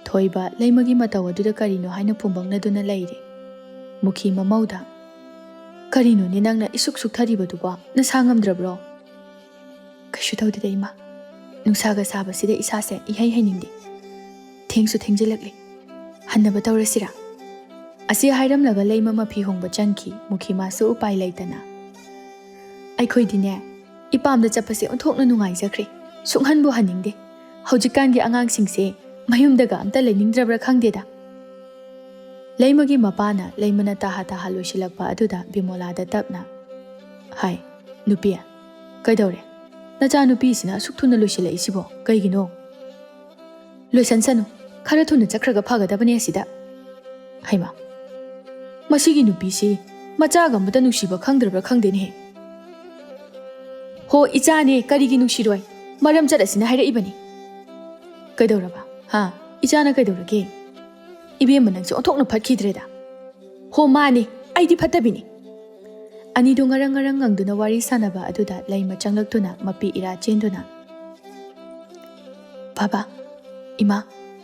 ꯊꯣꯏꯕ ꯂꯩꯃꯒꯤ ꯃꯇꯧ ꯑꯗꯨꯗ ꯀꯔꯤꯅꯣ ꯍꯥꯏꯅ ꯐꯨꯝꯕꯪꯅꯗꯨꯅ ꯂꯩꯔꯤ ꯃꯨꯈꯤ ꯃꯃꯧꯗ ꯀꯔꯤꯅꯣꯅꯦ ꯅꯪꯅ ꯏꯁꯨꯛ ꯁꯨꯛꯊꯔꯤꯕꯗꯨꯕꯣ ꯅꯁꯥ ꯉꯝꯗ꯭ꯔꯕ꯭ꯔꯣ ꯀꯩꯁꯨ ꯇꯧꯗꯦꯗ ꯏꯃꯥ ꯅꯨꯡꯁꯥꯒ ꯁꯥꯕꯁꯤꯗ ꯏꯁꯥꯁꯦ ꯏꯍꯩ ꯍꯩꯅꯤꯡꯗꯦ ꯊꯦꯡꯁꯨ ꯊꯦꯡꯖꯤꯜꯂꯛꯂꯤ ꯍꯟꯅꯕ ꯇꯧꯔꯁꯤꯔꯥ ꯑꯁꯤ ꯍꯥꯏꯔꯝꯂꯒ ꯂꯩꯃ ꯃꯐꯤ ꯍꯣꯡꯕ ꯆꯪꯈꯤ ꯃꯨꯈꯤ ꯃꯥꯁꯨ ꯎꯄꯥꯏ ꯂꯩꯇꯅ ꯑꯩꯈꯣꯏꯗꯤꯅꯦ ꯏꯄꯥꯝꯗ ꯆꯠꯄꯁꯦ ꯑꯣꯟꯊꯣꯛꯅ ꯅꯨꯡꯉꯥꯏꯖꯈ꯭ꯔꯦ ꯁꯨꯡꯍꯟꯕꯨ ꯍꯟꯅꯤꯡꯗꯦ ꯍꯧꯖꯤꯛꯀꯥꯟꯒꯤ ꯑꯉꯥꯡꯁꯤꯡꯁꯦ ꯃꯌꯨꯝꯗꯒ ꯑꯝꯇ ꯂꯩꯅꯤꯡꯗ꯭ꯔꯕ꯭ꯔꯥ ꯈꯪꯗꯦꯗ ꯂꯩꯃꯒꯤ ꯃꯄꯥꯅ ꯂꯩꯃꯅ ꯇꯥꯍꯥ ꯇꯥꯍꯥ ꯂꯣꯏꯁꯤꯜꯂꯛꯄ ꯑꯗꯨꯗ ꯕꯤꯃꯣꯂꯥꯗ ꯇꯞꯅ ꯍꯥꯏ ꯅꯨꯄꯤ ꯀꯩꯗꯧꯔꯦ ꯅꯆꯥ ꯅꯨꯄꯤꯁꯤꯅ ꯑꯁꯨꯛ ꯊꯨꯅ ꯂꯣꯏꯁꯤꯜꯂꯛꯏꯁꯤꯕꯣ ꯀꯩꯒꯤꯅꯣ ꯂꯣꯏꯁꯟꯁꯅꯨ ꯈꯔ ꯊꯨꯅ ꯆꯠꯈ꯭ꯔꯒ ꯐꯒꯗꯕꯅꯦ ꯑꯁꯤꯗ ꯍꯩꯃꯥ ꯃꯁꯤꯒꯤ ꯅꯨꯄꯤꯁꯤ ꯃꯆꯥꯒ ꯑꯃꯇ ꯅꯨꯡꯁꯤꯕ ꯈꯪꯗ꯭ꯔꯕ꯭ꯔꯥ ꯈꯪꯗꯦꯅꯦꯍꯦ ꯍꯣ ꯏꯆꯥꯅꯦ ꯀꯔꯤꯒꯤ ꯅꯨꯡꯁꯤꯔꯣꯏ ꯃꯔꯝ ꯆꯠ ꯑꯁꯤꯅ ꯍꯥꯏꯔꯛꯏꯕꯅꯤ ꯀꯩꯗꯧꯔꯕ ꯍꯥ ꯏꯆꯥꯅ ꯀꯩꯗꯧꯔꯒꯦ 이비엠은 ꯅꯪꯁꯨ ꯑꯣꯟꯊꯣꯛꯅ ꯐꯠꯈꯤꯗ꯭ꯔꯦꯗ ꯍꯣ ꯃꯥꯅꯤ ꯑꯩꯗꯤ ꯐꯠꯇꯕꯤꯅꯤ ꯑꯅꯤꯗꯣ ꯉꯔꯪ ꯉꯔꯪ ꯉꯪꯗꯨꯅ ꯋꯥꯔꯤ ꯁꯥꯟꯅꯕ ꯑꯗꯨꯗ ꯂꯩꯃ ꯆꯪꯂꯛꯇꯨꯅ ꯃꯄꯤ ꯏꯔꯥ ꯆꯦꯟꯗꯨꯅ ꯕꯥꯕꯥ ꯏꯃꯥ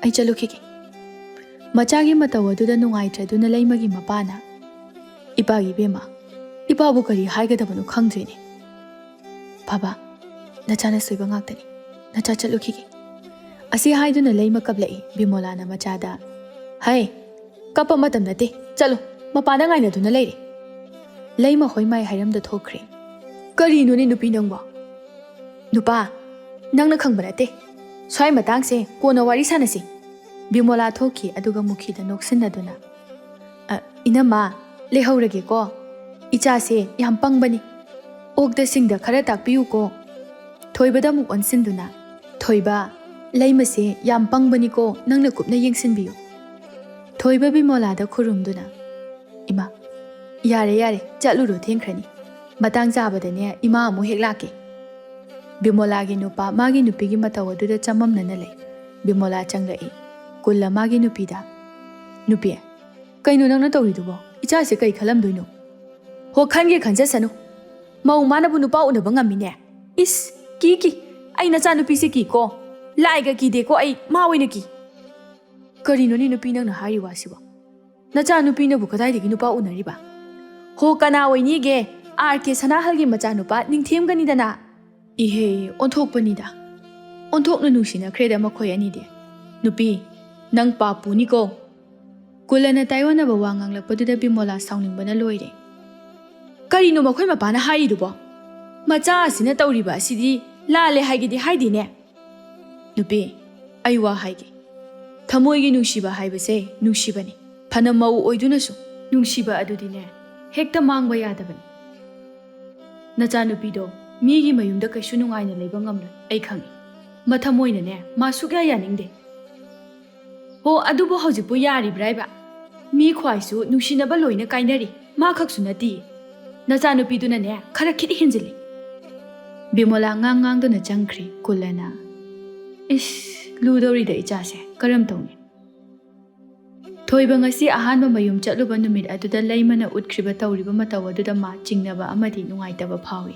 ꯑꯩ ꯆꯠꯂꯨꯈꯤꯒꯦ ꯃꯆꯥꯒꯤ ꯃꯇꯧ ꯑꯗꯨꯗ ꯅꯨꯡꯉꯥꯏꯇ꯭ꯔꯗꯨꯅ ꯂꯩꯃꯒꯤ ꯃꯄꯥꯅ ꯏꯄꯥꯒꯤ ꯏꯕꯦꯝꯃ ꯏꯄꯥꯕꯨ ꯀꯔꯤ ꯍꯥꯏꯒꯗꯕꯅꯣ ꯈꯪꯗ꯭ꯔꯦꯅꯦ ꯕꯥꯕꯥ ꯅꯆꯥꯅ ꯁꯣꯏꯕ ꯉꯥꯛꯇꯅꯤ ꯅꯆꯥ ꯆꯠꯂꯨꯈꯤꯒꯦ ꯑꯁꯤ ꯍꯥꯏꯗꯨꯅ ꯂꯩꯃ ꯀꯞꯂꯛꯏ ꯕꯤꯃꯣꯂꯥꯅ ꯃꯆꯥꯗ ꯍꯩ ꯀꯞꯄ ꯃꯇꯝ ꯅꯠꯇꯦ ꯆꯠꯂꯣ ꯃꯄꯥꯟꯗ ꯉꯥꯏꯅꯗꯨꯅ ꯂꯩꯔꯦ ꯂꯩꯃ ꯍꯣꯏꯃꯥꯏ ꯍꯥꯏꯔꯝꯗ ꯊꯣꯛꯈ꯭ꯔꯦ ꯀꯔꯤꯅꯣꯅꯦ ꯅꯨꯄꯤ ꯅꯪꯕꯣ ꯅꯨꯄꯥ ꯅꯪꯅ ꯈꯪꯕ ꯅꯠꯇꯦ ꯁ꯭ꯋꯥꯏ ꯃꯇꯥꯡꯁꯦ ꯀꯣꯟꯅ ꯋꯥꯔꯤ ꯁꯥꯟꯅꯁꯤ ꯕꯤꯃꯣꯂꯥ ꯊꯣꯛꯈꯤ ꯑꯗꯨꯒ ꯃꯨꯈꯤꯗ ꯅꯣꯛꯁꯤꯟꯅꯗꯨꯅ ꯏꯅꯝꯃ ꯂꯩꯍꯧꯔꯒꯦꯀꯣ ꯏꯆꯥꯁꯦ ꯌꯥꯝ ꯄꯪꯕꯅꯤ ꯑꯣꯛꯇ ꯁꯤꯡꯗ ꯈꯔ ꯇꯥꯛꯄꯤꯌꯨꯀꯣ ꯊꯣꯏꯕꯗ ꯑꯃꯨꯛ ꯑꯣꯟꯁꯤꯟꯗꯨꯅ ꯊꯣꯏꯕ ꯂꯩꯃꯁꯦ ꯌꯥꯝ ꯄꯪꯕꯅꯤꯀꯣ ꯅꯪꯅ ꯀꯨꯞꯅ ꯌꯦꯡꯁꯤꯟꯕꯤꯌꯨ ꯊꯣꯏꯕ ꯕꯤꯃꯣꯂꯥꯗ ꯈꯨꯔꯨꯝꯗꯨꯅ ꯏꯃꯥ ꯌꯥꯔꯦ ꯌꯥꯔꯦ ꯆꯠꯂꯨꯔꯣ ꯊꯦꯡꯈ꯭ꯔꯅꯤ ꯃꯇꯥꯡ ꯆꯥꯕꯗꯅꯦ ꯏꯃꯥ ꯑꯃꯨꯛ ꯍꯦꯛ ꯂꯥꯛꯀꯦ ꯕꯤꯃꯣꯂꯥꯒꯤ ꯅꯨꯄꯥ ꯃꯥꯒꯤ ꯅꯨꯄꯤꯒꯤ ꯃꯇꯧ ꯑꯗꯨꯗ ꯆꯃꯝꯅꯅ ꯂꯩ ꯕꯤꯃꯣꯂꯥ ꯆꯪꯂꯛꯏ ꯀꯨꯜꯂ ꯃꯥꯒꯤ ꯅꯨꯄꯤꯗ ꯅꯨꯄꯤ ꯀꯩꯅꯣ ꯅꯪꯅ ꯇꯧꯔꯤꯗꯨꯕꯣ ꯏꯆꯥꯁꯦ ꯀꯩ ꯈꯜꯂꯝꯗꯣꯏꯅꯣ ꯍꯣ ꯈꯟꯒꯦ ꯈꯟꯖꯁꯅꯨ ꯃꯧ ꯃꯥꯅꯕꯨ ꯅꯨꯄꯥ ꯎꯅꯕ ꯉꯝꯃꯤꯅꯦ ꯏꯁ ꯀꯤ ꯑꯩ ꯅꯆꯥ ꯅꯨꯄꯤꯁꯦ ꯀꯤꯀꯣ ꯂꯥꯏꯒ ꯀꯤꯗꯦꯀꯣ ꯑꯩ ꯃꯥ ꯑꯣꯏꯅ ꯀꯤ ꯀꯔꯤꯅꯣꯅꯦ ꯅꯨꯄꯤ ꯅꯪꯅ ꯍꯥꯏꯔꯤ ꯋꯥꯁꯤꯕꯣ ꯅꯆꯥ ꯅꯨꯄꯤꯅꯕꯨ ꯀꯗꯥꯏꯗꯒꯤ ꯅꯨꯄꯥ ꯎꯅꯔꯤꯕ ꯍꯣ ꯀꯅꯥ ꯑꯣꯏꯅꯤꯒꯦ RK ꯁꯅꯥꯍꯜꯒꯤ ꯃꯆꯥꯅꯨꯄꯥ ꯅꯤꯡꯊꯦꯝꯒꯅꯤꯗꯅ 이해 온톡ꯕꯅꯤ다 온톡ꯅ ꯅꯨꯡꯁꯤꯅꯈ꯭ꯔꯦꯗ ꯃꯈꯣꯏ ꯑꯅꯤꯗꯤ ꯅꯨꯄꯤ ꯅꯪ ꯄꯥꯄꯨꯅꯤꯀꯣ ꯀꯨꯜꯂꯅ ꯇꯥꯏꯋꯥꯟꯅꯕ ꯋꯥ ꯉꯥꯡꯂꯛꯄꯗꯨꯗ ꯕꯤꯃꯣꯂꯥ ꯁꯥꯎꯅꯤꯡꯕꯅ ꯂꯣꯏꯔꯦ ꯀꯔꯤꯅꯣ ꯃꯈꯣꯏ ꯃꯄꯥꯅ ꯍꯥꯏꯔꯤꯗꯨꯕꯣ ꯃꯆꯥ ꯑꯁꯤꯅ ꯇꯧꯔꯤꯕ ꯑꯁꯤꯗꯤ ꯂꯥꯜꯂꯦ ꯍꯥꯏꯒꯦꯗꯤ ꯍꯥꯏꯗꯦꯅꯦ ꯅꯨꯄꯤ ꯑꯩ ꯋꯥ ꯍꯥꯏꯒꯦ ꯊꯃꯣꯏꯒꯤ ꯅꯨꯡꯁꯤꯕ ꯍꯥꯏꯕꯁꯦ ꯅꯨꯡꯁꯤꯕꯅꯤ ꯐꯅ ꯃꯧ ꯑꯣꯏꯗꯨꯅꯁꯨ ꯅꯨꯡꯁꯤꯕ ꯑꯗꯨꯗꯤꯅꯦ ꯍꯦꯛꯇ ꯃꯥꯡꯕ ꯌꯥꯗꯕꯅꯤ ꯅꯆꯥꯅꯨꯄꯤꯗꯣ ꯃꯤꯒꯤ ꯃꯌꯨꯝꯗ ꯀꯩꯁꯨ ꯅꯨꯡꯉꯥꯏꯅ ꯂꯩꯕ ꯉꯝꯂꯣꯏ ꯑꯩ ꯈꯪꯏ ꯃꯊꯃꯣꯏꯅꯅꯦ ꯃꯥ ꯁꯨꯛꯌꯥ ꯌꯥꯅꯤꯡꯗꯦ ꯍꯣ ꯑꯗꯨꯕꯨ ꯍꯧꯖꯤꯛꯄꯨ ꯌꯥꯔꯤꯕ꯭ꯔꯥ ꯍꯥꯏꯕ ꯃꯤ ꯈ꯭ꯋꯥꯏꯁꯨ ꯅꯨꯡꯁꯤꯅꯕ ꯂꯣꯏꯅ ꯀꯥꯏꯅꯔꯤ ꯃꯥ ꯈꯛꯁꯨ ꯅꯠꯇꯤꯌꯦ ꯅꯆꯥꯅꯨꯄꯤꯗꯨꯅꯅꯦ ꯈꯔ ꯈꯤꯠ ꯍꯦꯟꯖꯤꯜꯂꯤ ꯕꯤꯃꯣꯂꯥ ꯉꯥꯡꯗꯨꯅ ꯆꯪꯈ꯭ꯔꯤ ꯀꯨꯜꯂꯅ ꯏꯁ ꯂꯨꯗꯧꯔꯤꯗ ꯏꯆꯥꯁꯦ ꯀꯔꯝ ꯇꯧꯅꯤ ꯊꯣꯏꯕ ꯉꯁꯤ ꯑꯍꯥꯟꯕ ꯃꯌꯨꯝ ꯆꯠꯂꯨꯕ ꯅꯨꯃꯤꯠ ꯑꯗꯨꯗ ꯂꯩꯃꯅ ꯎꯠꯈ꯭ꯔꯤꯕ ꯇꯧꯔꯤꯕ ꯃꯇꯧ ꯑꯗꯨꯗ ꯃꯥ ꯆꯤꯡꯅꯕ ꯑꯃꯗꯤ ꯅꯨꯡꯉꯥꯏꯇꯕ ꯐꯥꯎꯏ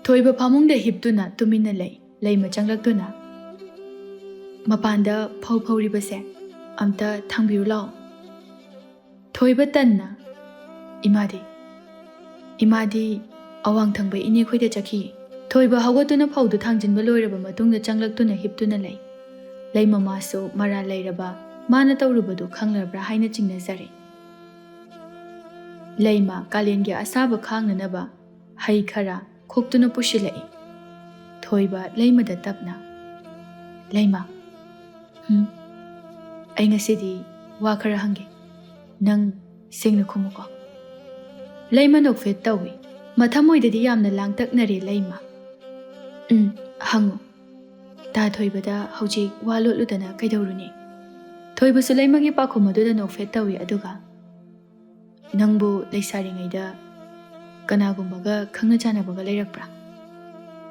ꯊꯣꯏꯕ ꯐꯃꯨꯡꯗ ꯍꯤꯞꯇꯨꯅ ꯇꯨꯃꯤꯟꯅ ꯂꯩ ꯂꯩꯃ ꯆꯪꯂꯛꯇꯨꯅ ꯃꯄꯥꯟꯗ ꯐꯧ ꯐꯧꯔꯤꯕꯁꯦ ꯑꯝꯇ ꯊꯥꯡꯕꯤꯔꯨ ꯂꯥꯛꯑꯣ ꯊꯣꯏꯕ ꯇꯟꯅ ꯏꯃꯥꯗꯤ ꯑꯋꯥꯡ ꯊꯪꯕ ꯏꯅꯦ ꯈꯣꯏꯗ ꯆꯠꯈꯤ ꯊꯣꯏꯕ ꯍꯧꯒꯠꯇꯨꯅ ꯐꯧꯗꯨ ꯊꯥꯡꯖꯤꯟꯕ ꯂꯣꯏꯔꯕ ꯃꯇꯨꯡꯗ ꯆꯪꯂꯛꯇꯨꯅ ꯍꯤꯞꯇꯨꯅ ꯂꯩ ꯂꯩꯃ ꯃꯥꯁꯨ ꯃꯔꯥꯜ ꯂꯩꯔꯕ ꯃꯥꯅ ꯇꯧꯔꯨꯕꯗꯨ ꯈꯪꯂꯕ꯭ꯔꯥ ꯍꯥꯏꯅ ꯆꯤꯡꯅꯖꯔꯦ ꯂꯩꯃ ꯀꯥꯂꯦꯟꯒꯤ ꯑꯁꯥꯕ ꯈꯥꯡꯅꯅꯕ ꯍꯩ ꯈꯔ ꯈꯣꯛꯇꯨꯅ ꯄꯨꯁꯤꯜꯂꯛꯏ ꯊꯣꯏꯕ ꯂꯩꯃꯗ ꯇꯞꯅ ꯂꯩꯃ ꯑꯩ ꯉꯁꯤꯗꯤ ꯋꯥ ꯈꯔ ꯍꯪꯒꯦ ꯅꯪ ꯁꯦꯡꯅ ꯈꯨꯝꯃꯨꯀꯣ ꯂꯩꯃ ꯅꯣꯛꯐꯦꯠ ꯇꯧꯏ ꯃꯊꯃꯣꯏꯗꯗꯤ ꯌꯥꯝꯅ ꯂꯥꯡꯇꯛꯅꯔꯦ ꯂꯩꯃ ꯍꯪꯉꯨ ꯇꯥ ꯊꯣꯏꯕꯗ ꯍꯧꯖꯤꯛ ꯋꯥ ꯂꯣꯠꯂꯨꯗꯅ ꯀꯩꯗꯧꯔꯨꯅꯤ ꯊꯣꯏꯕꯁꯨ ꯂꯩꯃꯒꯤ ꯄꯥꯈꯨꯝ ꯑꯗꯨꯗ ꯅꯣꯛꯐꯦꯠ ꯇꯧꯏ ꯑꯗꯨꯒ ꯅꯪꯕꯨ ꯂꯩꯁꯥꯔꯤꯉꯩꯗ ꯀꯅꯥꯒꯨꯝꯕꯒ ꯈꯪꯅ ꯆꯥꯟꯅꯕꯒ ꯂꯩꯔꯛꯄ꯭ꯔꯥ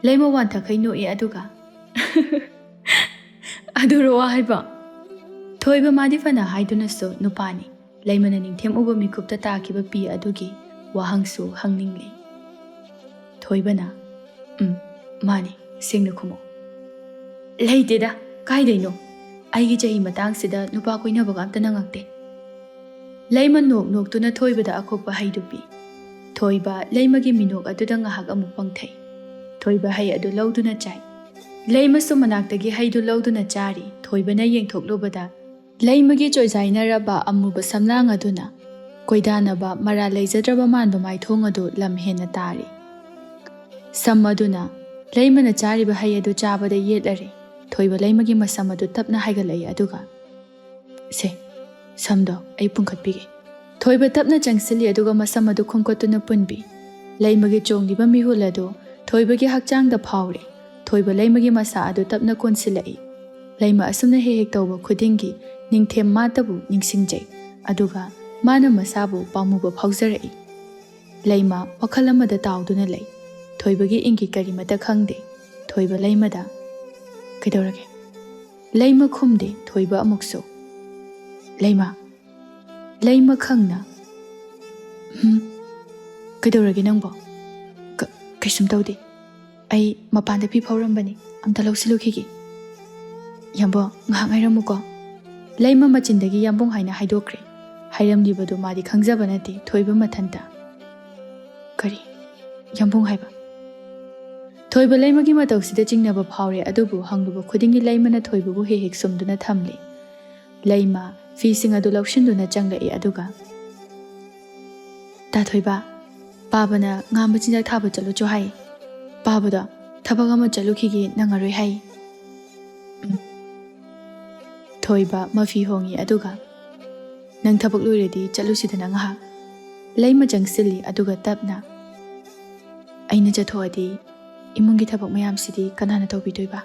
ꯂꯩꯃ ꯋꯥꯟꯊꯈꯩ ꯅꯣꯛꯏ ꯑꯗꯨꯒ ꯑꯗꯨꯔꯣ ꯍꯥꯏꯕ ꯊꯣꯏꯕ ꯃꯥꯗꯤ ꯐꯅ ꯍꯥꯏꯗꯨꯅꯁꯨ ꯅꯨꯄꯥꯅꯤ ꯂꯩꯃꯅ ꯅꯤꯡꯊꯦꯝ ꯎꯕ ꯃꯤꯀꯨꯞꯇ ꯇꯥꯈꯤꯕ ꯄꯤ ꯑꯗꯨꯒꯤ ꯋꯥꯍꯪꯁꯨ ꯍꯪꯅꯤꯡꯂꯤ ꯊꯣꯏꯕꯅ ꯃꯥꯅꯤ ꯁꯦꯡꯅ ꯈꯨꯝꯃꯣ ꯂꯩꯇꯦꯗ ꯀꯥꯏꯗꯩꯅꯣ ꯑꯩꯒꯤ ꯆꯍꯤ ꯃꯇꯥꯡꯁꯤꯗ ꯅꯨꯄꯥ ꯀꯣꯏꯅꯕꯒ ꯑꯝꯇ ꯅꯪꯉꯛꯇꯦ ꯂꯩꯃ ꯅꯣꯛ ꯅꯣꯛꯇꯨꯅ ꯊꯣꯏꯕꯗ ꯑꯀꯣꯛꯄ ꯍꯩꯗꯨ ꯄꯤ ꯊꯣꯏꯕ ꯂꯩꯃꯒꯤ ꯃꯤꯅꯣꯛ ꯑꯗꯨꯗ ꯉꯥꯏꯍꯥꯛ ꯑꯃꯨꯛ ꯄꯪꯊꯩ ꯊꯣꯏꯕ ꯍꯩ ꯑꯗꯨ ꯂꯧꯗꯨꯅ ꯆꯥꯏ ꯂꯩꯃꯁꯨ ꯃꯅꯥꯛꯇꯒꯤ ꯍꯩꯗꯨ ꯂꯧꯗꯨꯅ ꯆꯥꯔꯤ ꯊꯣꯏꯕꯅ ꯌꯦꯡꯊꯣꯛꯂꯨꯕꯗ ꯂꯩꯃꯒꯤ ꯆꯣꯏꯖꯥꯏꯅꯔꯕ ꯑꯃꯨꯕ ꯁꯝꯂꯥꯡ ꯑꯗꯨꯅ ꯀꯣꯏꯗꯥꯅꯕ ꯃꯔꯥ ꯂꯩꯖꯗ꯭ꯔꯕ ꯃꯥꯟꯕ ꯃꯥꯏꯊꯣꯡ ꯑꯗꯨ ꯂꯝ ꯍꯦꯟꯅ ꯇꯥꯔꯤ ꯁꯝ ꯑꯗꯨꯅ ꯂꯩꯃꯅ ꯆꯥꯔꯤꯕ ꯍꯩ ꯑꯗꯨ ꯆꯥꯕꯗ ꯌꯦꯠꯂꯔꯤ ꯊꯣꯏꯕ ꯂꯩꯃꯒꯤ ꯃꯁꯝ ꯑꯗꯨ ꯇꯞꯅ ꯍꯥꯏꯒꯠꯂꯛꯏ ꯑꯗꯨꯒ ꯁꯦ ꯁꯝꯗꯣ ꯑꯩ ꯄꯨꯡꯈꯠꯄꯤꯒꯦ ꯊꯣꯏꯕ ꯇꯞꯅ ꯆꯪꯁꯤꯜꯂꯤ ꯑꯗꯨꯒ ꯃꯁꯝ ꯑꯗꯨ ꯈꯣꯡꯀꯠꯇꯨꯅ ꯄꯨꯟꯕꯤ ꯂꯩꯃꯒꯤ ꯆꯣꯡꯂꯤꯕ ꯃꯤꯍꯨꯜ ꯑꯗꯨ ꯊꯣꯏꯕꯒꯤ ꯍꯛꯆꯥꯡꯗ ꯐꯥꯎꯔꯤ ꯊꯣꯏꯕ ꯂꯩꯃꯒꯤ ꯃꯁꯥ ꯑꯗꯨ ꯇꯞꯅ ꯀꯣꯟꯁꯤꯜꯂꯛꯏ ꯂꯩꯃ ꯑꯁꯨꯝꯅ ꯍꯦꯛ ꯍꯦꯛ ꯇꯧꯕ ꯈꯨꯗꯤꯡꯒꯤ ꯅꯤꯡꯊꯦꯝ ꯃꯥꯇꯕꯨ ꯅꯤꯡꯁꯤꯡꯖꯩ ꯑꯗꯨꯒ ꯃꯥꯅ ꯃꯁꯥꯕꯨ ꯄꯥꯝꯃꯨꯕ ꯐꯥꯎꯖꯔꯛꯏ ꯂꯩꯃ ꯋꯥꯈꯜ ꯑꯃꯗ ꯇꯥꯎꯗꯨꯅ ꯂꯩ ꯊꯣꯏꯕꯒꯤ ꯏꯪꯒꯤꯠ ꯀꯔꯤꯃꯠꯇ ꯈꯪꯗꯦ ꯊꯣꯏꯕ ꯂꯩꯃꯗ ꯀꯩꯗꯧꯔꯒꯦ ꯂꯩꯃ ꯈꯨꯝꯗꯦ ꯊꯣꯏꯕ ꯑꯃꯨꯛꯁꯨ ꯂꯩꯃ ꯈꯪꯅ ꯀꯩꯗꯧꯔꯒꯦ ꯅꯪꯕꯣ ꯀꯩꯁꯨꯝ ꯇꯧꯗꯦ ꯑꯩ ꯃꯄꯥꯟꯗ ꯐꯤ ꯐꯧꯔꯝꯕꯅꯤ ꯑꯝꯇ ꯂꯧꯁꯤꯜꯂꯨꯈꯤꯒꯦ ꯌꯥꯝꯕꯣ ꯉꯥꯏꯍꯥꯛ ꯉꯥꯏꯔꯝꯃꯨꯀꯣ ꯂꯩꯃ ꯃꯆꯤꯟꯗꯒꯤ ꯌꯥꯝꯕꯨꯡ ꯍꯥꯏꯅ ꯍꯥꯏꯗꯣꯛꯈ꯭ꯔꯦ ꯍꯥꯏꯔꯝꯂꯤꯕꯗꯨ ꯃꯥꯗꯤ ꯈꯪꯖꯕ ꯅꯠꯇꯦ ꯊꯣꯏꯕ ꯃꯊꯟꯇ ꯀꯔꯤ ꯌꯥꯝꯕꯨꯡ ꯍꯥꯏꯕ ꯊꯣꯏꯕ ꯂꯩꯃꯒꯤ ꯃꯇꯧꯁꯤꯗ ꯆꯤꯡꯅꯕ ꯐꯥꯎꯔꯦ ꯑꯗꯨꯕꯨ ꯍꯪꯂꯨꯕ ꯈꯨꯗꯤꯡꯒꯤ ꯂꯩꯃꯅ ꯊꯣꯏꯕꯕꯨ ꯍꯦꯛ ꯍꯦꯛ ꯁꯨꯝꯗꯨꯅ ꯊꯝꯂꯤ ꯂꯩꯃ ꯐꯤꯁꯤꯡ ꯑꯗꯨ ꯂꯧꯁꯤꯟꯗꯨꯅ ꯆꯪꯂꯛꯏ ꯑꯗꯨꯒ ꯇꯥ ꯊꯣꯏꯕ ꯄꯥꯕꯅ ꯉꯥ ꯃꯆꯤꯟꯖꯥꯛ ꯊꯥꯕ ꯆꯠꯂꯨꯆꯣ ꯍꯥꯏ ꯄꯥꯕꯗꯣ ꯊꯕꯛ ꯑꯃ ꯆꯠꯂꯨꯈꯤꯒꯦ ꯅꯪꯉꯔꯣꯏ ꯍꯥꯏ ꯊꯣꯏꯕ ꯃꯐꯤ ꯍꯣꯡꯉꯤ ꯑꯗꯨꯒ ꯅꯪ ꯊꯕꯛ ꯂꯣꯏꯔꯗꯤ ꯆꯠꯂꯨꯁꯤꯗꯅ ꯉꯥꯏꯍꯥꯛ ꯂꯩꯃ ꯆꯪꯁꯤꯜꯂꯤ ꯑꯗꯨꯒ ꯇꯞꯅ ꯑꯩꯅ ꯆꯠꯊꯣꯛꯑꯗꯤ ꯏꯃꯨꯡꯒꯤ ꯊꯕꯛ ꯃꯌꯥꯝꯁꯤꯗꯤ ꯀꯅꯥꯅ ꯇꯧꯕꯤꯗꯣꯏꯕ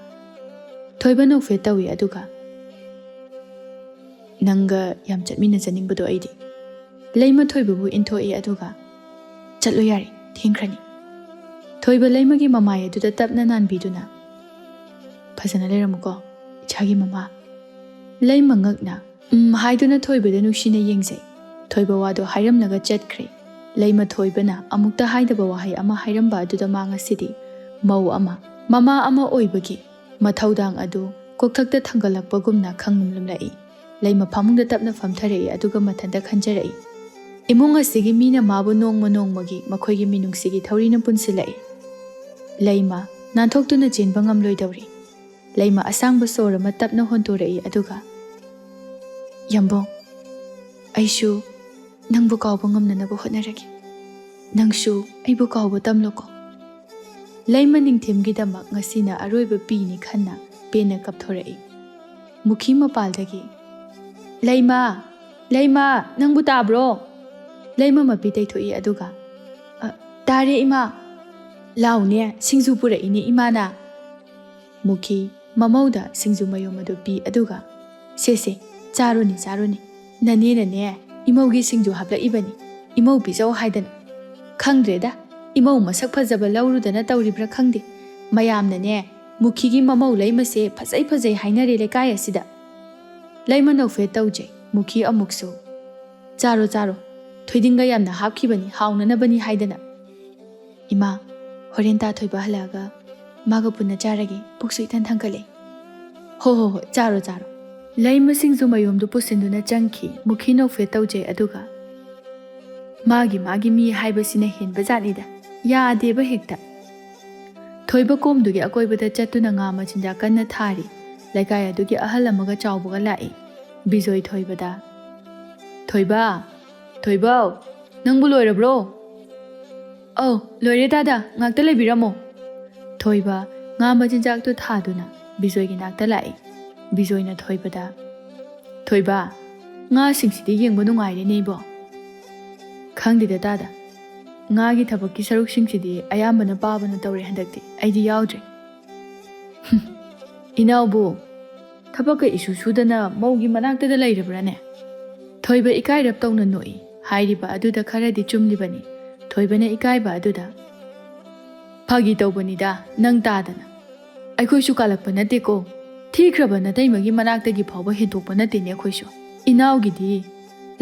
ꯊꯣꯏꯕ ꯅꯣꯛꯐꯦꯠ ꯇꯧꯏ ꯑꯗꯨꯒ ꯅꯪꯒ ꯌꯥꯝ ꯆꯠꯃꯤꯟꯅꯖꯅꯤꯡꯕꯗꯣ ꯑꯩꯗꯤ ꯂꯩꯃ ꯊꯣꯏꯕꯕꯨ ꯏꯟꯊꯣꯛꯏ ꯑꯗꯨꯒ ꯆꯠꯂꯣ ꯌꯥꯔꯦ ꯊꯦꯡꯈ꯭ꯔꯅꯤ ꯊꯣꯏꯕ ꯂꯩꯃꯒꯤ ꯃꯃꯥꯏ ꯑꯗꯨꯗ ꯇꯞꯅ ꯅꯥꯟꯕꯤꯗꯨꯅ ꯐꯖꯅ ꯂꯩꯔꯝꯃꯨꯀꯣ ꯏꯆꯥꯒꯤ ꯃꯃꯥ ꯂꯩꯃ ꯉꯛꯅ ꯍꯥꯏꯗꯨꯅ ꯊꯣꯏꯕꯗ ꯅꯨꯡꯁꯤꯅ ꯌꯦꯡꯖꯩ ꯊꯣꯏꯕ ꯋꯥꯗꯣ ꯍꯥꯏꯔꯝꯂꯒ ꯆꯠꯈ꯭ꯔꯦ ꯂꯩꯃ ꯊꯣꯏꯕꯅ ꯑꯃꯨꯛꯇ ꯍꯥꯏꯗꯕ ꯋꯥꯍꯩ ꯑꯃ ꯍꯥꯏꯔꯝꯕ ꯑꯗꯨꯗ ꯃꯥ ꯉꯁꯤꯗꯤ ꯃꯧ ꯑꯃ ꯃꯃꯥ ꯑꯃ ꯑꯣꯏꯕꯒꯤ ꯃꯊꯧꯗꯥꯡ ꯑꯗꯨ ꯀꯣꯛꯊꯛꯇ ꯊꯥꯡꯒꯠꯂꯛꯄꯒꯨꯝꯅ ꯈꯪꯂꯝꯂꯛꯏ ꯂꯩꯃ ꯐꯃꯨꯡꯗ ꯇꯞꯅ ꯐꯝꯊꯔꯛꯏ ꯑꯗꯨꯒ ꯃꯊꯟꯇ ꯈꯟꯖꯔꯛꯏ ꯏꯃꯨꯡ ꯑꯁꯤꯒꯤ ꯃꯤꯅ ꯃꯥꯕꯨ ꯅꯣꯡꯃ ꯅꯣꯡꯃꯒꯤ ꯃꯈꯣꯏꯒꯤ ꯃꯤꯅꯨꯡꯁꯤꯒꯤ ꯊꯧꯔꯤꯅ ꯄꯨꯟꯁꯤꯜꯂꯛꯏ ꯂꯩꯃ ꯅꯥꯟꯊꯣꯛꯇꯨꯅ ꯆꯦꯟꯕ ꯉꯝꯂꯣꯏꯗꯧꯔꯤ ꯂꯩꯃ ꯑꯁꯥꯡꯕ ꯁꯣꯔ ꯑꯃ ꯇꯞꯅ ꯍꯣꯟꯇꯣꯔꯛꯏ ꯑꯗꯨꯒ ꯌꯥꯝꯕꯣꯡ ꯑꯩꯁꯨ ꯅꯪꯕꯨ ꯀꯥꯎꯕ ꯉꯝꯅꯅꯕ ꯍꯣꯠꯅꯔꯒꯦ ꯅꯪꯁꯨ ꯑꯩꯕꯨ ꯀꯥꯎꯕ ꯇꯝꯂꯣꯀꯣ ꯂꯩꯃ ꯅꯤꯡꯊꯦꯝꯒꯤꯗꯃꯛ ꯉꯁꯤꯅ ꯑꯔꯣꯏꯕ ꯄꯤꯅꯤ ꯈꯟꯅ ꯄꯦꯟꯅ ꯀꯞꯊꯣꯔꯛꯏ ꯃꯨꯈꯤ ꯃꯄꯥꯜꯗꯒꯤ ꯂꯩꯃ ꯅꯪꯕꯨ ꯇꯥꯕ꯭ꯔꯣ ꯂꯩꯃ ꯃꯄꯤ ꯇꯩꯊꯣꯛꯏ ꯑꯗꯨꯒ ꯇꯥꯔꯦ ꯏꯃꯥ ꯂꯥꯎꯅꯦ ꯁꯤꯡꯖꯨ ꯄꯨꯔꯛꯏꯅꯦ ꯏꯃꯥꯅ ꯃꯨꯈꯤ ꯃꯃꯧꯗ ꯁꯤꯡꯖꯨ ꯃꯌꯨꯝ ꯑꯗꯨ ꯄꯤ ꯑꯗꯨꯒ ꯁꯦ ꯆꯥꯔꯣꯅꯤ ꯅꯅꯦꯅꯅꯦ ꯏꯃꯧꯒꯤ ꯁꯤꯡꯖꯨ ꯍꯥꯞꯂꯛꯏꯕꯅꯤ ꯏꯃꯧ ꯄꯤꯖꯧ ꯍꯥꯏꯗꯅ ꯈꯪꯗ꯭ꯔꯦꯗ ꯏꯃꯧ ꯃꯁꯛ ꯐꯖꯕ ꯂꯧꯔꯨꯗꯅ ꯇꯧꯔꯤꯕ꯭ꯔꯥ ꯈꯪꯗꯦ ꯃꯌꯥꯝꯅꯅꯦ ꯃꯨꯈꯤꯒꯤ ꯃꯃꯧ ꯂꯩꯃꯁꯦ ꯐꯖꯩ ꯍꯥꯏꯅꯔꯦ ꯂꯩꯀꯥꯏ ꯑꯁꯤꯗ ꯂꯩꯃ ꯅꯧꯐꯦꯠ ꯇꯧꯖꯩ ꯃꯨꯈꯤ ꯑꯃꯨꯛꯁꯨ ꯆꯥꯔꯣ ꯊꯣꯏꯗꯤꯡꯒ ꯌꯥꯝꯅ ꯍꯥꯞꯈꯤꯕꯅꯤ ꯍꯥꯎꯅꯅꯕꯅꯤ ꯍꯥꯏꯗꯅ ꯏꯃꯥ ꯍꯣꯔꯦꯟ ꯇꯥ ꯊꯣꯏꯕ ꯍꯜꯂꯛꯑꯒ ꯃꯥꯒ ꯄꯨꯟꯅ ꯆꯥꯔꯒꯦ ꯄꯨꯛꯁꯨ ꯏꯊꯟ ꯊꯟꯒꯠꯂꯦ ꯍꯣꯏ ꯆꯥꯔꯣ ꯂꯩꯃ ꯁꯤꯡꯖꯨ ꯃꯌꯨꯝꯗꯨ ꯄꯨꯁꯤꯟꯗꯨꯅ ꯆꯪꯈꯤ ꯃꯨꯈꯤ ꯅꯧꯐꯦꯠ ꯇꯧꯖꯩ ꯑꯗꯨꯒ ꯃꯥꯒꯤ ꯃꯤ ꯍꯥꯏꯕꯁꯤꯅ ꯍꯦꯟꯕ ꯖꯥꯠꯅꯤꯗ ꯌꯥꯗꯦꯕ ꯍꯦꯛꯇ ꯊꯣꯏꯕ ꯀꯣꯝꯗꯨꯒꯤ ꯑꯀꯣꯏꯕꯗ ꯆꯠꯇꯨꯅ ꯉꯥ ꯃꯆꯤꯟꯖꯥꯛ ꯀꯟꯅ ꯊꯥꯔꯤ ꯂꯩꯀꯥꯏ ꯑꯗꯨꯒꯤ ꯑꯍꯜ ꯑꯃꯒ ꯆꯥꯎꯕꯒ ꯂꯥꯛꯏ ꯕꯤꯖꯣꯏ ꯊꯣꯏꯕꯗ ꯊꯣꯏꯕꯧ ꯅꯪꯕꯨ ꯂꯣꯏꯔꯕ꯭ꯔꯣ ꯑꯧ ꯂꯣꯏꯔꯦ ꯗꯥꯗꯥ ꯉꯥꯛꯇ ꯂꯩꯕꯤꯔꯝꯃꯣ ꯊꯣꯏꯕ ꯉꯥ ꯃꯆꯤꯟꯖꯥꯛꯇꯨ ꯊꯥꯗꯨꯅ ꯕꯤꯖꯣꯏꯒꯤ ꯅꯥꯛꯇ ꯂꯥꯛꯏ ꯕꯤꯖꯣꯏꯅ ꯊꯣꯏꯕꯗ ꯊꯣꯏꯕ ꯉꯥꯁꯤꯡꯁꯤꯗꯤ ꯌꯦꯡꯕ ꯅꯨꯡꯉꯥꯏꯔꯦꯅꯦ ꯏꯕꯣ ꯈꯪꯗꯦꯗ ꯗꯥꯗꯥ ꯉꯥꯒꯤ ꯊꯕꯛꯀꯤ ꯁꯔꯨꯛꯁꯤꯡꯁꯤꯗꯤ ꯑꯌꯥꯝꯕꯅ ꯄꯥꯕꯅ ꯇꯧꯔꯦ ꯍꯟꯗꯛꯇꯤ ꯑꯩꯗꯤ ꯌꯥꯎꯗ꯭ꯔꯦ ꯏꯅꯥꯎꯕꯨ ꯊꯕꯛꯀ ꯏꯁꯨ ꯁꯨꯗꯅ ꯃꯧꯒꯤ ꯃꯅꯥꯛꯇꯗ ꯂꯩꯔꯕ꯭ꯔꯥꯅꯦ ꯊꯣꯏꯕ ꯏꯀꯥꯏꯔꯞ ꯇꯧꯅ ꯅꯣꯛꯏ ꯍꯥꯏꯔꯤꯕ ꯑꯗꯨꯗ ꯈꯔꯗꯤ ꯆꯨꯝꯂꯤꯕꯅꯤ ꯊꯣꯏꯕꯅ ꯏꯀꯥꯏꯕ ꯑꯗꯨꯗ ꯐꯥꯒꯤ ꯇꯧꯕꯅꯤꯗ ꯅꯪ ꯇꯥꯗꯅ ꯑꯩꯈꯣꯏꯁꯨ ꯀꯥꯜꯂꯛꯄ ꯅꯠꯇꯦꯀꯣ ꯊꯤꯈ꯭ꯔꯕ ꯅꯇꯩꯃꯒꯤ ꯃꯅꯥꯛꯇꯒꯤ ꯐꯥꯎꯕ ꯍꯦꯟꯇꯣꯛꯄ ꯅꯠꯇꯦꯅꯦ ꯑꯩꯈꯣꯏꯁꯨ ꯏꯅꯥꯎꯒꯤꯗꯤ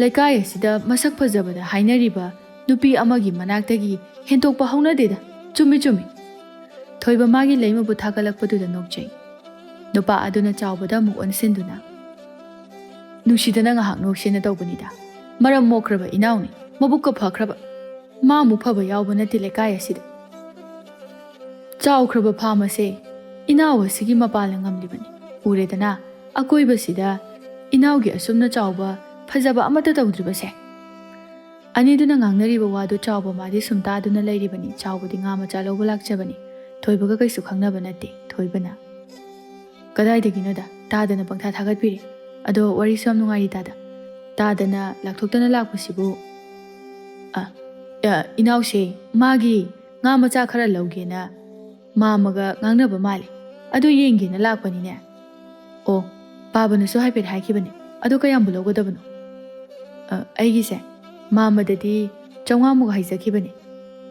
ꯂꯩꯀꯥꯏ ꯑꯁꯤꯗ ꯃꯁꯛ ꯐꯖꯕꯗ ꯍꯥꯏꯅꯔꯤꯕ ꯅꯨꯄꯤ ꯑꯃꯒꯤ ꯃꯅꯥꯛꯇꯒꯤ ꯍꯦꯟꯇꯣꯛꯄ ꯍꯧꯅꯗꯦꯗ ꯆꯨꯝꯃꯤ ꯆꯨꯝꯃꯤ ꯊꯣꯏꯕ ꯃꯥꯒꯤ ꯂꯩꯃꯕꯨ ꯊꯥꯒꯠꯂꯛꯄꯗꯨꯗ ꯅꯣꯛꯆꯩ ꯅꯨꯄꯥ ꯑꯗꯨꯅ ꯆꯥꯎꯕꯗ ꯑꯃꯨꯛ ꯑꯣꯟꯁꯤꯟꯗꯨꯅ ꯅꯨꯡꯁꯤꯗꯅ ꯉꯥꯏꯍꯥꯛ ꯅꯣꯛꯁꯦꯅ ꯇꯧꯕꯅꯤꯗ ꯃꯔꯝ ꯃꯣꯛꯈ꯭ꯔꯕ ꯏꯅꯥꯎꯅꯤ ꯃꯕꯨꯛꯀ ꯐꯈ꯭ꯔꯕ ꯃꯥꯃꯨꯛ ꯐꯕ ꯌꯥꯎꯕ ꯅꯠꯇꯦ ꯂꯩꯀꯥꯏ ꯑꯁꯤꯗ ꯆꯥꯎꯈ꯭ꯔꯕ ꯐꯥꯝ ꯑꯁꯦ ꯏꯅꯥꯎ ꯑꯁꯤꯒꯤ ꯃꯄꯥꯜꯅ ꯉꯝꯂꯤꯕꯅꯤ ꯎꯔꯦꯗꯅ ꯑꯀꯣꯏꯕꯁꯤꯗ ꯏꯅꯥꯎꯒꯤ ꯑꯁꯨꯝꯅ ꯆꯥꯎꯕ ꯐꯖꯕ ꯑꯃꯠꯇ ꯇꯧꯗ꯭ꯔꯤꯕꯁꯦ ꯑꯅꯤꯗꯨꯅ ꯉꯥꯡꯅꯔꯤꯕ ꯋꯥꯗꯨ ꯆꯥꯎꯕ ꯃꯥꯗꯤ ꯁꯨꯝ ꯇꯥꯗꯨꯅ ꯂꯩꯔꯤꯕꯅꯤ ꯆꯥꯎꯕꯗꯤ ꯉꯥ ꯃꯆꯥ ꯂꯧꯕ ꯂꯥꯛꯆꯕꯅꯤ ꯊꯣꯏꯕꯒ ꯀꯩꯁꯨ ꯈꯪꯅꯕ ꯅꯠꯇꯦ ꯊꯣꯏꯕꯅ ꯀꯗꯥꯏꯗꯒꯤꯅꯣꯗ ꯇꯥꯗꯅ ꯄꯪꯊꯥ ꯊꯥꯒꯠꯄꯤꯔꯦ ꯑꯗꯣ ꯋꯥꯔꯤꯁꯨ ꯌꯥꯝ ꯅꯨꯡꯉꯥꯏꯔꯤ ꯇꯥꯗꯅ ꯂꯥꯛꯊꯣꯛꯇꯅ ꯂꯥꯛꯄꯁꯤꯕꯨ ꯏꯅꯥꯎꯁꯦ ꯃꯥꯒꯤ ꯉꯥ ꯃꯆꯥ ꯈꯔ ꯂꯧꯒꯦꯅ ꯃꯥꯃꯒ ꯉꯥꯡꯅꯕ ꯃꯥꯜꯂꯤ ꯑꯗꯨ ꯌꯦꯡꯒꯦꯅ ꯂꯥꯛꯄꯅꯤꯅꯦ ꯑꯣ ꯄꯥꯕꯅꯁꯨ ꯍꯥꯏꯐꯦꯠ ꯍꯥꯏꯈꯤꯕꯅꯦ ꯑꯗꯨ ꯀꯌꯥꯝꯕꯨ ꯂꯧꯒꯗꯕꯅꯣ ꯑꯩꯒꯤꯁꯦ ꯃꯥꯃꯗꯗꯤ 500ꯃꯨꯛ ꯍꯥꯏꯖꯈꯤꯕꯅꯦ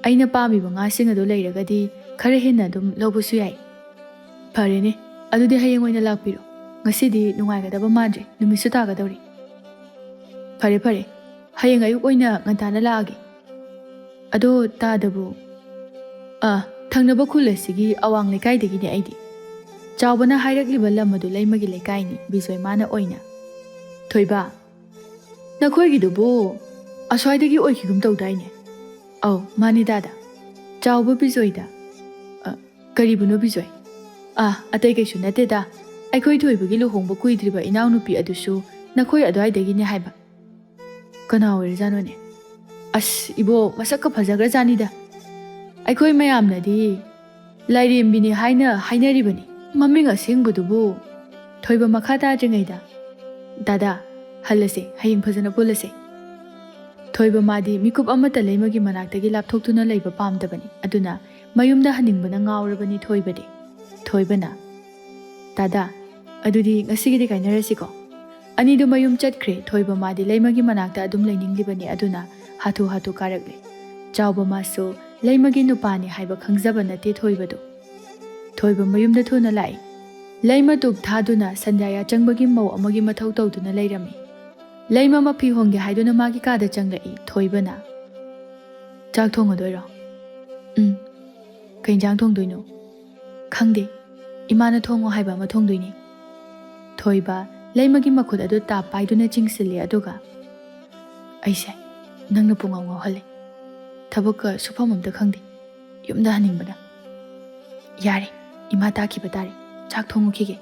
ꯑꯩꯅ ꯄꯥꯝꯃꯤꯕ ꯉꯥꯁꯤꯡ ꯑꯗꯨ ꯂꯩꯔꯒꯗꯤ ꯈꯔ ꯍꯦꯟꯅ ꯑꯗꯨꯝ ꯂꯧꯕꯁꯨ ꯌꯥꯏ ꯐꯔꯦꯅꯦ ꯑꯗꯨꯗꯤ ꯍꯌꯦꯡ ꯑꯣꯏꯅ ꯂꯥꯛꯄꯤꯔꯣ ꯉꯁꯤꯗꯤ ꯅꯨꯡꯉꯥꯏꯒꯗꯕ ꯃꯥꯟꯗ꯭ꯔꯦ ꯅꯨꯃꯤꯠꯁꯨ ꯇꯥꯒꯗꯧꯔꯤ ꯐꯔꯦ ꯐꯔꯦ ꯍꯌꯦꯡ ꯑꯌꯨꯛ ꯑꯣꯏꯅ ꯉꯟꯇꯥꯅ ꯂꯥꯛꯑꯒꯦ ꯑꯗꯣ ꯇꯥꯗꯕꯨ ꯊꯪꯅꯕ ꯈꯨꯜ ꯑꯁꯤꯒꯤ ꯑꯋꯥꯡ ꯂꯩꯀꯥꯏꯗꯒꯤꯅꯦ ꯑꯩꯗꯤ ꯆꯥꯎꯕꯅ ꯍꯥꯏꯔꯛꯂꯤꯕ ꯂꯝ ꯑꯗꯨ ꯂꯩꯃꯒꯤ ꯂꯩꯀꯥꯏꯅꯤ ꯕꯤꯖꯣꯏꯃꯥꯅ ꯑꯣꯏꯅ ꯊꯣꯏꯕ ꯅꯈꯣꯏꯒꯤꯗꯨꯕꯨ ꯑꯁ꯭ꯋꯥꯏꯗꯒꯤ ꯑꯣꯏꯈꯤꯒꯨꯝ ꯇꯧꯗꯥꯏꯅꯦ ꯑꯧ ꯃꯥꯅꯤ ꯗꯥꯗꯥ ꯆꯥꯎꯕ ꯕꯤꯖꯣꯏꯗ ꯀꯔꯤꯕꯨꯅꯣ ꯕꯤꯖꯣꯏ ꯑꯇꯩ ꯀꯩꯁꯨ ꯅꯠꯇꯦꯗ ꯑꯩꯈꯣꯏ ꯊꯣꯏꯕꯒꯤ ꯂꯨꯍꯣꯡꯕ ꯀꯨꯏꯗ꯭ꯔꯤꯕ ꯏꯅꯥꯎꯅꯨꯄꯤ ꯑꯗꯨꯁꯨ ꯅꯈꯣꯏ ꯑꯗꯨꯋꯥꯏꯗꯒꯤꯅꯦ ꯍꯥꯏꯕ ꯀꯅꯥ ꯑꯣꯏꯔꯖꯥꯠꯅꯣꯅꯦ ꯑꯁ ꯏꯕꯣ ꯃꯁꯛꯀ ꯐꯖꯈ꯭ꯔꯖꯥꯅꯤꯗ ꯑꯩꯈꯣꯏ ꯃꯌꯥꯝꯅꯗꯤ ꯂꯥꯏꯔꯦꯝꯕꯤꯅꯤ ꯍꯥꯏꯅ ꯍꯥꯏꯅꯔꯤꯕꯅꯤ ꯃꯃꯤꯡ ꯑꯁꯦꯡꯕꯗꯨꯕꯨ ꯊꯣꯏꯕ ꯃꯈꯥ ꯇꯥꯗ꯭ꯔꯤꯉꯩꯗ ꯗꯥꯗꯥ ꯍꯜꯂꯁꯦ ꯍꯌꯦꯡ ꯐꯖꯅ ꯄꯨꯜꯂꯁꯦ ꯊꯣꯏꯕ ꯃꯥꯗꯤ ꯃꯤꯀꯨꯞ ꯑꯃꯠꯇ ꯂꯩꯃꯒꯤ ꯃꯅꯥꯛꯇꯒꯤ ꯂꯥꯞꯊꯣꯛꯇꯨꯅ ꯂꯩꯕ ꯄꯥꯝꯗꯕꯅꯤ ꯑꯗꯨꯅ ꯃꯌꯨꯝꯗ ꯍꯟꯅꯤꯡꯕꯅ ꯉꯥꯎꯔꯕꯅꯤ ꯊꯣꯏꯕꯅ ꯗꯥꯗꯥ ꯑꯗꯨꯗꯤ ꯉꯁꯤꯒꯤꯗꯤ ꯀꯥꯏꯅꯔꯁꯤꯀꯣ ꯑꯅꯤꯗꯨ ꯃꯌꯨꯝ ꯆꯠꯈ꯭ꯔꯦ ꯊꯣꯏꯕ ꯃꯥꯗꯤ ꯂꯩꯃꯒꯤ ꯃꯅꯥꯛꯇ ꯑꯗꯨꯝ ꯂꯩꯅꯤꯡꯂꯤꯕꯅꯤ ꯑꯗꯨꯅ ꯍꯥꯊꯨ ꯍꯥꯊꯨ ꯀꯥꯔꯛꯂꯦ ꯆꯥꯎꯕ ꯃꯥꯁꯨ ꯂꯩꯃꯒꯤ ꯅꯨꯄꯥꯅꯤ ꯍꯥꯏꯕ ꯈꯪꯖꯕ ꯅꯠꯇꯦ ꯊꯣꯏꯕꯗꯨ ꯊꯣꯏꯕ ꯃꯌꯨꯝꯗ ꯊꯨꯅ ꯂꯥꯛꯏ ꯂꯩꯃ ꯇꯨꯞ ꯊꯥꯗꯨꯅ ꯁꯟꯗ꯭ꯌꯥ ꯌꯥꯆꯪꯕꯒꯤ ꯃꯧ ꯑꯃꯒꯤ ꯃꯊꯧ ꯇꯧꯗꯨꯅ ꯂꯩꯔꯝꯃꯤ ꯂꯩꯃ ꯃꯐꯤ ꯍꯣꯡꯒꯦ ꯍꯥꯏꯗꯨꯅ ꯃꯥꯒꯤ ꯀꯥꯗ ꯆꯪꯂꯛꯏ ꯊꯣꯏꯕꯅ ꯆꯥꯛ ꯊꯣꯡꯉꯗꯣꯏꯔꯣ ꯀꯩ ꯏꯟꯖꯥꯡ ꯊꯣꯡꯗꯣꯏꯅꯣ ꯈꯪꯗꯦ ꯏꯃꯥꯅ ꯊꯣꯡꯉꯣ ꯍꯥꯏꯕ ꯑꯃ ꯊꯣꯡꯗꯣꯏꯅꯤ ꯊꯣꯏꯕ ꯂꯩꯃꯒꯤ ꯃꯈꯨꯠ ꯑꯗꯨ ꯇꯥꯞ ꯄꯥꯏꯗꯨꯅ ꯆꯤꯡꯁꯤꯜꯂꯤ ꯑꯗꯨꯒ ꯑꯩꯁꯦ ꯅꯪꯅ ꯄꯨꯡꯉꯥꯎ ꯉꯥꯎꯍꯜꯂꯦ ꯊꯕꯛꯀ ꯁꯨꯐꯝ ꯑꯝꯇ ꯈꯪꯗꯦ ꯌꯨꯝꯗ ꯍꯟꯅꯤꯡꯕꯅ ꯌꯥꯔꯦ ꯏꯃꯥ ꯇꯥꯈꯤꯕ ꯇꯥꯔꯦ ꯆꯥꯛ ꯊꯣꯡꯉꯨꯈꯤꯒꯦ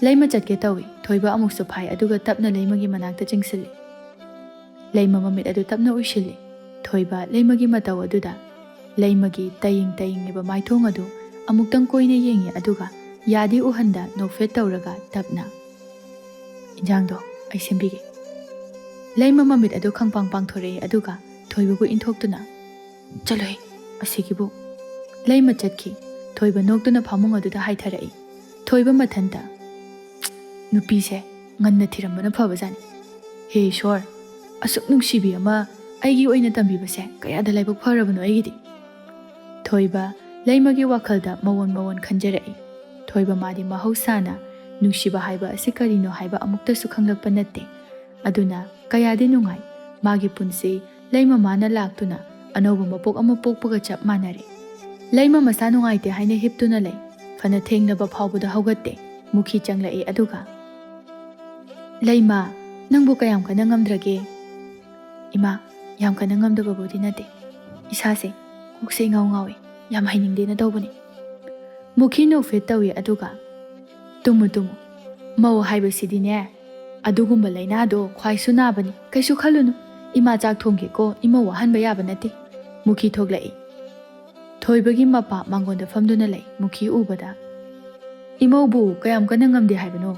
ꯂꯩꯃ ꯆꯠꯀꯦ ꯇꯧꯏ ꯊꯣꯏꯕ ꯑꯃꯨꯛꯁꯨ ꯐꯥꯏ ꯑꯗꯨꯒ ꯇꯞꯅ ꯂꯩꯃꯒꯤ ꯃꯅꯥꯛꯇ ꯆꯤꯡꯁꯤꯜꯂꯤ ꯂꯩꯃ ꯃꯃꯤꯠ ꯑꯗꯨ ꯇꯞꯅ ꯎꯏꯁꯤꯜꯂꯤ ꯊꯣꯏꯕ ꯂꯩꯃꯒꯤ ꯃꯇꯧ ꯑꯗꯨꯗ ꯂꯩꯃꯒꯤ ꯇꯌꯤꯡꯉꯤꯕ ꯃꯥꯏꯊꯣꯡ ꯑꯗꯨ ꯑꯃꯨꯛꯇꯪ ꯀꯣꯏꯅ ꯌꯦꯡꯉꯤ ꯑꯗꯨꯒ ꯌꯥꯗꯤ ꯎꯍꯟꯗ ꯅꯣꯛꯐꯦꯠ ꯇꯧꯔꯒ ꯇꯞꯅ ꯏꯟꯖꯥꯡꯗꯣ ꯑꯩ ꯁꯦꯝꯕꯤꯒꯦ ꯂꯩꯃ ꯃꯃꯤꯠ ꯑꯗꯨ ꯈꯪꯄꯥꯡ ꯄꯥꯡꯊꯣꯔꯛꯏ ꯑꯗꯨꯒ ꯊꯣꯏꯕꯕꯨ ꯏꯟꯊꯣꯛꯇꯨꯅ ꯆꯠꯂꯣꯍꯦ ꯑꯁꯤꯒꯤꯕꯨ ꯂꯩꯃ ꯆꯠꯈꯤ ꯊꯣꯏꯕ ꯅꯣꯛꯇꯨꯅ ꯐꯃꯨꯡ ꯑꯗꯨꯗ ꯍꯥꯏꯊꯔꯛꯏ ꯊꯣꯏꯕ ꯃꯊꯟꯇ ꯅꯨꯄꯤꯁꯦ ꯉꯟꯅ ꯊꯤꯔꯝꯕꯅ ꯐꯕꯖꯥꯠꯅꯤ ꯍꯦ ꯏꯁꯣꯔ ꯑꯁꯨꯛ ꯅꯨꯡꯁꯤꯕꯤ ꯑꯃ ꯑꯩꯒꯤ ꯑꯣꯏꯅ ꯇꯝꯕꯤꯕꯁꯦ ꯀꯌꯥꯗ ꯂꯥꯏꯕꯛ ꯐꯔꯕꯅꯣ ꯑꯩꯒꯤꯗꯤ ꯊꯣꯏꯕ ꯂꯩꯃꯒꯤ ꯋꯥꯈꯜꯗ ꯃꯋꯣꯟ ꯈꯟꯖꯔꯛꯏ ꯊꯣꯏꯕ ꯃꯥꯗꯤ ꯃꯍꯧꯁꯥꯅ ꯅꯨꯡꯁꯤꯕ ꯍꯥꯏꯕ ꯑꯁꯤ ꯀꯔꯤꯅꯣ ꯍꯥꯏꯕ ꯑꯃꯨꯛꯇꯁꯨ ꯈꯪꯂꯛꯄ ꯅꯠꯇꯦ ꯑꯗꯨꯅ ꯀꯌꯥꯗꯤ ꯅꯨꯡꯉꯥꯏ ꯃꯥꯒꯤ ꯄꯨꯟꯁꯤ ꯂꯩꯃ ꯃꯥꯅ ꯂꯥꯛꯇꯨꯅ ꯑꯅꯧꯕ ꯃꯄꯣꯛ ꯑꯃ ꯄꯣꯛꯄꯒ ꯆꯞ ꯃꯥꯟꯅꯔꯦ ꯂꯩꯃ ꯃꯁꯥ ꯅꯨꯡꯉꯥꯏꯇꯦ ꯍꯥꯏꯅ ꯍꯤꯞꯇꯨꯅ ꯂꯩ ꯐꯅ ꯊꯦꯡꯅꯕ ꯐꯥꯎꯕꯗ ꯍꯧꯒꯠꯇꯦ ꯃꯨꯈꯤ ꯆꯪꯂꯛꯏ ꯑꯗꯨꯒ ꯂꯩꯃ ꯅꯪꯕꯨ ꯀꯌꯥꯝ ꯀꯟꯅ ꯉꯝꯗ꯭ꯔꯒꯦ ꯏꯃꯥ ꯌꯥꯝ ꯀꯟꯅ ꯉꯝꯗꯕꯕꯨꯗꯤ ꯅꯠꯇꯦ ꯏꯁꯥꯁꯦ ꯀꯣꯛꯁꯦ ꯏꯉꯥꯎ ꯉꯥꯎꯏ ꯌꯥꯝ ꯍꯩꯅꯤꯡꯗꯦꯅ ꯇꯧꯕꯅꯤ ꯃꯨꯈꯤ ꯅꯣꯛꯐꯦꯠ ꯇꯧꯏ ꯑꯗꯨꯒ ꯇꯨꯝꯃꯨ ꯃꯧ ꯍꯥꯏꯕꯁꯤꯗꯤꯅꯦ ꯑꯗꯨꯒꯨꯝꯕ ꯂꯩꯅꯥꯗꯣ ꯈ꯭ꯋꯥꯏꯁꯨ ꯅꯥꯕꯅꯤ ꯀꯩꯁꯨ ꯈꯜꯂꯨꯅꯨ ꯏꯃꯥ ꯆꯥꯛ ꯊꯣꯡꯒꯦꯀꯣ ꯏꯃꯧ ꯋꯥꯍꯟꯕ ꯌꯥꯕ ꯅꯠꯇꯦ ꯃꯨꯈꯤ ꯊꯣꯛꯂꯛꯏ ꯊꯣꯏꯕꯒꯤ ꯃꯄꯥ ꯃꯥꯡꯒꯣꯟꯗ ꯐꯝꯗꯨꯅ ꯂꯩ ꯃꯨꯈꯤ ꯎꯕꯗ ꯏꯃꯧꯕꯨ ꯀꯌꯥꯝ ꯀꯟꯅ ꯉꯝꯗꯦ ꯍꯥꯏꯕꯅꯣ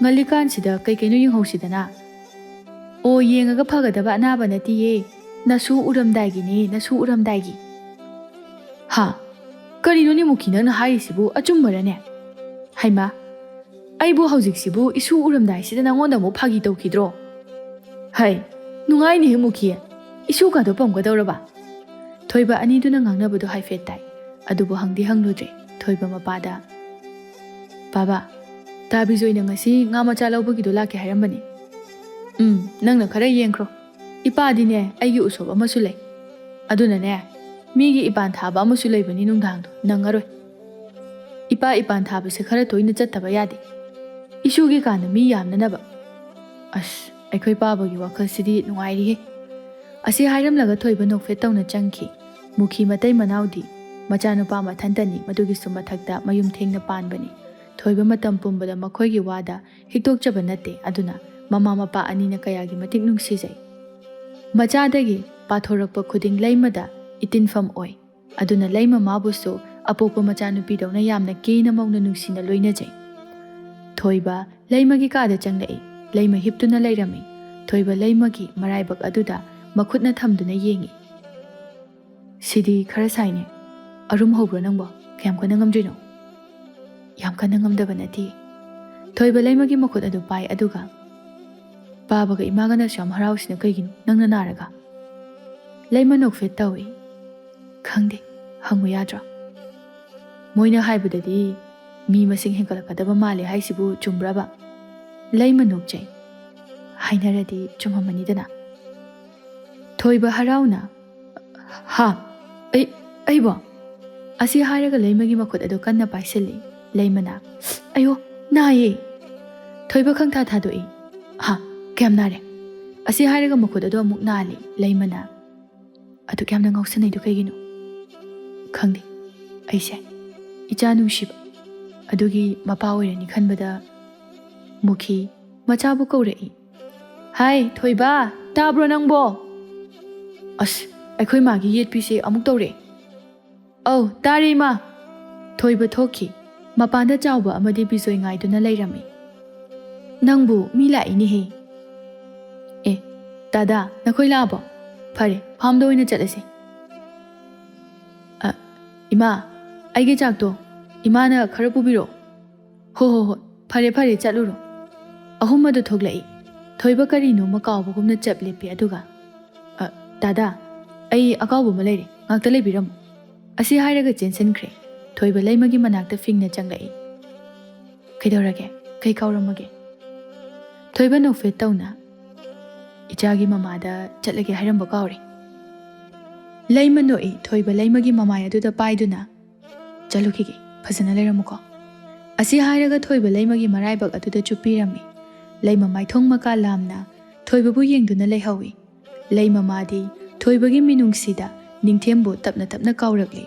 ꯉꯜꯂꯤꯀꯥꯟꯁꯤꯗ ꯀꯩꯀꯩꯅꯣ ꯌꯦꯡꯍꯧꯁꯤꯗꯅ ꯑꯣ ꯌꯦꯡꯉꯒ ꯐꯒꯗꯕ ꯑꯅꯥꯕ ꯅꯠꯇꯤꯌꯦ ꯅꯁꯨ ꯎꯔꯝꯗꯥꯏꯒꯤꯅꯦ ꯅꯁꯨ ꯎꯔꯝꯗꯥꯏꯒꯤ ꯍꯥ ꯀꯔꯤꯅꯣꯅꯦ ꯃꯨꯈꯤ ꯅꯪꯅ ꯍꯥꯏꯔꯤꯁꯤꯕꯨ ꯑꯆꯨꯝꯕꯔꯅꯦ ꯍꯩꯃꯥ ꯑꯩꯕꯨ ꯍꯧꯖꯤꯛꯁꯤꯕꯨ ꯏꯁꯨ ꯎꯔꯝꯗꯥꯏꯁꯤꯗ ꯅꯪꯉꯣꯟꯗ ꯑꯃꯨꯛ ꯐꯥꯒꯤ ꯇꯧꯈꯤꯗ꯭ꯔꯣ ꯍꯩ ꯅꯨꯡꯉꯥꯏꯅꯤꯍꯦ ꯃꯨꯈꯤ ꯏꯁꯨꯒꯗꯣ ꯄꯝꯒꯗꯧꯔꯕ ꯊꯣꯏꯕ ꯑꯅꯤꯗꯨꯅ ꯉꯥꯡꯅꯕꯗꯣ ꯍꯥꯏꯐꯦꯠ ꯇꯥꯏ ꯑꯗꯨꯕꯨ ꯍꯪꯗꯤ ꯍꯪꯂꯨꯗ꯭ꯔꯦ ꯊꯣꯏꯕ ꯃꯄꯥꯗ ꯕꯥꯕꯥ, ꯗꯥ ꯕꯤꯖꯣꯏꯅ ꯉꯁꯤ ꯉꯥ ꯃꯆꯥ ꯂꯧꯕꯒꯤꯗꯣ ꯂꯥꯛꯀꯦ ꯍꯥꯏꯔꯝꯕꯅꯤ. ꯅꯪꯅ ꯈꯔ ꯌꯦꯡꯈ꯭ꯔꯣ. ꯏꯄꯥꯗꯤꯅꯦ ꯑꯩꯒꯤ ꯎꯁꯣꯞ ꯑꯃꯁꯨ ꯂꯩ. ꯑꯗꯨꯅꯅꯦ ꯃꯤꯒꯤ ꯏꯄꯥꯟ ꯊꯥꯕ ꯑꯃꯁꯨ ꯂꯩꯕꯅꯤ ꯅꯨꯡꯗꯥꯡꯗꯣ ꯅꯪꯉꯔꯣꯏ. ꯏꯄꯥ ꯏꯄꯥꯟ ꯊꯥꯕꯁꯦ ꯈꯔ ꯇꯣꯏꯅ ꯆꯠꯇꯕ ꯌꯥꯗꯦ. ꯏꯁꯨꯒꯤ ꯀꯥꯟꯗ ꯃꯤ ꯌꯥꯝꯅꯅꯕ. ꯑꯁ, ꯑꯩꯈꯣꯏ ꯄꯥꯕꯒꯤ ꯋꯥꯈꯜꯁꯤꯗꯤ ꯅꯨꯡꯉꯥꯏꯔꯤꯍꯦ. ꯑꯁꯤ ꯍꯥꯏꯔꯝꯂꯒ ꯊꯣꯏꯕ ꯅꯣꯛꯐꯦꯠ ꯇꯧꯅ ꯆꯪꯈꯤ. ꯃꯨꯈꯤ ꯃꯇꯩ ꯃꯅꯥꯎꯗꯤ ꯃꯆꯥꯅꯨꯄꯥ ꯃꯊꯟꯇꯅꯤ, ꯃꯗꯨꯒꯤꯁꯨ ꯃꯊꯛꯇ ꯃꯌꯨꯝ ꯊꯦꯡꯅ ꯄꯥꯟꯕꯅꯤ. ꯊꯣꯏꯕ ꯃꯇꯝ ꯄꯨꯝꯕꯗ ꯃꯈꯣꯏꯒꯤ ꯋꯥꯗ ꯍꯤꯛꯇꯣꯛꯆꯕ ꯅꯠꯇꯦ. ꯑꯗꯨꯅ ꯃꯃꯥ ꯃꯄꯥ ꯑꯅꯤꯅ ꯀꯌꯥꯒꯤ ꯃꯇꯤꯛ ꯅꯨꯡꯁꯤꯖꯩ. ꯃꯆꯥꯗꯒꯤ ꯄꯥꯊꯣꯔꯛꯄ ꯈꯨꯗꯤꯡ ꯂꯩꯃꯗ ꯏꯇꯤꯟꯐꯝ ꯑꯣꯏ. ꯑꯗꯨꯅ ꯂꯩꯃ ꯃꯥꯕꯨꯁꯨ ꯑꯄꯣꯛꯄ ꯃꯆꯥꯅꯨꯄꯤꯗꯧꯅ ꯌꯥꯝꯅ ꯀꯦꯅ ꯃꯧꯅ ꯅꯨꯡꯁꯤꯅ ꯂꯣꯏꯅꯖꯩ. ꯊꯣꯏꯕ ꯂꯩꯃꯒꯤ ꯀꯥꯗ ꯆꯪꯂꯛꯏ. ꯂꯩꯃ ꯍꯤꯞꯇꯨꯅ ꯂꯩꯔꯝꯃꯤ. ꯊꯣꯏꯕ ꯂꯩꯃꯒꯤ ꯃꯔꯥꯏꯕꯛ ꯑꯗꯨꯗ ꯃꯈꯨꯠꯅ ꯊꯝꯗꯨꯅ ꯌꯦꯡꯉꯤ. ꯁꯤꯗꯤ ꯈꯔ ꯁꯥꯏꯅꯦ. ꯑꯔꯨꯝ ꯍꯧꯕ꯭ꯔꯣ ꯅꯪꯕꯣ? ꯀꯌꯥꯝ ꯀꯟꯅ ꯉꯝꯗ꯭ꯔꯤꯅꯣ? ꯌꯥꯝ ꯀꯟꯅ ꯉꯝꯗꯕ ꯅꯠꯇꯦ. ꯊꯣꯏꯕ ꯂꯩꯃꯒꯤ ꯃꯈꯨꯠ ꯑꯗꯨ ꯄꯥꯏ. ꯑꯗꯨꯒ ꯕꯥꯕꯒ ꯏꯃꯥꯒꯅꯁꯨ ꯌꯥꯝ ꯍꯔꯥꯎꯁꯤꯅ ꯀꯩꯒꯤꯅꯣ? ꯅꯪꯅ ꯅꯥꯔꯒ? ꯂꯩꯃ ꯅꯣꯛꯐꯦꯠ ꯇꯧꯏ. ꯈꯪꯗꯦ, ꯍꯪꯕ ꯌꯥꯗ꯭ꯔꯣ? ꯃꯣꯏꯅ ꯍꯥꯏꯕꯗꯗꯤ ꯃꯤ ꯃꯁꯤꯡ ꯍꯦꯟꯒꯠꯂꯛꯀꯗꯕ ꯃꯥꯜꯂꯦ ꯍꯥꯏꯁꯤꯕꯨ ꯆꯨꯝꯕ꯭ꯔꯕ? ꯂꯩꯃ ꯅꯣꯛꯆꯩ. ꯍꯥꯏꯅꯔꯗꯤ ꯆꯨꯝꯃꯝꯃꯅꯤꯗꯅ. ꯊꯣꯏꯕ ꯍꯔꯥꯎꯅ ꯍꯥ, ꯑꯩꯕꯣ? ꯑꯁꯤ ꯍꯥꯏꯔꯒ ꯂꯩꯃꯒꯤ ꯃꯈꯨꯠ ꯑꯗꯨ ꯀꯟꯅ ꯄꯥꯏꯁꯤꯜꯂꯤ. ꯂꯩꯃꯅ ꯑꯌꯣ, ꯅꯥꯌꯦ. ꯊꯣꯏꯕ ꯈꯪꯊꯥ ꯊꯥꯗꯣꯛꯏ. ꯍꯥ, ꯀꯌꯥꯝ ꯅꯥꯔꯦ? ꯑꯁꯤ ꯍꯥꯏꯔꯒ ꯃꯈꯨꯠ ꯑꯗꯨ ꯑꯃꯨꯛ ꯅꯥꯜꯂꯤ. ꯂꯩꯃꯅ ꯑꯗꯨꯛ ꯌꯥꯝꯅ ꯉꯥꯎꯁꯟꯅꯩꯗꯨ ꯀꯩꯒꯤꯅꯣ? ꯈꯪꯗꯦ. ꯑꯩꯁꯦ ꯏꯆꯥ ꯅꯨꯡꯁꯤꯕ ꯑꯗꯨꯒꯤ ꯃꯄꯥ ꯑꯣꯏꯔꯅꯤ ꯈꯟꯕꯗ. ꯃꯨꯈꯤ ꯃꯆꯥꯕꯨ ꯀꯧꯔꯛꯏ. ꯍꯥꯏ ꯊꯣꯏꯕ, ꯇꯥꯕ꯭ꯔꯣ ꯅꯪꯕꯣ? ꯑꯁ, ꯑꯩꯈꯣꯏ ꯃꯥꯒꯤ ꯌꯦꯠꯄꯤꯁꯦ ꯑꯃꯨꯛ ꯇꯧꯔꯦ. ꯑꯧ, ꯇꯥꯔꯦ ꯏꯃꯥ. ꯊꯣꯏꯕ ꯊꯣꯛꯈꯤ. ꯃꯄꯥꯟꯗ ꯆꯥꯎꯕ ꯑꯃꯗꯤ ꯕꯤꯖꯣꯏ ꯉꯥꯏꯗꯨꯅ ꯂꯩꯔꯝꯃꯤ. ꯅꯪꯕꯨ ꯃꯤ ꯂꯥꯛꯏꯅꯦꯍꯦ. ꯑꯦ, ꯗꯥꯗꯥ, ꯅꯈꯣꯏ ꯂꯥꯛꯑꯕꯣ? ꯐꯔꯦ, ꯐꯥꯝꯗ ꯑꯣꯏꯅ ꯆꯠꯂꯁꯤ. ꯏꯃꯥ, ꯑꯩꯒꯤ ꯆꯥꯛꯇꯣ ꯏꯃꯥꯅ ꯈꯔ ꯄꯨꯕꯤꯔꯛꯑꯣ. ꯍꯣꯏ, ꯐꯔꯦ ꯐꯔꯦ, ꯆꯠꯂꯨꯔꯣ. ꯑꯍꯨꯝ ꯑꯗꯨ ꯊꯣꯛꯂꯛꯏ. ꯊꯣꯏꯕ ꯀꯔꯤꯅꯣꯃ ꯀꯥꯎꯕꯒꯨꯝꯅ ꯆꯞ ꯂꯦꯞꯄꯤ. ꯑꯗꯨꯒ ꯗꯥꯗꯥ, ꯑꯩ ꯑꯀꯥꯎꯕ ꯑꯃ ꯂꯩꯔꯦ, ꯉꯥꯛꯇ ꯂꯩꯕꯤꯔꯝꯃꯨ. ꯑꯁꯤ ꯍꯥꯏꯔꯒ ꯆꯦꯟꯁꯤꯟꯈ꯭ꯔꯦ. ꯊꯣꯏꯕ ꯂꯩꯃꯒꯤ ꯃꯅꯥꯛꯇ ꯐꯤꯡꯅ ꯆꯪꯂꯛꯏ. ꯀꯩꯗꯧꯔꯒꯦ? ꯀꯩ ꯀꯥꯎꯔꯝꯃꯒꯦ? ꯊꯣꯏꯕ ꯅꯣꯛꯐꯦꯠ ꯇꯧꯅ ꯏꯆꯥꯒꯤ ꯃꯃꯥꯗ ꯆꯠꯂꯒꯦ ꯍꯥꯏꯔꯝꯕ ꯀꯥꯎꯔꯦ. ꯂꯩꯃ ꯅꯣꯛꯏ. ꯊꯣꯏꯕ ꯂꯩꯃꯒꯤ ꯃꯃꯥꯏ ꯑꯗꯨꯗ ꯄꯥꯏꯗꯨꯅ ꯆꯠꯂꯨꯈꯤꯒꯦ, ꯐꯖꯅ ꯂꯩꯔꯝꯃꯨꯀꯣ. ꯑꯁꯤ ꯍꯥꯏꯔꯒ ꯊꯣꯏꯕ ꯂꯩꯃꯒꯤ ꯃꯔꯥꯏꯕꯛ ꯑꯗꯨꯗ ꯆꯨꯞꯄꯤꯔꯝꯃꯤ. ꯂꯩꯃ ꯃꯥꯏꯊꯣꯡ ꯃꯀꯥ ꯂꯥꯝꯅ ꯊꯣꯏꯕꯕꯨ ꯌꯦꯡꯗꯨꯅ ꯂꯩꯍꯧꯏ. ꯂꯩꯃ ꯃꯥꯗꯤ ꯊꯣꯏꯕꯒꯤ ꯃꯤꯅꯨꯡꯁꯤꯗ ꯅꯤꯡꯊꯦꯝꯕꯨ ꯇꯞꯅ ꯇꯞꯅ ꯀꯥꯎꯔꯛꯂꯤ.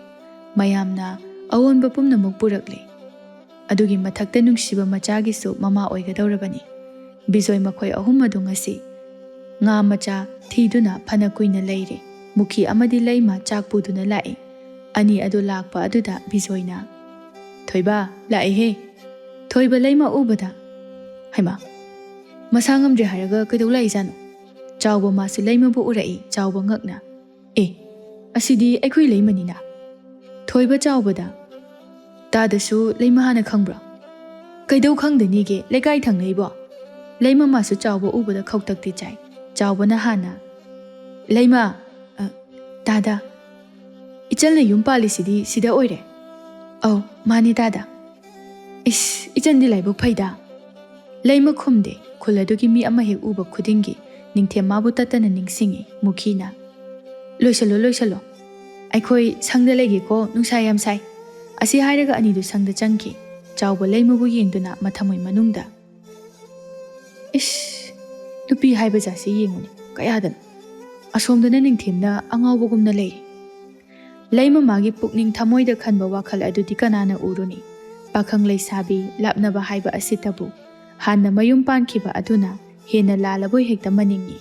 ꯃꯌꯥꯝꯅ ꯑꯑꯣꯟꯕ ꯄꯨꯝꯅꯃꯛ ꯄꯨꯔꯛꯂꯤ. ꯑꯗꯨꯒꯤ ꯃꯊꯛꯇ ꯅꯨꯡꯁꯤꯕ ꯃꯆꯥꯒꯤꯁꯨ ꯃꯃꯥ ꯑꯣꯏꯒꯗꯧꯔꯕꯅꯤ. ꯕꯤꯖꯣꯏ ꯃꯈꯣꯏ ꯑꯍꯨꯝ ꯑꯗꯨ ꯉꯁꯤ ꯉꯥ ꯃꯆꯥ ꯊꯤꯗꯨꯅ ꯐꯅ ꯀꯨꯏꯅ ꯂꯩꯔꯤ. ꯃꯨꯈꯤ ꯑꯃꯗꯤ ꯂꯩꯃ ꯆꯥꯛ ꯄꯨꯗꯨꯅ ꯂꯥꯛꯏ. ꯑꯅꯤ ꯑꯗꯨ ꯂꯥꯛꯄ ꯑꯗꯨꯗ ꯕꯤꯖꯣꯏꯅ ꯊꯣꯏꯕ, ꯂꯥꯛꯏꯍꯦ. ꯊꯣꯏꯕ ꯂꯩꯃ ꯎꯕꯗ ꯍꯩꯃꯥ, ꯃꯁꯥ ꯉꯝꯗ꯭ꯔꯦ ꯍꯥꯏꯔꯒ ꯀꯩꯗꯧ ꯂꯥꯛꯏꯖꯥꯠꯅꯣ? ꯆꯥꯎꯕ ꯃꯥꯁꯨ ꯂꯩꯃꯕꯨ ꯎꯔꯛꯏ. ꯆꯥꯎꯕ ꯉꯛꯅ ꯑꯦ, ꯑꯁꯤꯗꯤ ꯑꯩꯈꯣꯏ ꯂꯩꯃꯅꯤꯅ. ꯊꯣꯏꯕ ꯆꯥꯎꯕꯗ ꯇꯥꯗꯁꯨ ꯂꯩꯃ ꯍꯥꯟꯅ ꯈꯪꯕ꯭ꯔꯣ? ꯀꯩꯗꯧ ꯈꯪꯗꯅꯤꯒꯦ, ꯂꯩꯀꯥꯏ ꯊꯪꯅꯩꯕꯣ. ꯂꯩꯃ ꯃꯥꯁꯨ ꯆꯥꯎꯕ ꯎꯕꯗ ꯈꯧꯇꯛꯇꯤ ꯆꯥꯏ. ꯆꯥꯎꯕꯅ ꯍꯥꯟꯅ ꯂꯩꯃ, ꯗꯥꯗꯥ, ꯏꯆꯜꯅ ꯌꯨꯝ ꯄꯥꯜꯂꯤꯁꯤꯗꯤ ꯁꯤꯗ ꯑꯣꯏꯔꯦ. ꯑꯧ, ꯃꯥꯅꯤ ꯗꯥꯗꯥ. ꯏꯁ, ꯏꯆꯟꯗꯤ ꯂꯥꯏꯕꯛ ꯐꯩꯗ. ꯂꯩꯃ ꯈꯨꯝꯗꯦ. ꯈꯨꯜ ꯑꯗꯨꯒꯤ ꯃꯤ ꯑꯃ ꯍꯦꯛ ꯎꯕ ꯈꯨꯗꯤꯡꯒꯤ ꯅꯤꯡꯊꯦꯝ ꯃꯥꯕꯨ ꯇꯠꯇꯅ ꯅꯤꯡꯁꯤꯡꯉꯤ. ꯃꯨꯈꯤꯅ ꯂꯣꯏꯁꯜꯂꯣ, ꯑꯩꯈꯣꯏ ꯁꯪꯗ ꯂꯩꯒꯦꯀꯣ, ꯅꯨꯡꯁꯥ ꯌꯥꯝ ꯁꯥꯏ. ꯑꯁꯤ ꯍꯥꯏꯔꯒ ꯑꯅꯤꯗꯨ ꯁꯪꯗ ꯆꯪꯈꯤ. ꯆꯥꯎꯕ ꯂꯩꯃꯕꯨ ꯌꯦꯡꯗꯨꯅ ꯃꯊꯃꯣꯏ ꯃꯅꯨꯡꯗ ꯏꯁ, ꯅꯨꯄꯤ ꯍꯥꯏꯕ ꯖꯥꯠꯁꯤ ꯌꯦꯡꯉꯨꯅꯤ, ꯀꯌꯥꯗꯅꯣ. ꯑꯁꯣꯝꯗꯅ ꯅꯤꯡꯊꯦꯝꯅ ꯑꯉꯥꯎꯕꯒꯨꯝꯅ ꯂꯩꯔꯤ. ꯂꯩꯃ ꯃꯥꯒꯤ ꯄꯨꯛꯅꯤꯡ ꯊꯃꯣꯏꯗ ꯈꯟꯕ ꯋꯥꯈꯜ ꯑꯗꯨꯗꯤ ꯀꯅꯥꯅ ꯎꯔꯨꯅꯤ? ꯄꯥꯈꯪ ꯂꯩꯁꯥꯕꯤ ꯂꯥꯞꯅꯕ ꯍꯥꯏꯕ ꯑꯁꯤꯇꯕꯨ ꯍꯥꯟꯅ ꯃꯌꯨꯝ ꯄꯥꯟꯈꯤꯕ ꯑꯗꯨꯅ ꯍꯦꯟꯅ ꯂꯥꯜꯂꯕꯣꯏ ꯍꯦꯛꯇ ꯃꯅꯤꯡꯏ꯫